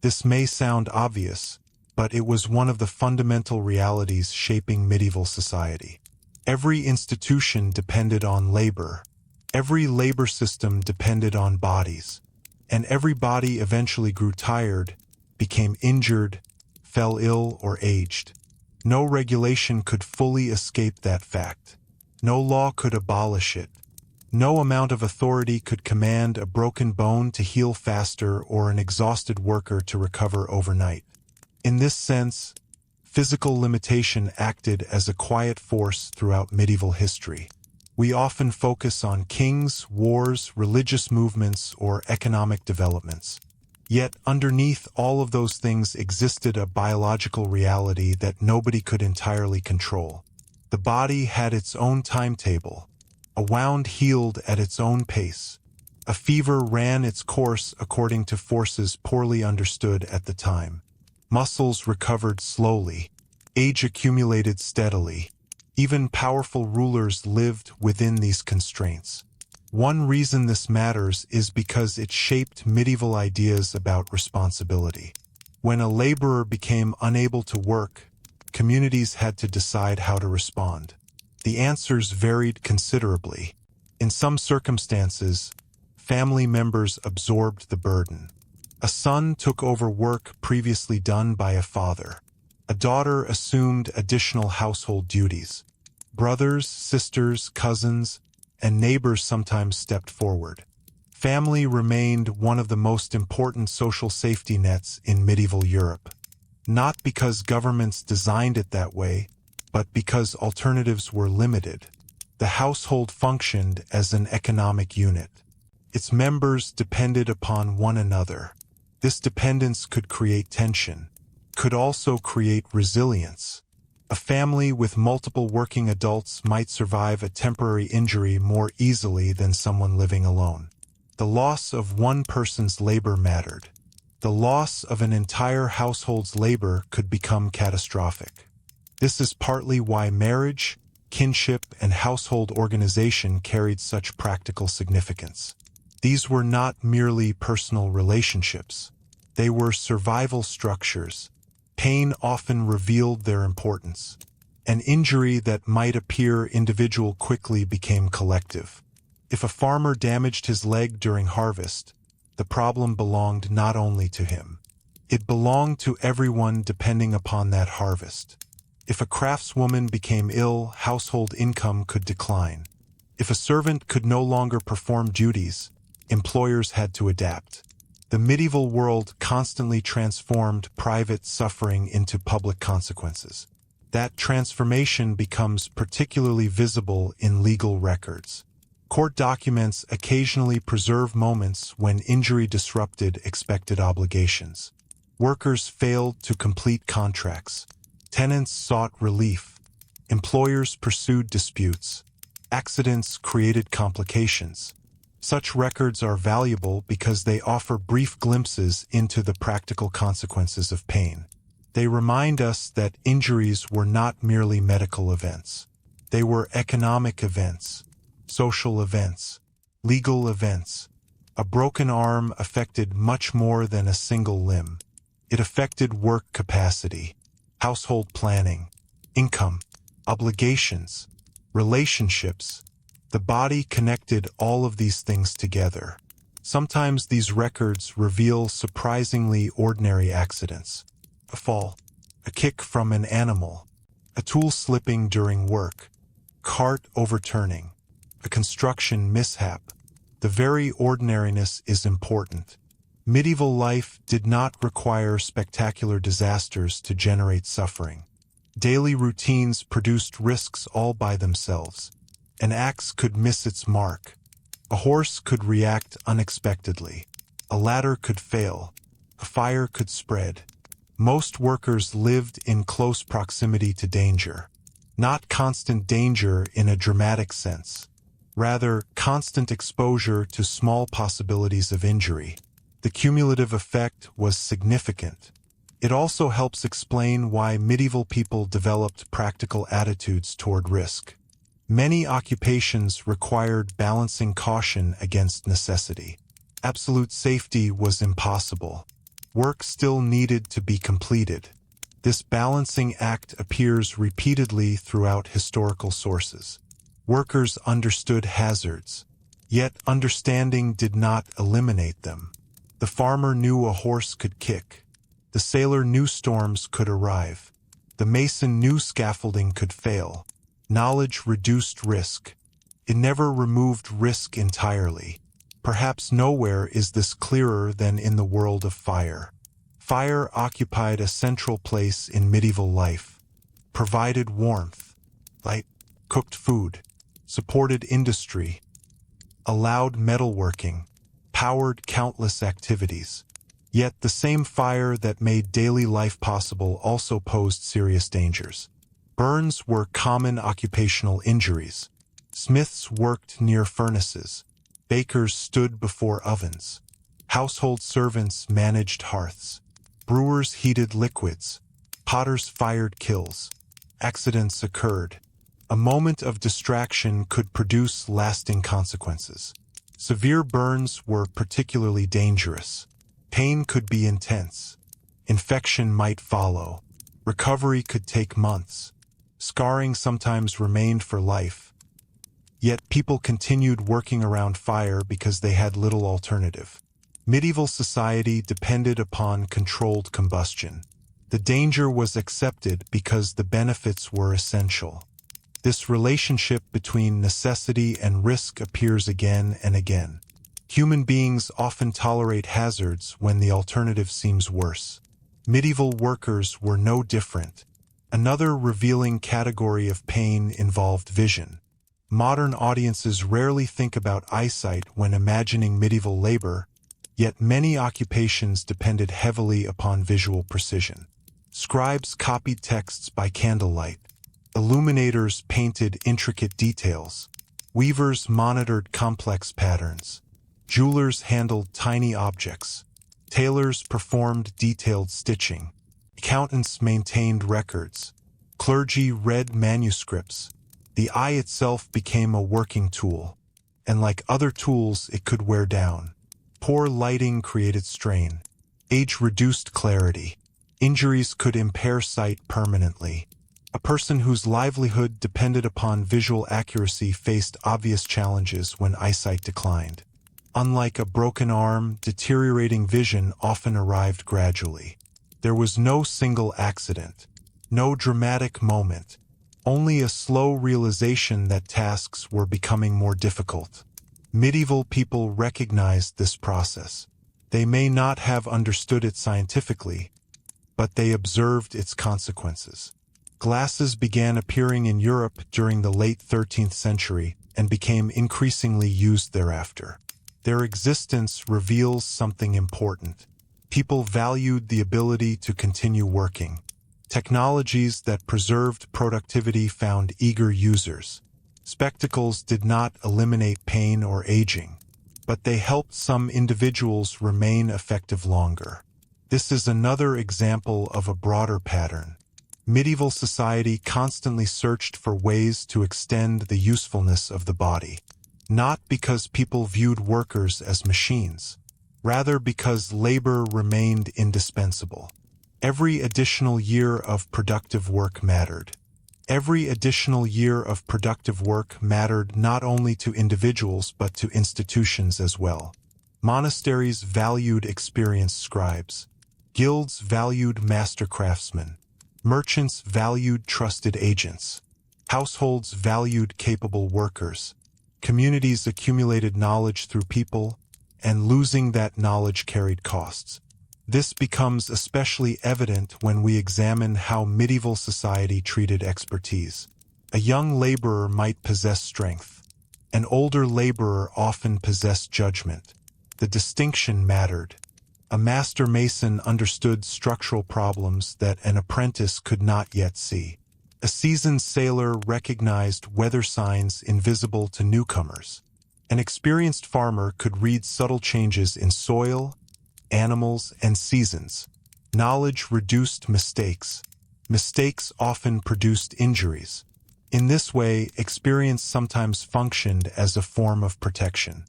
This may sound obvious, but it was one of the fundamental realities shaping medieval society. Every institution depended on labor. Every labor system depended on bodies. And every body eventually grew tired, became injured, fell ill, or aged. No regulation could fully escape that fact. No law could abolish it. No amount of authority could command a broken bone to heal faster or an exhausted worker to recover overnight. In this sense, physical limitation acted as a quiet force throughout medieval history. We often focus on kings, wars, religious movements, or economic developments. Yet underneath all of those things existed a biological reality that nobody could entirely control. The body had its own timetable. A wound healed at its own pace. A fever ran its course according to forces poorly understood at the time. Muscles recovered slowly. Age accumulated steadily. Even powerful rulers lived within these constraints. One reason this matters is because it shaped medieval ideas about responsibility. When a laborer became unable to work, communities had to decide how to respond. The answers varied considerably. In some circumstances, family members absorbed the burden. A son took over work previously done by a father. A daughter assumed additional household duties. Brothers, sisters, cousins, and neighbors sometimes stepped forward. Family remained one of the most important social safety nets in medieval Europe. Not because governments designed it that way, but because alternatives were limited. The household functioned as an economic unit. Its members depended upon one another. This dependence could create tension, could also create resilience. A family with multiple working adults might survive a temporary injury more easily than someone living alone. The loss of one person's labor mattered. The loss of an entire household's labor could become catastrophic. This is partly why marriage, kinship, and household organization carried such practical significance. These were not merely personal relationships. They were survival structures. Pain often revealed their importance. An injury that might appear individual quickly became collective. If a farmer damaged his leg during harvest, the problem belonged not only to him. It belonged to everyone depending upon that harvest. If a craftswoman became ill, household income could decline. If a servant could no longer perform duties, employers had to adapt. The medieval world constantly transformed private suffering into public consequences. That transformation becomes particularly visible in legal records. Court documents occasionally preserve moments when injury disrupted expected obligations. Workers failed to complete contracts. Tenants sought relief. Employers pursued disputes. Accidents created complications. Such records are valuable because they offer brief glimpses into the practical consequences of pain. They remind us that injuries were not merely medical events. They were economic events, social events, legal events. A broken arm affected much more than a single limb. It affected work capacity, household planning, income, obligations, relationships. The body connected all of these things together. Sometimes these records reveal surprisingly ordinary accidents. A fall, a kick from an animal, a tool slipping during work, cart overturning, a construction mishap. The very ordinariness is important. Medieval life did not require spectacular disasters to generate suffering. Daily routines produced risks all by themselves. An axe could miss its mark. A horse could react unexpectedly. A ladder could fail. A fire could spread. Most workers lived in close proximity to danger. Not constant danger in a dramatic sense. Rather, constant exposure to small possibilities of injury. The cumulative effect was significant. It also helps explain why medieval people developed practical attitudes toward risk. Many occupations required balancing caution against necessity. Absolute safety was impossible. Work still needed to be completed. This balancing act appears repeatedly throughout historical sources. Workers understood hazards, yet understanding did not eliminate them. The farmer knew a horse could kick. The sailor knew storms could arrive. The mason knew scaffolding could fail. Knowledge reduced risk. It never removed risk entirely. Perhaps nowhere is this clearer than in the world of fire. Fire occupied a central place in medieval life, provided warmth, light, cooked food, supported industry, allowed metalworking, powered countless activities. Yet the same fire that made daily life possible also posed serious dangers. Burns were common occupational injuries. Smiths worked near furnaces. Bakers stood before ovens. Household servants managed hearths. Brewers heated liquids. Potters fired kilns. Accidents occurred. A moment of distraction could produce lasting consequences. Severe burns were particularly dangerous. Pain could be intense. Infection might follow. Recovery could take months. Scarring sometimes remained for life. Yet people continued working around fire because they had little alternative. Medieval society depended upon controlled combustion. The danger was accepted because the benefits were essential. This relationship between necessity and risk appears again and again. Human beings often tolerate hazards when the alternative seems worse. Medieval workers were no different. Another revealing category of pain involved vision. Modern audiences rarely think about eyesight when imagining medieval labor, yet many occupations depended heavily upon visual precision. Scribes copied texts by candlelight. Illuminators painted intricate details. Weavers monitored complex patterns. Jewelers handled tiny objects. Tailors performed detailed stitching. Accountants maintained records. Clergy read manuscripts. The eye itself became a working tool. and like other tools, it could wear down. Poor lighting created strain. Age reduced clarity. Injuries could impair sight permanently. A person whose livelihood depended upon visual accuracy faced obvious challenges when eyesight declined. Unlike a broken arm, deteriorating vision often arrived gradually. There was no single accident, no dramatic moment, only a slow realization that tasks were becoming more difficult. Medieval people recognized this process. They may not have understood it scientifically, but they observed its consequences. Glasses began appearing in Europe during the late 13th century and became increasingly used thereafter. Their existence reveals something important. People valued the ability to continue working. Technologies that preserved productivity found eager users. Spectacles did not eliminate pain or aging, but they helped some individuals remain effective longer. This is another example of a broader pattern. Medieval society constantly searched for ways to extend the usefulness of the body, not because people viewed workers as machines, rather because labor remained indispensable. Every additional year of productive work mattered. Every additional year of productive work mattered not only to individuals but to institutions as well. Monasteries valued experienced scribes. Guilds valued master craftsmen. Merchants valued trusted agents. Households valued capable workers. Communities accumulated knowledge through people, and losing that knowledge carried costs. This becomes especially evident when we examine how medieval society treated expertise. A young laborer might possess strength. An older laborer often possessed judgment. The distinction mattered. A master mason understood structural problems that an apprentice could not yet see. A seasoned sailor recognized weather signs invisible to newcomers. An experienced farmer could read subtle changes in soil, animals, and seasons. Knowledge reduced mistakes. Mistakes often produced injuries. In this way, experience sometimes functioned as a form of protection.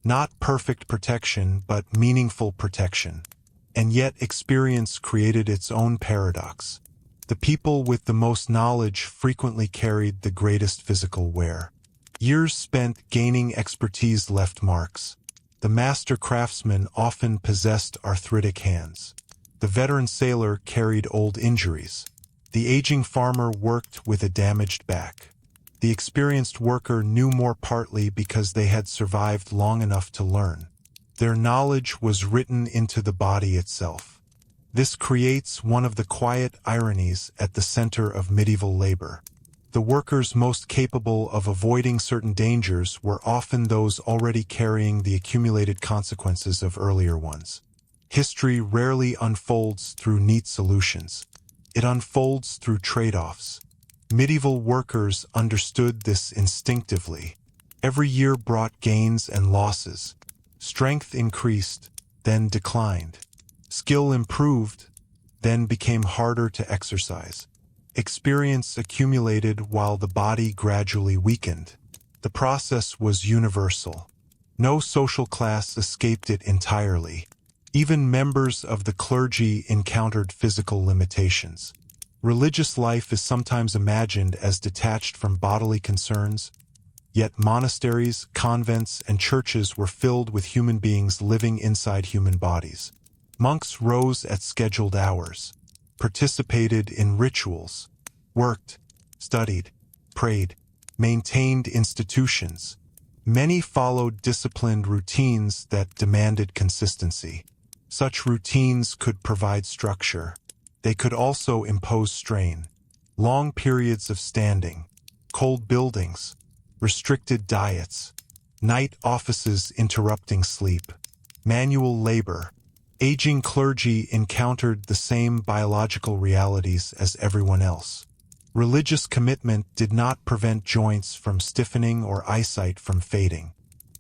Not perfect protection, but meaningful protection. And yet experience created its own paradox. The people with the most knowledge frequently carried the greatest physical wear. Years spent gaining expertise left marks. The master craftsman often possessed arthritic hands. The veteran sailor carried old injuries. The aging farmer worked with a damaged back. The experienced worker knew more partly because they had survived long enough to learn. Their knowledge was written into the body itself. This creates one of the quiet ironies at the center of medieval labor. The workers most capable of avoiding certain dangers were often those already carrying the accumulated consequences of earlier ones. History rarely unfolds through neat solutions. It unfolds through trade-offs. Medieval workers understood this instinctively. Every year brought gains and losses. Strength increased, then declined. Skill improved, then became harder to exercise. Experience accumulated while the body gradually weakened. The process was universal. No social class escaped it entirely. Even members of the clergy encountered physical limitations. Religious life is sometimes imagined as detached from bodily concerns, yet monasteries, convents, and churches were filled with human beings living inside human bodies. Monks rose at scheduled hours, participated in rituals, worked, studied, prayed, maintained institutions. Many followed disciplined routines that demanded consistency. Such routines could provide structure. They could also impose strain. Long periods of standing, cold buildings, restricted diets, night offices interrupting sleep, manual labor. Aging clergy encountered the same biological realities as everyone else. Religious commitment did not prevent joints from stiffening or eyesight from fading.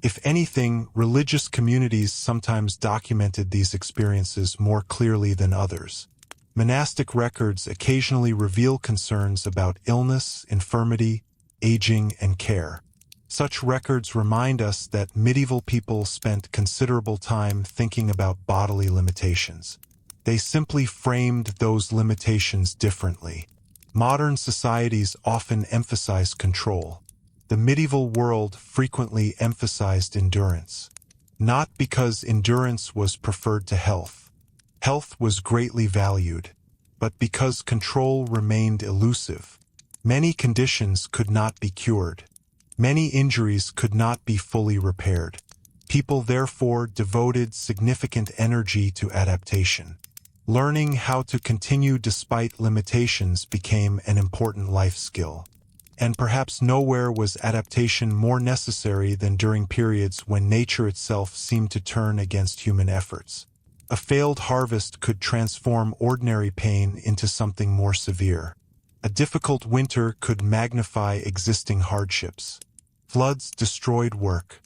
If anything, religious communities sometimes documented these experiences more clearly than others. Monastic records occasionally reveal concerns about illness, infirmity, aging, and care. Such records remind us that medieval people spent considerable time thinking about bodily limitations. They simply framed those limitations differently. Modern societies often emphasize control. The medieval world frequently emphasized endurance. Not because endurance was preferred to health. Health was greatly valued, but because control remained elusive. Many conditions could not be cured. Many injuries could not be fully repaired. People therefore devoted significant energy to adaptation. Learning how to continue despite limitations became an important life skill. And perhaps nowhere was adaptation more necessary than during periods when nature itself seemed to turn against human efforts. A failed harvest could transform ordinary pain into something more severe. A difficult winter could magnify existing hardships. Floods destroyed work.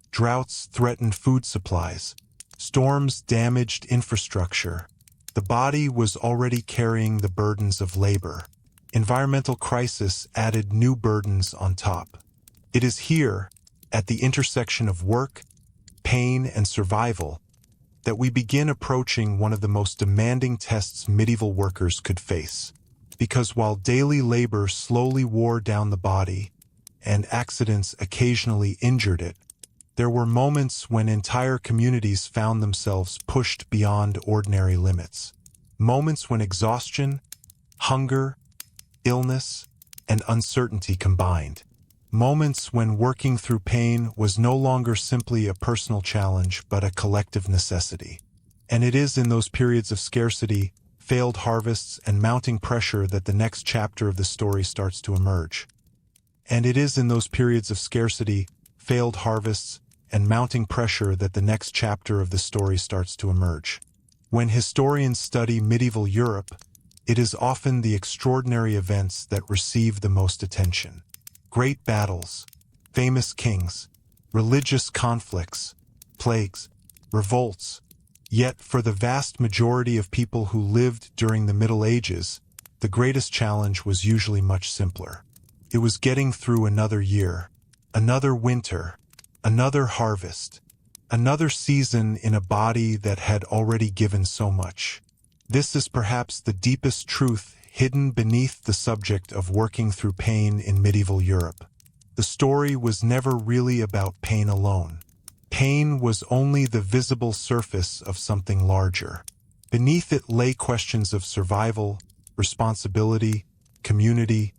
Droughts threatened food supplies. Storms damaged infrastructure. The body was already carrying the burdens of labor. Environmental crisis added new burdens on top. It is here, at the intersection of work, pain, and survival, that we begin approaching one of the most demanding tests medieval workers could face. Because while daily labor slowly wore down the body, and accidents occasionally injured it, there were moments when entire communities found themselves pushed beyond ordinary limits. Moments when exhaustion, hunger, illness, and uncertainty combined. Moments when working through pain was no longer simply a personal challenge but a collective necessity. And it is in those periods of scarcity, failed harvests, and mounting pressure that the next chapter of the story starts to emerge. And it is in those periods of scarcity, failed harvests, and mounting pressure that the next chapter of the story starts to emerge. When historians study medieval Europe, it is often the extraordinary events that receive the most attention. Great battles, famous kings, religious conflicts, plagues, revolts. Yet for the vast majority of people who lived during the Middle Ages, the greatest challenge was usually much simpler. It was getting through another year, another winter, another harvest, another season in a body that had already given so much. This is perhaps the deepest truth hidden beneath the subject of working through pain in medieval Europe. The story was never really about pain alone. Pain was only the visible surface of something larger. Beneath it lay questions of survival, responsibility, community,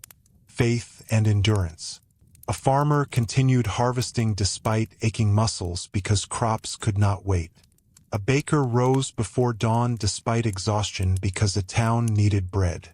faith, and endurance. A farmer continued harvesting despite aching muscles because crops could not wait. A baker rose before dawn despite exhaustion because a town needed bread.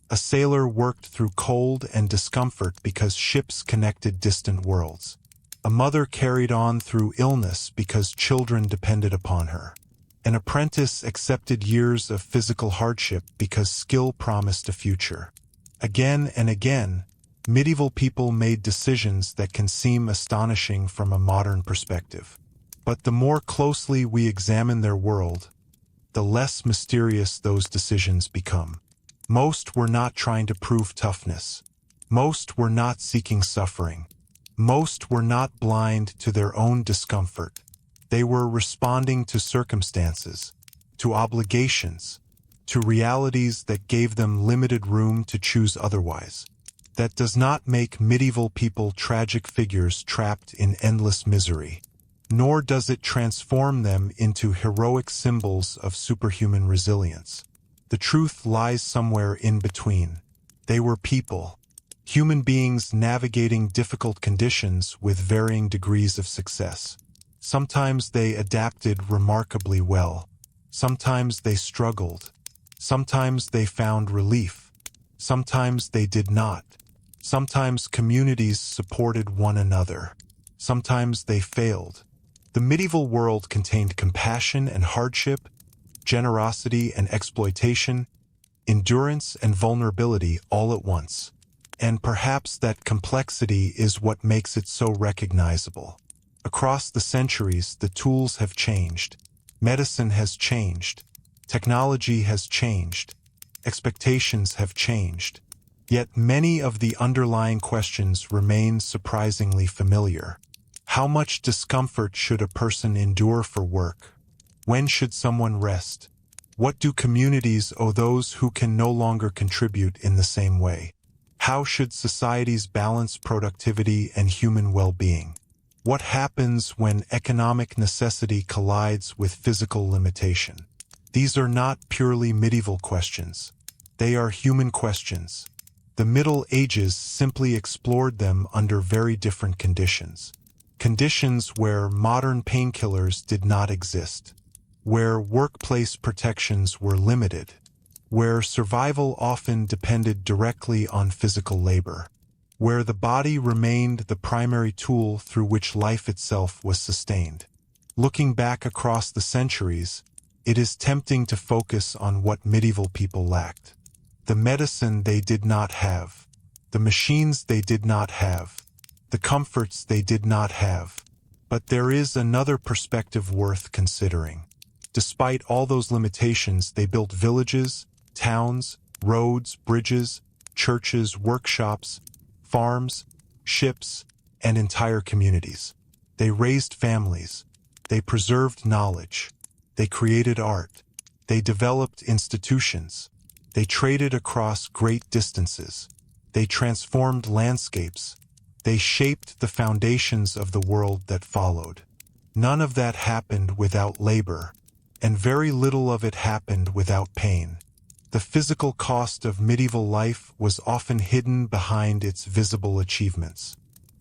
A sailor worked through cold and discomfort because ships connected distant worlds. A mother carried on through illness because children depended upon her. An apprentice accepted years of physical hardship because skill promised a future. Again and again, medieval people made decisions that can seem astonishing from a modern perspective. But the more closely we examine their world, the less mysterious those decisions become. Most were not trying to prove toughness. Most were not seeking suffering. Most were not blind to their own discomfort. They were responding to circumstances, to obligations, to realities that gave them limited room to choose otherwise. That does not make medieval people tragic figures trapped in endless misery, nor does it transform them into heroic symbols of superhuman resilience. The truth lies somewhere in between. They were people, human beings navigating difficult conditions with varying degrees of success. Sometimes they adapted remarkably well. Sometimes they struggled. Sometimes they found relief. Sometimes they did not. Sometimes communities supported one another. Sometimes they failed. The medieval world contained compassion and hardship, generosity and exploitation, endurance and vulnerability all at once. And perhaps that complexity is what makes it so recognizable. Across the centuries, the tools have changed. Medicine has changed. Technology has changed. Expectations have changed. Yet many of the underlying questions remain surprisingly familiar. How much discomfort should a person endure for work? When should someone rest? What do communities owe those who can no longer contribute in the same way? How should societies balance productivity and human well-being? What happens when economic necessity collides with physical limitation? These are not purely medieval questions. They are human questions. The Middle Ages simply explored them under very different conditions. Conditions where modern painkillers did not exist, where workplace protections were limited, where survival often depended directly on physical labor, where the body remained the primary tool through which life itself was sustained. Looking back across the centuries, it is tempting to focus on what medieval people lacked. The medicine they did not have, the machines they did not have, the comforts they did not have. But there is another perspective worth considering. Despite all those limitations, they built villages, towns, roads, bridges, churches, workshops, farms, ships, and entire communities. They raised families. They preserved knowledge. They created art. They developed institutions. They traded across great distances. They transformed landscapes. They shaped the foundations of the world that followed. None of that happened without labor, and very little of it happened without pain. The physical cost of medieval life was often hidden behind its visible achievements.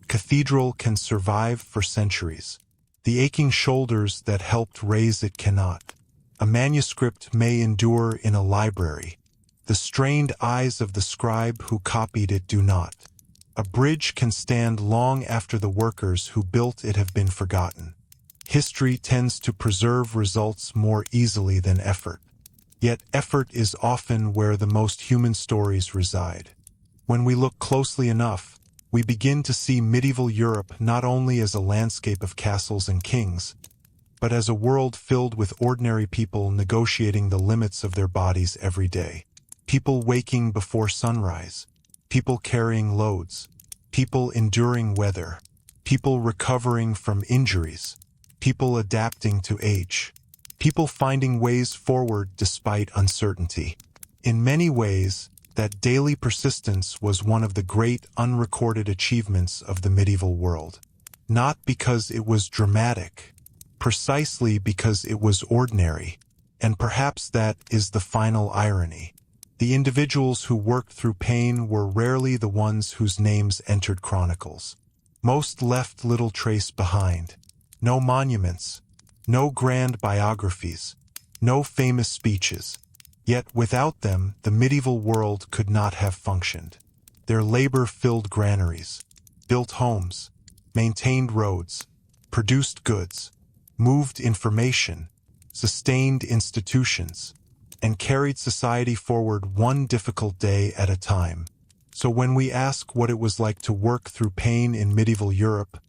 Cathedral can survive for centuries. The aching shoulders that helped raise it cannot. A manuscript may endure in a library. The strained eyes of the scribe who copied it do not. A bridge can stand long after the workers who built it have been forgotten. History tends to preserve results more easily than effort. Yet effort is often where the most human stories reside. When we look closely enough, we begin to see medieval Europe not only as a landscape of castles and kings, but as a world filled with ordinary people negotiating the limits of their bodies every day. People waking before sunrise, people carrying loads, people enduring weather, people recovering from injuries, people adapting to age, people finding ways forward despite uncertainty. In many ways, that daily persistence was one of the great unrecorded achievements of the medieval world. Not because it was dramatic, precisely because it was ordinary, and perhaps that is the final irony. The individuals who worked through pain were rarely the ones whose names entered chronicles. Most left little trace behind. No monuments, no grand biographies, no famous speeches. Yet without them, the medieval world could not have functioned. Their labor filled granaries, built homes, maintained roads, produced goods, moved information, sustained institutions, and carried society forward one difficult day at a time. So when we ask what it was like to work through pain in medieval Europe,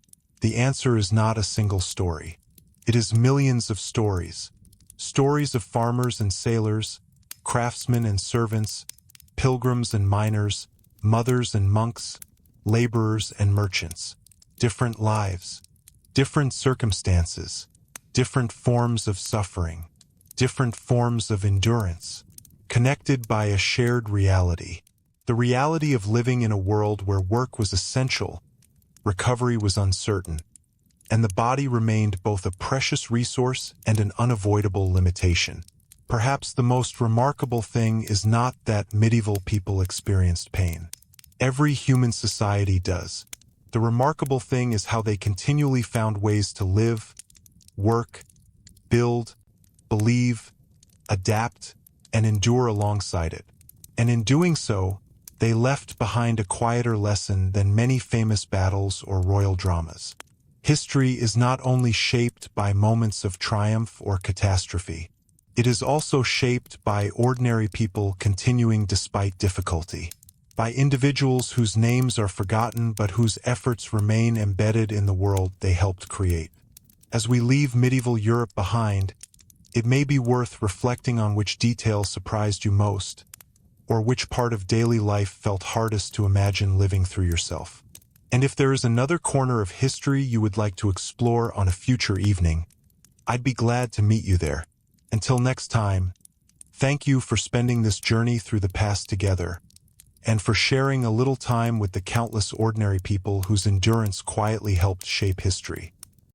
the answer is not a single story. It is millions of stories. Stories of farmers and sailors, craftsmen and servants, pilgrims and miners, mothers and monks, laborers and merchants. Different lives, different circumstances, different forms of suffering, different forms of endurance, connected by a shared reality. The reality of living in a world where work was essential, recovery was uncertain, and the body remained both a precious resource and an unavoidable limitation. Perhaps the most remarkable thing is not that medieval people experienced pain. Every human society does. The remarkable thing is how they continually found ways to live, work, build, believe, adapt, and endure alongside it. And in doing so, they left behind a quieter lesson than many famous battles or royal dramas. History is not only shaped by moments of triumph or catastrophe. It is also shaped by ordinary people continuing despite difficulty, by individuals whose names are forgotten but whose efforts remain embedded in the world they helped create. As we leave medieval Europe behind, it may be worth reflecting on which detail surprised you most, or which part of daily life felt hardest to imagine living through yourself. And if there is another corner of history you would like to explore on a future evening, I'd be glad to meet you there. Until next time, thank you for spending this journey through the past together, and for sharing a little time with the countless ordinary people whose endurance quietly helped shape history.